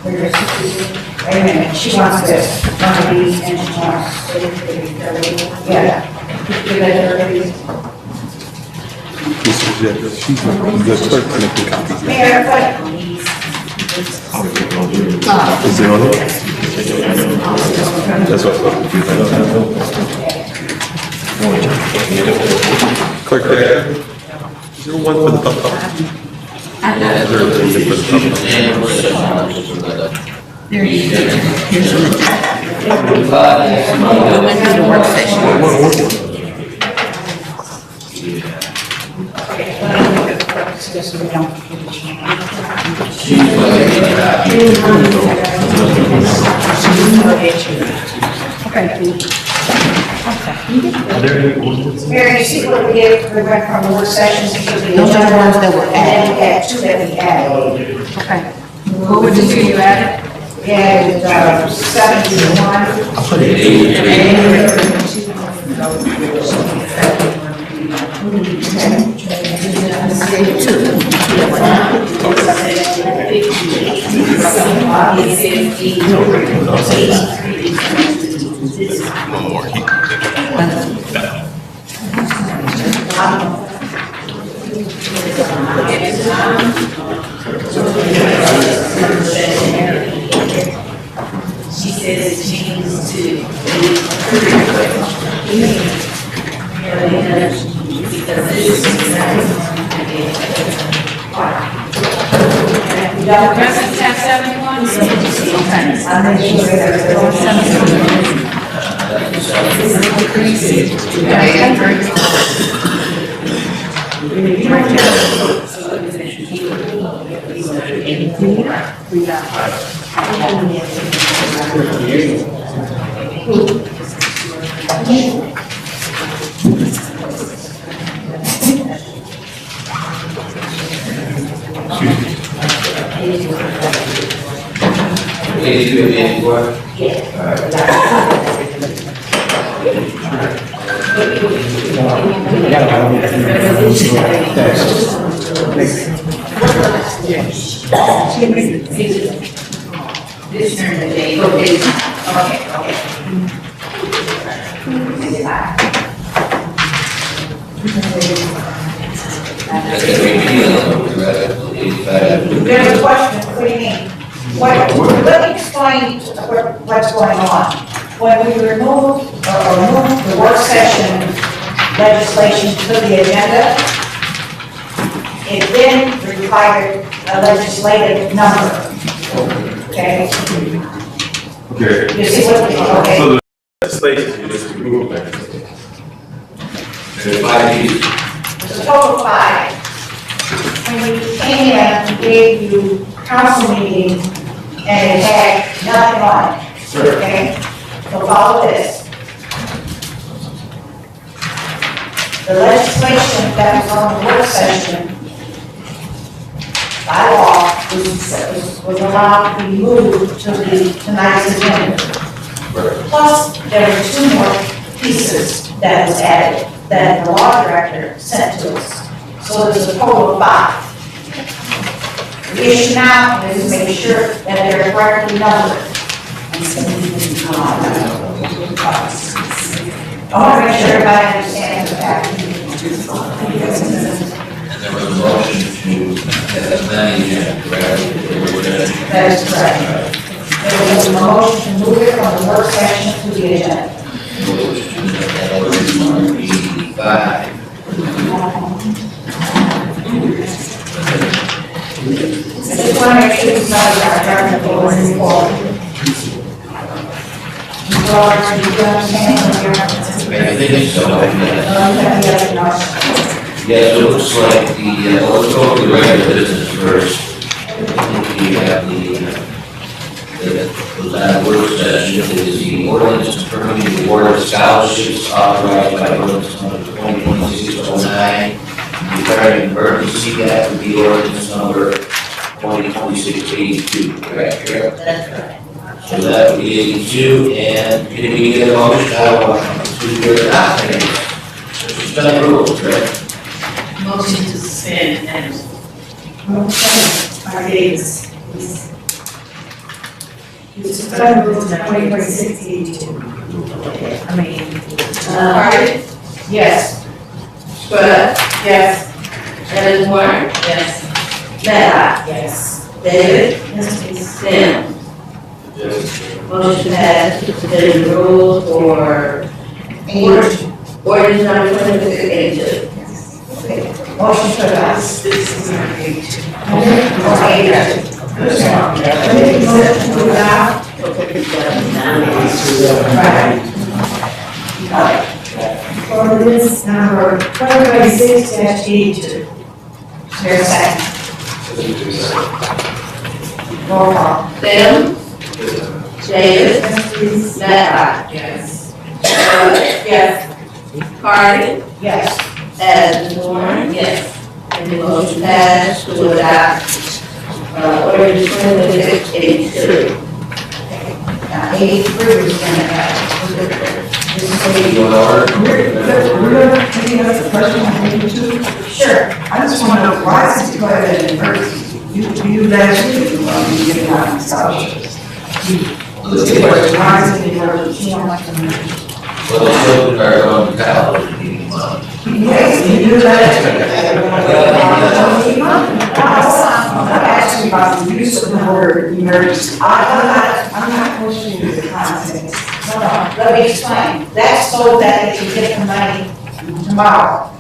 Wait a minute, she wants this, one of these, and she wants, yeah. The clerk making copies. Mayor, what? Is it on it? That's what I thought. Clerk, is there one for the public? And work session items for the. Here's the Next month. We went through the work session. Mary, you see what we did, we went from the work sessions to the Those are the ones that were and then we had two that we added. Okay. What would you do you added? We added, 71. I put it 83. She says it changes to Residents have 71? this turn the day. Okay. There's a question, what do you mean? Let me explain what's going on. When we removed the work session legislation to the agenda, it then required a legislative number. Okay? Okay. You see what, okay? So the legislation you just removed that. It's a total of 5. When we came in and gave you council meeting and it had nothing on it, okay? So follow this. The legislation that was on the work session by law was allowed to be moved to tonight's agenda. Plus, there were 2 more pieces that was added that the law director sent to us. So there's a total of 5. The issue now is to make sure that they're correctly numbered. I want to make sure everybody understands the fact. And there was a motion to amend the agenda, correct? That is correct. There was a motion to move it from the work session to the agenda. I just want to make sure it's not our government going forward. George, do you understand what you're? I think so. Yes, it looks like let's go to the regular business first. I think we have the work session is the ordinance confirming the award of scholarships authorized by ordinance number 2026-09, declaring an emergency. That would be ordinance number 2026-82, correct? That's correct. So that would be 82, and can we get a motion to adopt it? Suspend rules, correct? Motion to suspend and Davis. Suspend rules to 2026-82. I mean, Pardon? Yes. Spud? Yes. Ellis Warren? yes. Matt? yes. David? Yes, please. Sam? Motion passed to suspend the rules for ordinance number 2682. Okay. Motion to adopt. Ordinance number 2026-82. There's a second. Roll call. Sam? Davis? Matt? Yes. Yes. Carly? Yes. Asborn? Yes. And the motion passed to adopt, ordinance 2682. Now, 83 is going to have. Sure. I just want to know, why is it declared an emergency? You last week, you gave out scholarships. Why is it an emergency? Well, the children are going to college, needing money. Yes, you do last week. I'm asking about the use of the word emergency. I'm not questioning the context. No, let me explain. That's so that they can get the money tomorrow.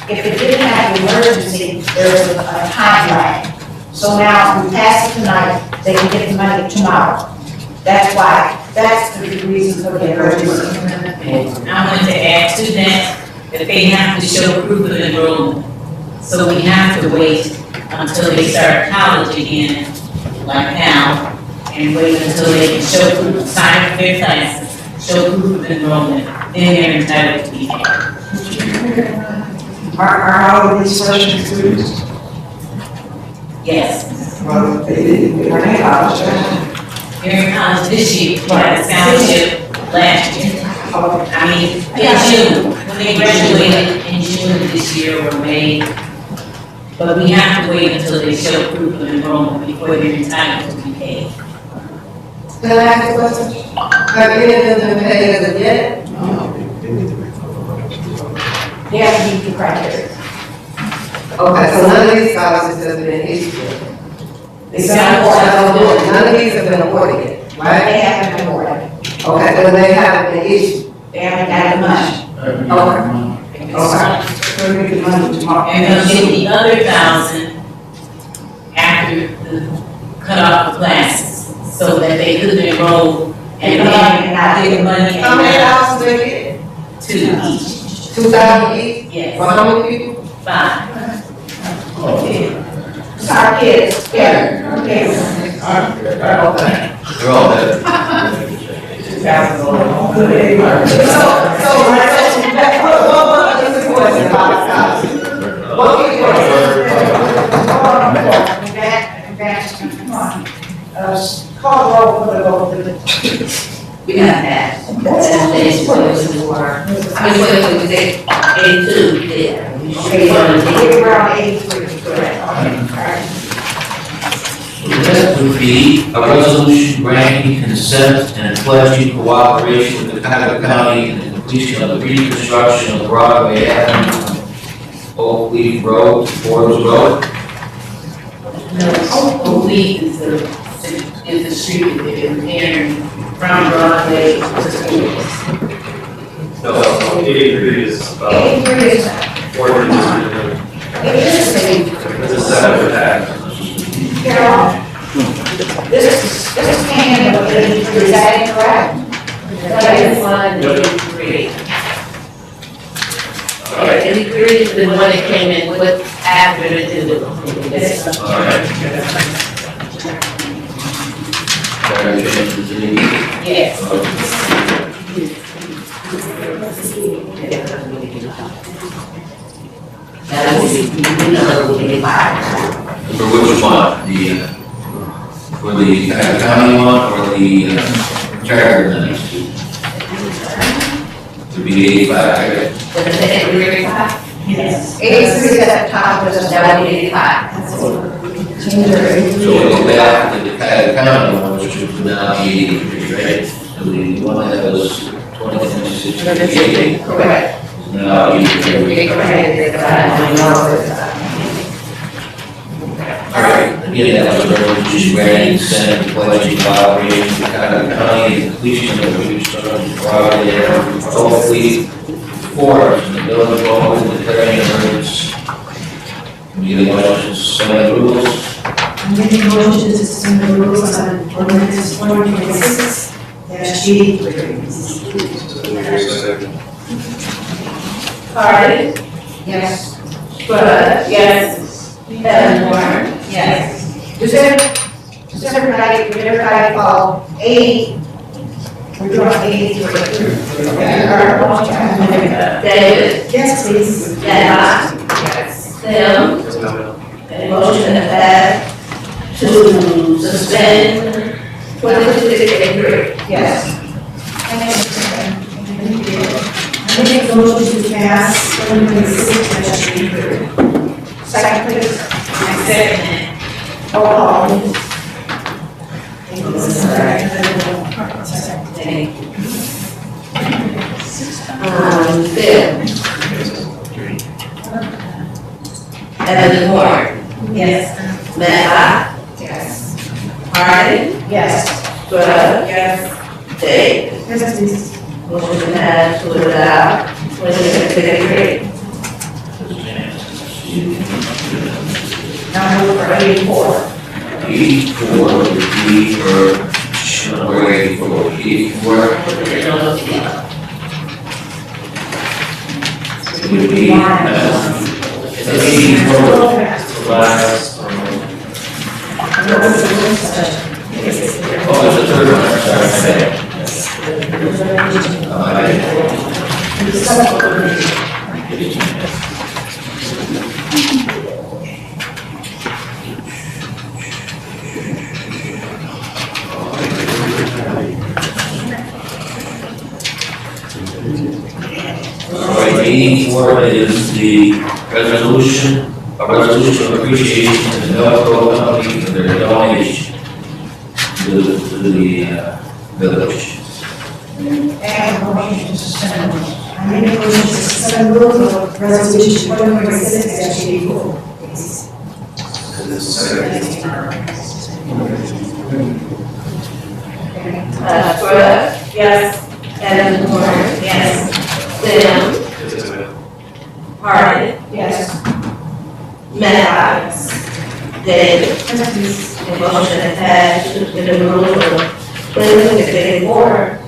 If it didn't have an emergency, there's a timeline. So now, if we pass it tonight, they can get the money tomorrow. That's why, that's the reason for the emergency. I wanted to add to that they have to show proof of enrollment. So we have to wait until they start college again, like now, and wait until they can show proof, sign up their classes, show proof of enrollment, then they're entitled to be paid. Are all of these special students? Yes. Well, they didn't, they were in college. They're in college this year, but scholarship last year. I mean, in June, when they graduated in June of this year or May. But we have to wait until they show proof of enrollment before they're entitled to be paid. Can I ask a question? Have any of them been paid as of yet? They have to meet the criteria. Okay, so none of these scholarships have been issued yet. It's not awarded. None of these have been awarded yet, right? They haven't been awarded. Okay, but they haven't been issued. They haven't got the money. Okay. Okay. So we can run tomorrow. And they'll get the other 1,000 after the cutoff of classes, so that they could enroll and then get the money. How many houses they get? 2 each. 2,000 each? Yes. For how many people? 5. It's our kids, yeah, okay. They're all better. Call roll for the vote. We got that. That's what we were. I mean, what we did, 82, yeah. Okay, so we're around 83, correct. Next would be a resolution granting consent and pledging cooperation with the Cuyahoga County in the completion of the reconstruction of Broadway Avenue, Oakwood Road, Forest Road. Oakwood is the street that they're repairing from Broadway to schools. No, 83 is about 83 is, 40. it is the same. It's a separate act. Carol, this is paying, is that incorrect? That is one, 83. Yeah, 83 is the one that came in with after the this. All right. Yes. That would be, For which one? For the Cuyahoga County one or the charter ministry? To be 85, right? was it 85? Yes. 83 is at the top, was That would be 85. So we'll go back to the Cuyahoga County one, which would now be 83, right? So the one that was 2026. Correct. Now 83. All right, again, that was a resolution granting consent and pledging cooperation with Cuyahoga County and completion of the reconstruction project at Oakwood Forest in the village of Oakwood, declaring an emergency. Any motion to suspend the rules? I'm making a motion to suspend the rules on ordinance 2026-83. Harding, Yes. Scruggs, yes. Elmore, yes. Does everybody follow 80? We're doing 83. Davis, Yes, please. Nana, yes. Tim, a motion to pass to suspend 2683. Yes. I make a motion to pass 2026-83. Second, please. Second. Roll call. Thank you. Tim. Evan Moore. Yes. Nana, Yes. Harding, Yes. Scruggs, yes. Davis. Yes, please. Motion passed to adopt 2683. Now move for 84. 84 would be for, number 84, 84. It would be, 84, last, oh, it's the third one, Alright, 84 is the resolution of appreciation to the Velcro Company for their donation to the village. And a motion to suspend. I make a motion to suspend the rules of resolution 2026-84. Please. Scruggs, yes. Evan Moore, yes. Tim, Harding, Yes. Maddox, Davis. Yes, please. A motion to pass to the rules of 2684.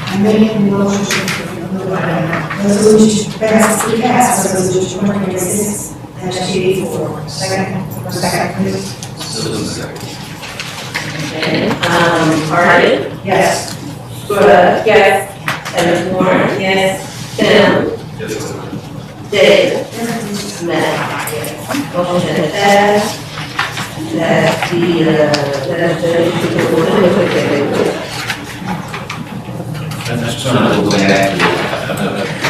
I'm making a motion to resolution to pass resolution 2026-84. Second, please. Harding, Yes. Scruggs, yes. Evan Moore, yes. Tim, Davis. Maddox, yes. Motion to pass. That's That's trying to go back to,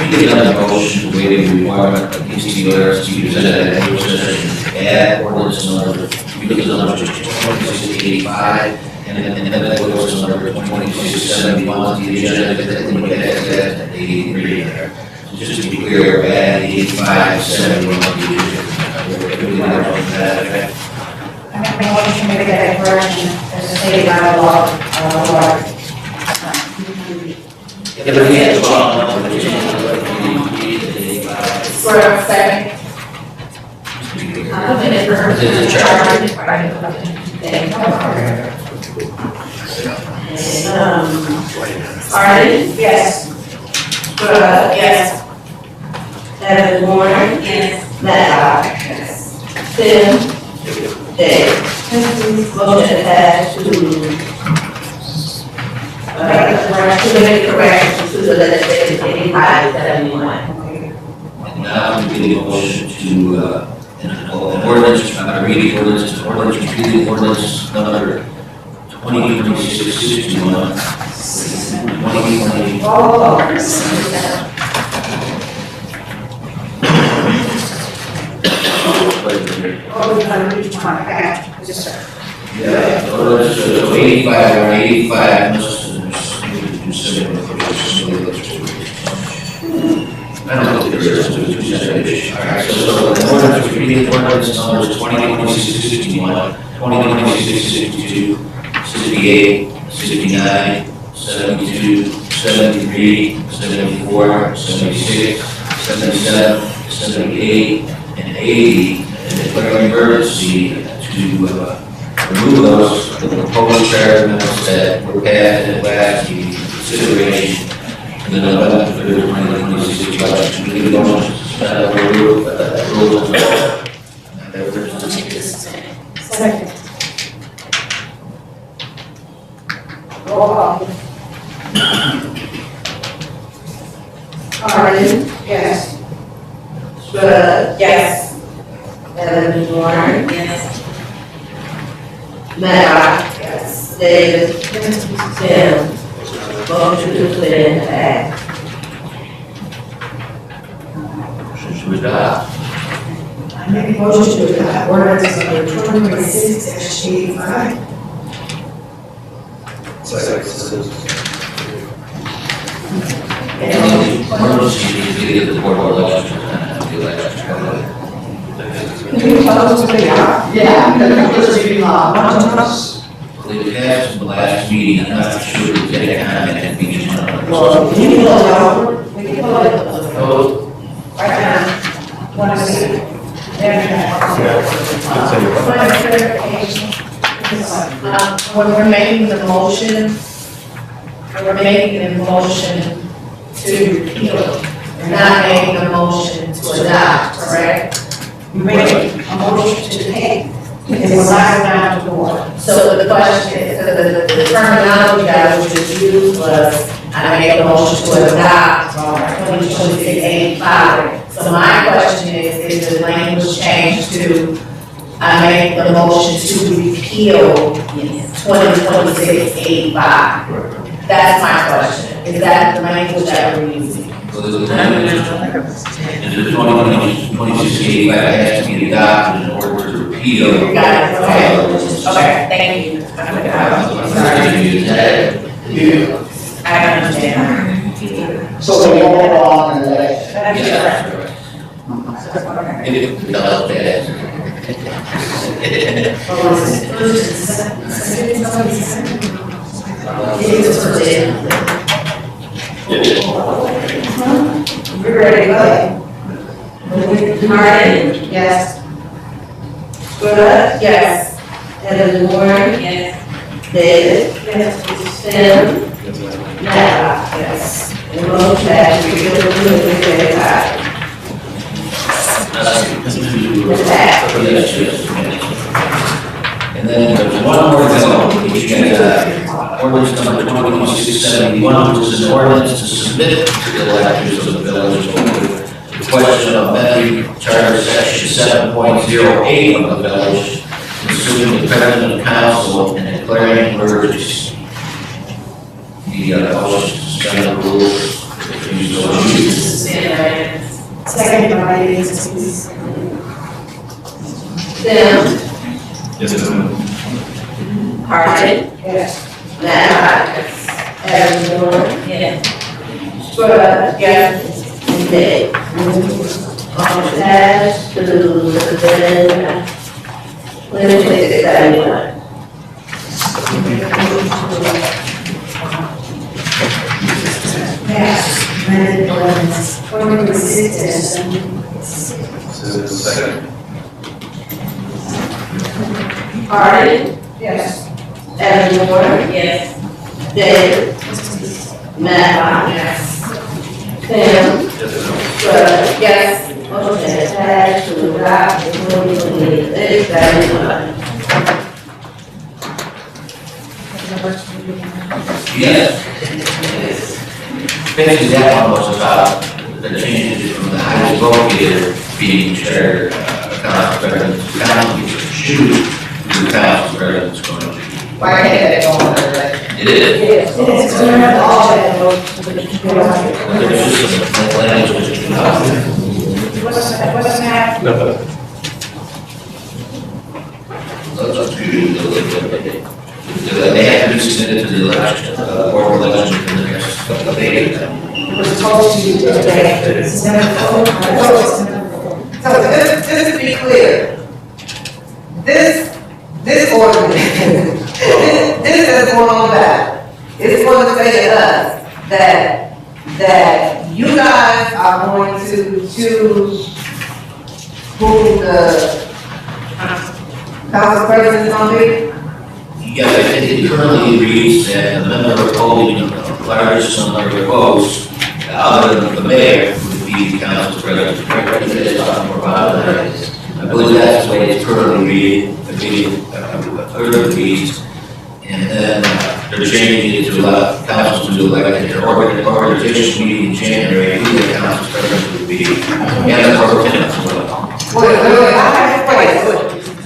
we did another motion waiving requirement of these two areas to use that at any session, add ordinance number, because of number 2685, and then that goes to number 2671, the agenda, that we had 83 in there. So just to be clear, add 85, 71, the agenda. We did not vote that effect. I make a motion to make that correction as stated by law. Yeah, but we had 12, for second. Harding, Yes. Scruggs, yes. Evan Moore, yes. Maddox, yes. Tim, Davis. Motion passed to make corrections to the legislative 8571. And now we need a motion to, an ordinance, I'm reading ordinance, repeating ordinance number 2026-61, 2020. Yeah, ordinance 85 or 85, I don't know if there is two separate issues. All right, so the ordinance, repeating ordinance numbers 2026-61, 2026-62, 68, 69, 72, 73, 74, 76, 77, 78, and 80, and declaring emergency to remove those proposed charter amendments that were passed at last meeting, consideration in the November 3rd, 2026 election. Leave the motion to suspend the rule, Second. Roll call. Harlan. Yes. Spud. Yes. Evans Warren. Yes. Matt. Yes. Davis. Tim. Motion to suspend passed. motion to adopt. I make a motion to adopt ordinance number 2026-85. Emergency to get the board of elections and the election. Can you tell us what they are? Yeah, this is being Well, they passed the last meeting, I'm not sure if they comment at each one. Well, we can vote. We can vote. Vote. Right now. Want to see? When we're making the motion, we're making a motion to repeal, we're not making a motion to adopt, correct? You make a motion to take, and it's allowed down to the board. So the question is, the terminology that was just used was, I make a motion to adopt 2026-85. So my question is the language changed to, I make the motion to repeal 2026-85? That's my question. Is that the language that we're using? And the 2026 has to be adopted in order to repeal. Got it, okay. Okay, thank you. I understand. So we move on and let. That's correct. We're ready to go. Harden. Yes. Spud. Yes. Evans Warren. Yes. Davis. Yes. Tim. Matt. Yes. And motion passed. We go to 2025. And then there's one more thing, which is ordinance number 2026-71, which is an ordinance to submit to the electors of the village of Oakwood the question of amending charter section 7.08 of the village, considering the president of council and declaring emergency. The motion to suspend the rules. If you so choose. Second by Davis, please. Tim. Yes, ma'am. Harden. Yes. Matt. Yes. Evans Warren. Yes. Spud. Yes. And Dave. Motion passed to suspend 2026-71. Pass. Amended ordinance 2026-71. Second. Harden. Yes. Evans Warren. Yes. Davis. Matt. Yes. Tim. Spud. Yes. Motion passed to adopt 2026-71. Yes. Basically, that one was about the changes from the highest vote getter being chair, council president, choose who the council president's going to be. Why can't they go on the election? It is. It's going to all that vote. There's just a language. What's that? No. Let's do they have to be submitted to the election, board of election in the next couple of days. It was told to you today. It's never voted. So just to be clear, this ordinance, this is going on back. It's going to say to us that you guys are going to choose who the council president is gonna be? Yes, I think it currently reads that the member holding the largest number of votes, other than the mayor, would be the council president. Correct, it is more about that. I believe that's the way it's currently reads. And then they're changing it to allow council to elect their organization meeting in January, who the council president would be, and the pro tem as well.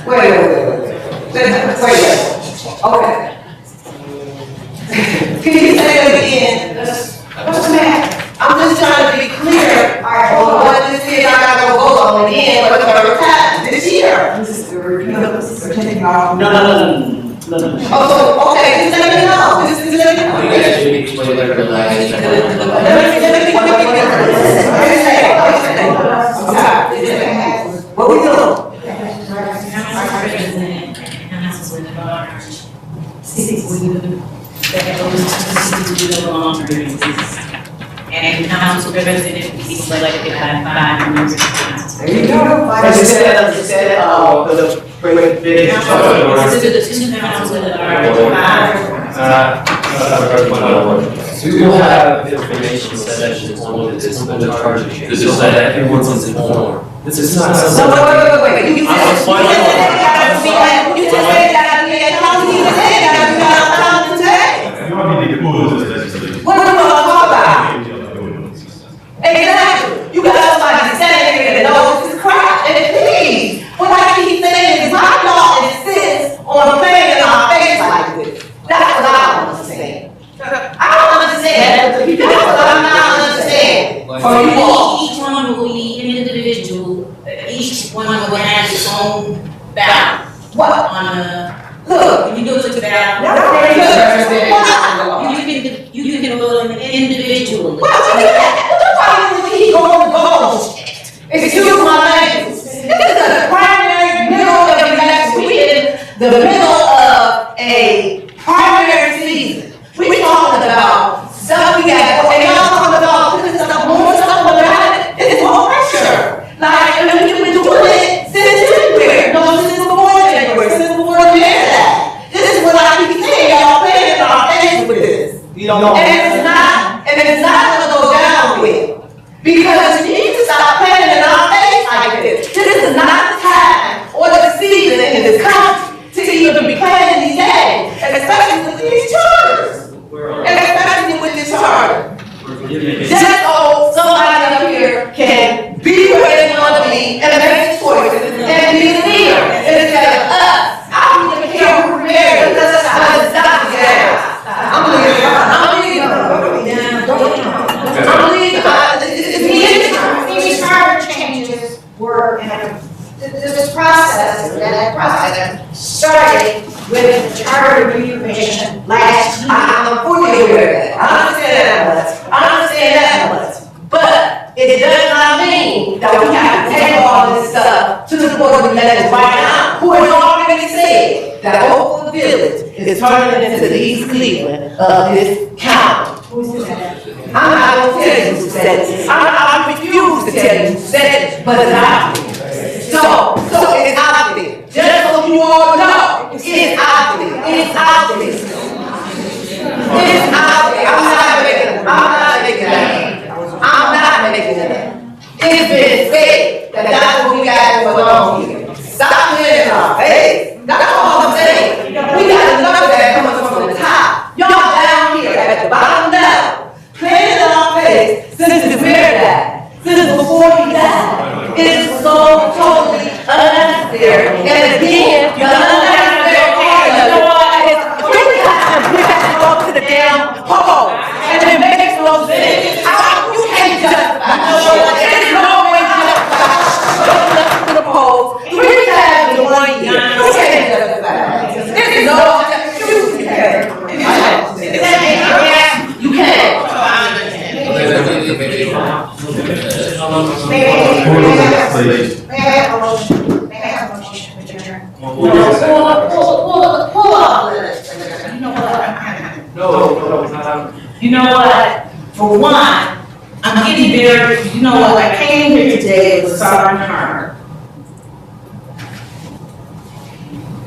Wait. Okay. Can you say that again? What's the matter? I'm just trying to be clear on what this is. I gotta go vote on again for the third time this year. No. Oh, okay, just let me know. Just let me know. You guys should explain that for last What we doing? And the council president will be selected by 5 members of the council. There you go. As you said, the big. This is the two councils that are 5. So we will have information sessions on this, on the charging change, so that everyone's informed. This is not something. Wait. You just said that You don't need to move this legislation. what are we gonna talk about? Exactly. You got somebody standing here that knows this is crap, and please, what I keep saying is my law insists on playing in our face like this. That's what I don't understand. I don't understand. That's what I'm not understanding. From you all. Each one will be individual, each one will have its own ballot. What? On a, Look. when you go to the ballot. You can vote individually. He going goes. Excuse my language. This is the primary middle of the next weekend, the middle of a primary season. We talking about stuff we got, and y'all talking about this stuff, more stuff about it. It's more pressure. Like, we've been doing it since January. No, since before January, since before the mayor died. This is what I keep saying, y'all playing in our face with this. And it's not gonna go down well. Because you need to stop playing in our face like this. This is not the time or the season in this country to even be playing these games, especially with these charters. Especially with this charter. Just so somebody up here can be where they want to be and make choices and be the leader instead of us. I don't even care who married because that's not the gas. I'm These charter changes were in this process started with the charter review commission last year. I'm fully aware of that. I understand that much. But it does not mean that we have to take all this stuff to the board of elections right now, who has already said that Oakwood Village is turning into the East Cleveland of this county. I'm not gonna tell you who said it. I refuse to tell you who said it, but it's out there. So it's out there. Just so you all know, it's out there. It's out there. It's out there. I'm not making it up. It's been said that that's what we got going on here. Stop playing in our face. That's all I'm saying. We got enough of that coming from the top. Y'all down here at the bottom level, playing in our face since the mayor died, since before he died. It's so totally unnecessary. And again, the unnecessary part of it is we have to go to the damn hole. And it makes no sense. You can't justify. There's no way to justify going up to the polls 3 times in 1 year. You can't justify. There's no excuse. You can't. You can't. You know what? For one, I'm getting very, you know what, I came here today with a sovereign heart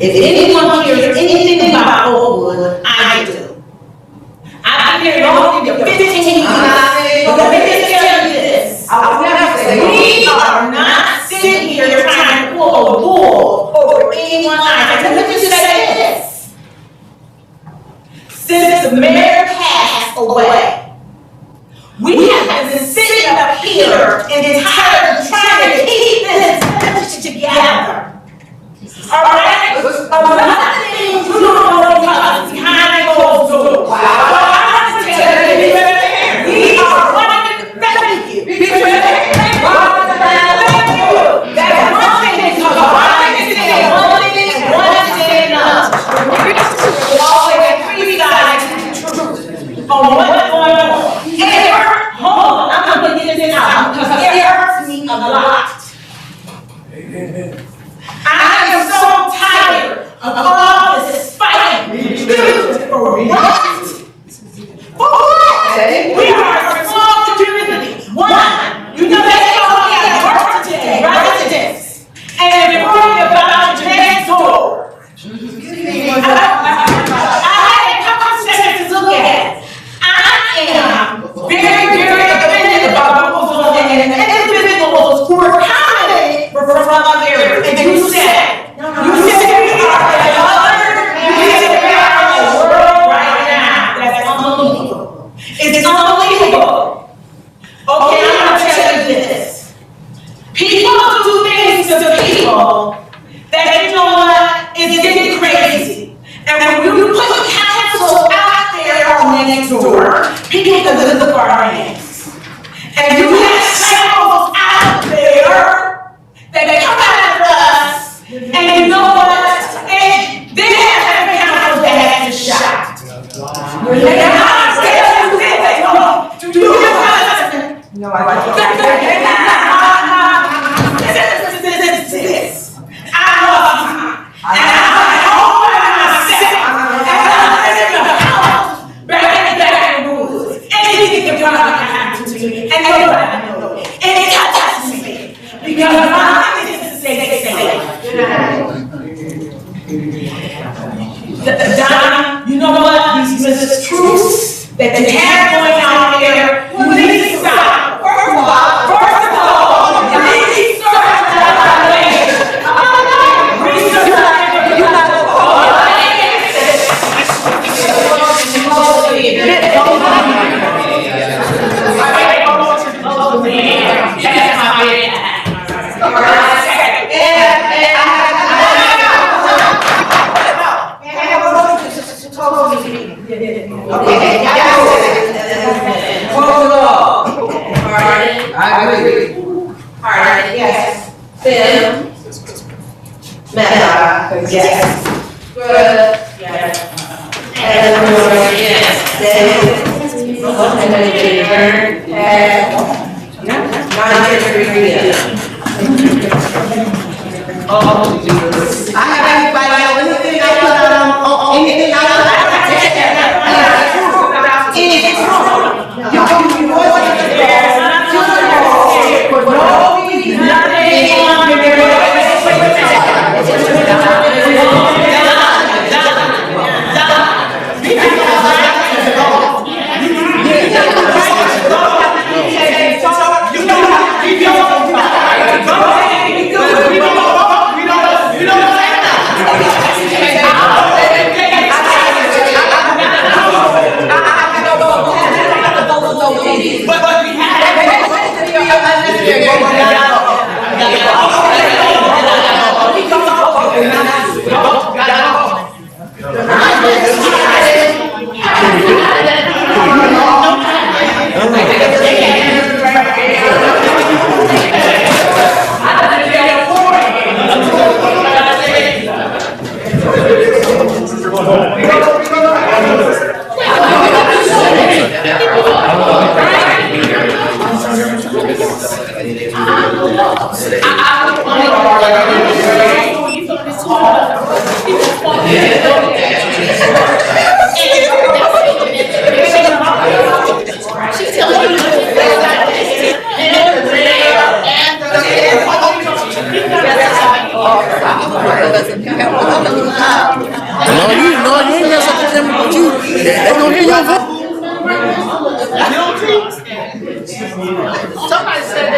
If anyone hears anything about Oakwood, I do. I've been here longer than 15 years. But let me just tell you this. We are not sitting here trying to pull a wool over anyone's eyes. Let me just say this. Since the mayor passed away, we have been sitting up here and tired of trying to keep this together. All right? A lot of things you don't know because behind closed doors. We are running. Thank you. That's one thing because one thing is one thing and one thing another. We always criticize the truth on what's going on. It hurts. Hold on, I'm going to get this out because it hurts me a lot. I am so tired of all this fighting for what? For what? We are a small community. One, you know they all have birth today, residents, and they're worried about your next door. I had a couple seconds to look at. I am very offended about what goes on and individuals who are commenting from other areas. And you said we are a world right now that's unbelievable. It's unbelievable. Okay, I'm going to tell you this. People do things to people that you know what is getting crazy. And when you put counsel out there on next door, people can look for our hands. And you have samples out there that come after us, and you know what? And they have counsel that has been shot. No, I like this. I love you. And I hope myself. And I live in the house back in the woods. Anything can happen to me. And nobody knows. And it touches me. Because my mind is safe. Donna, you know what? These mistruths that they have going on there, you need to stop. First of all, you need to start I agree. Hardin, yes. Phil. Meta, yes. Good, yes. Eleanor, yes. David. I have everybody else, anything I put on, anything I put on. you ain't mess up the camera, but they gonna hear your voice. Somebody said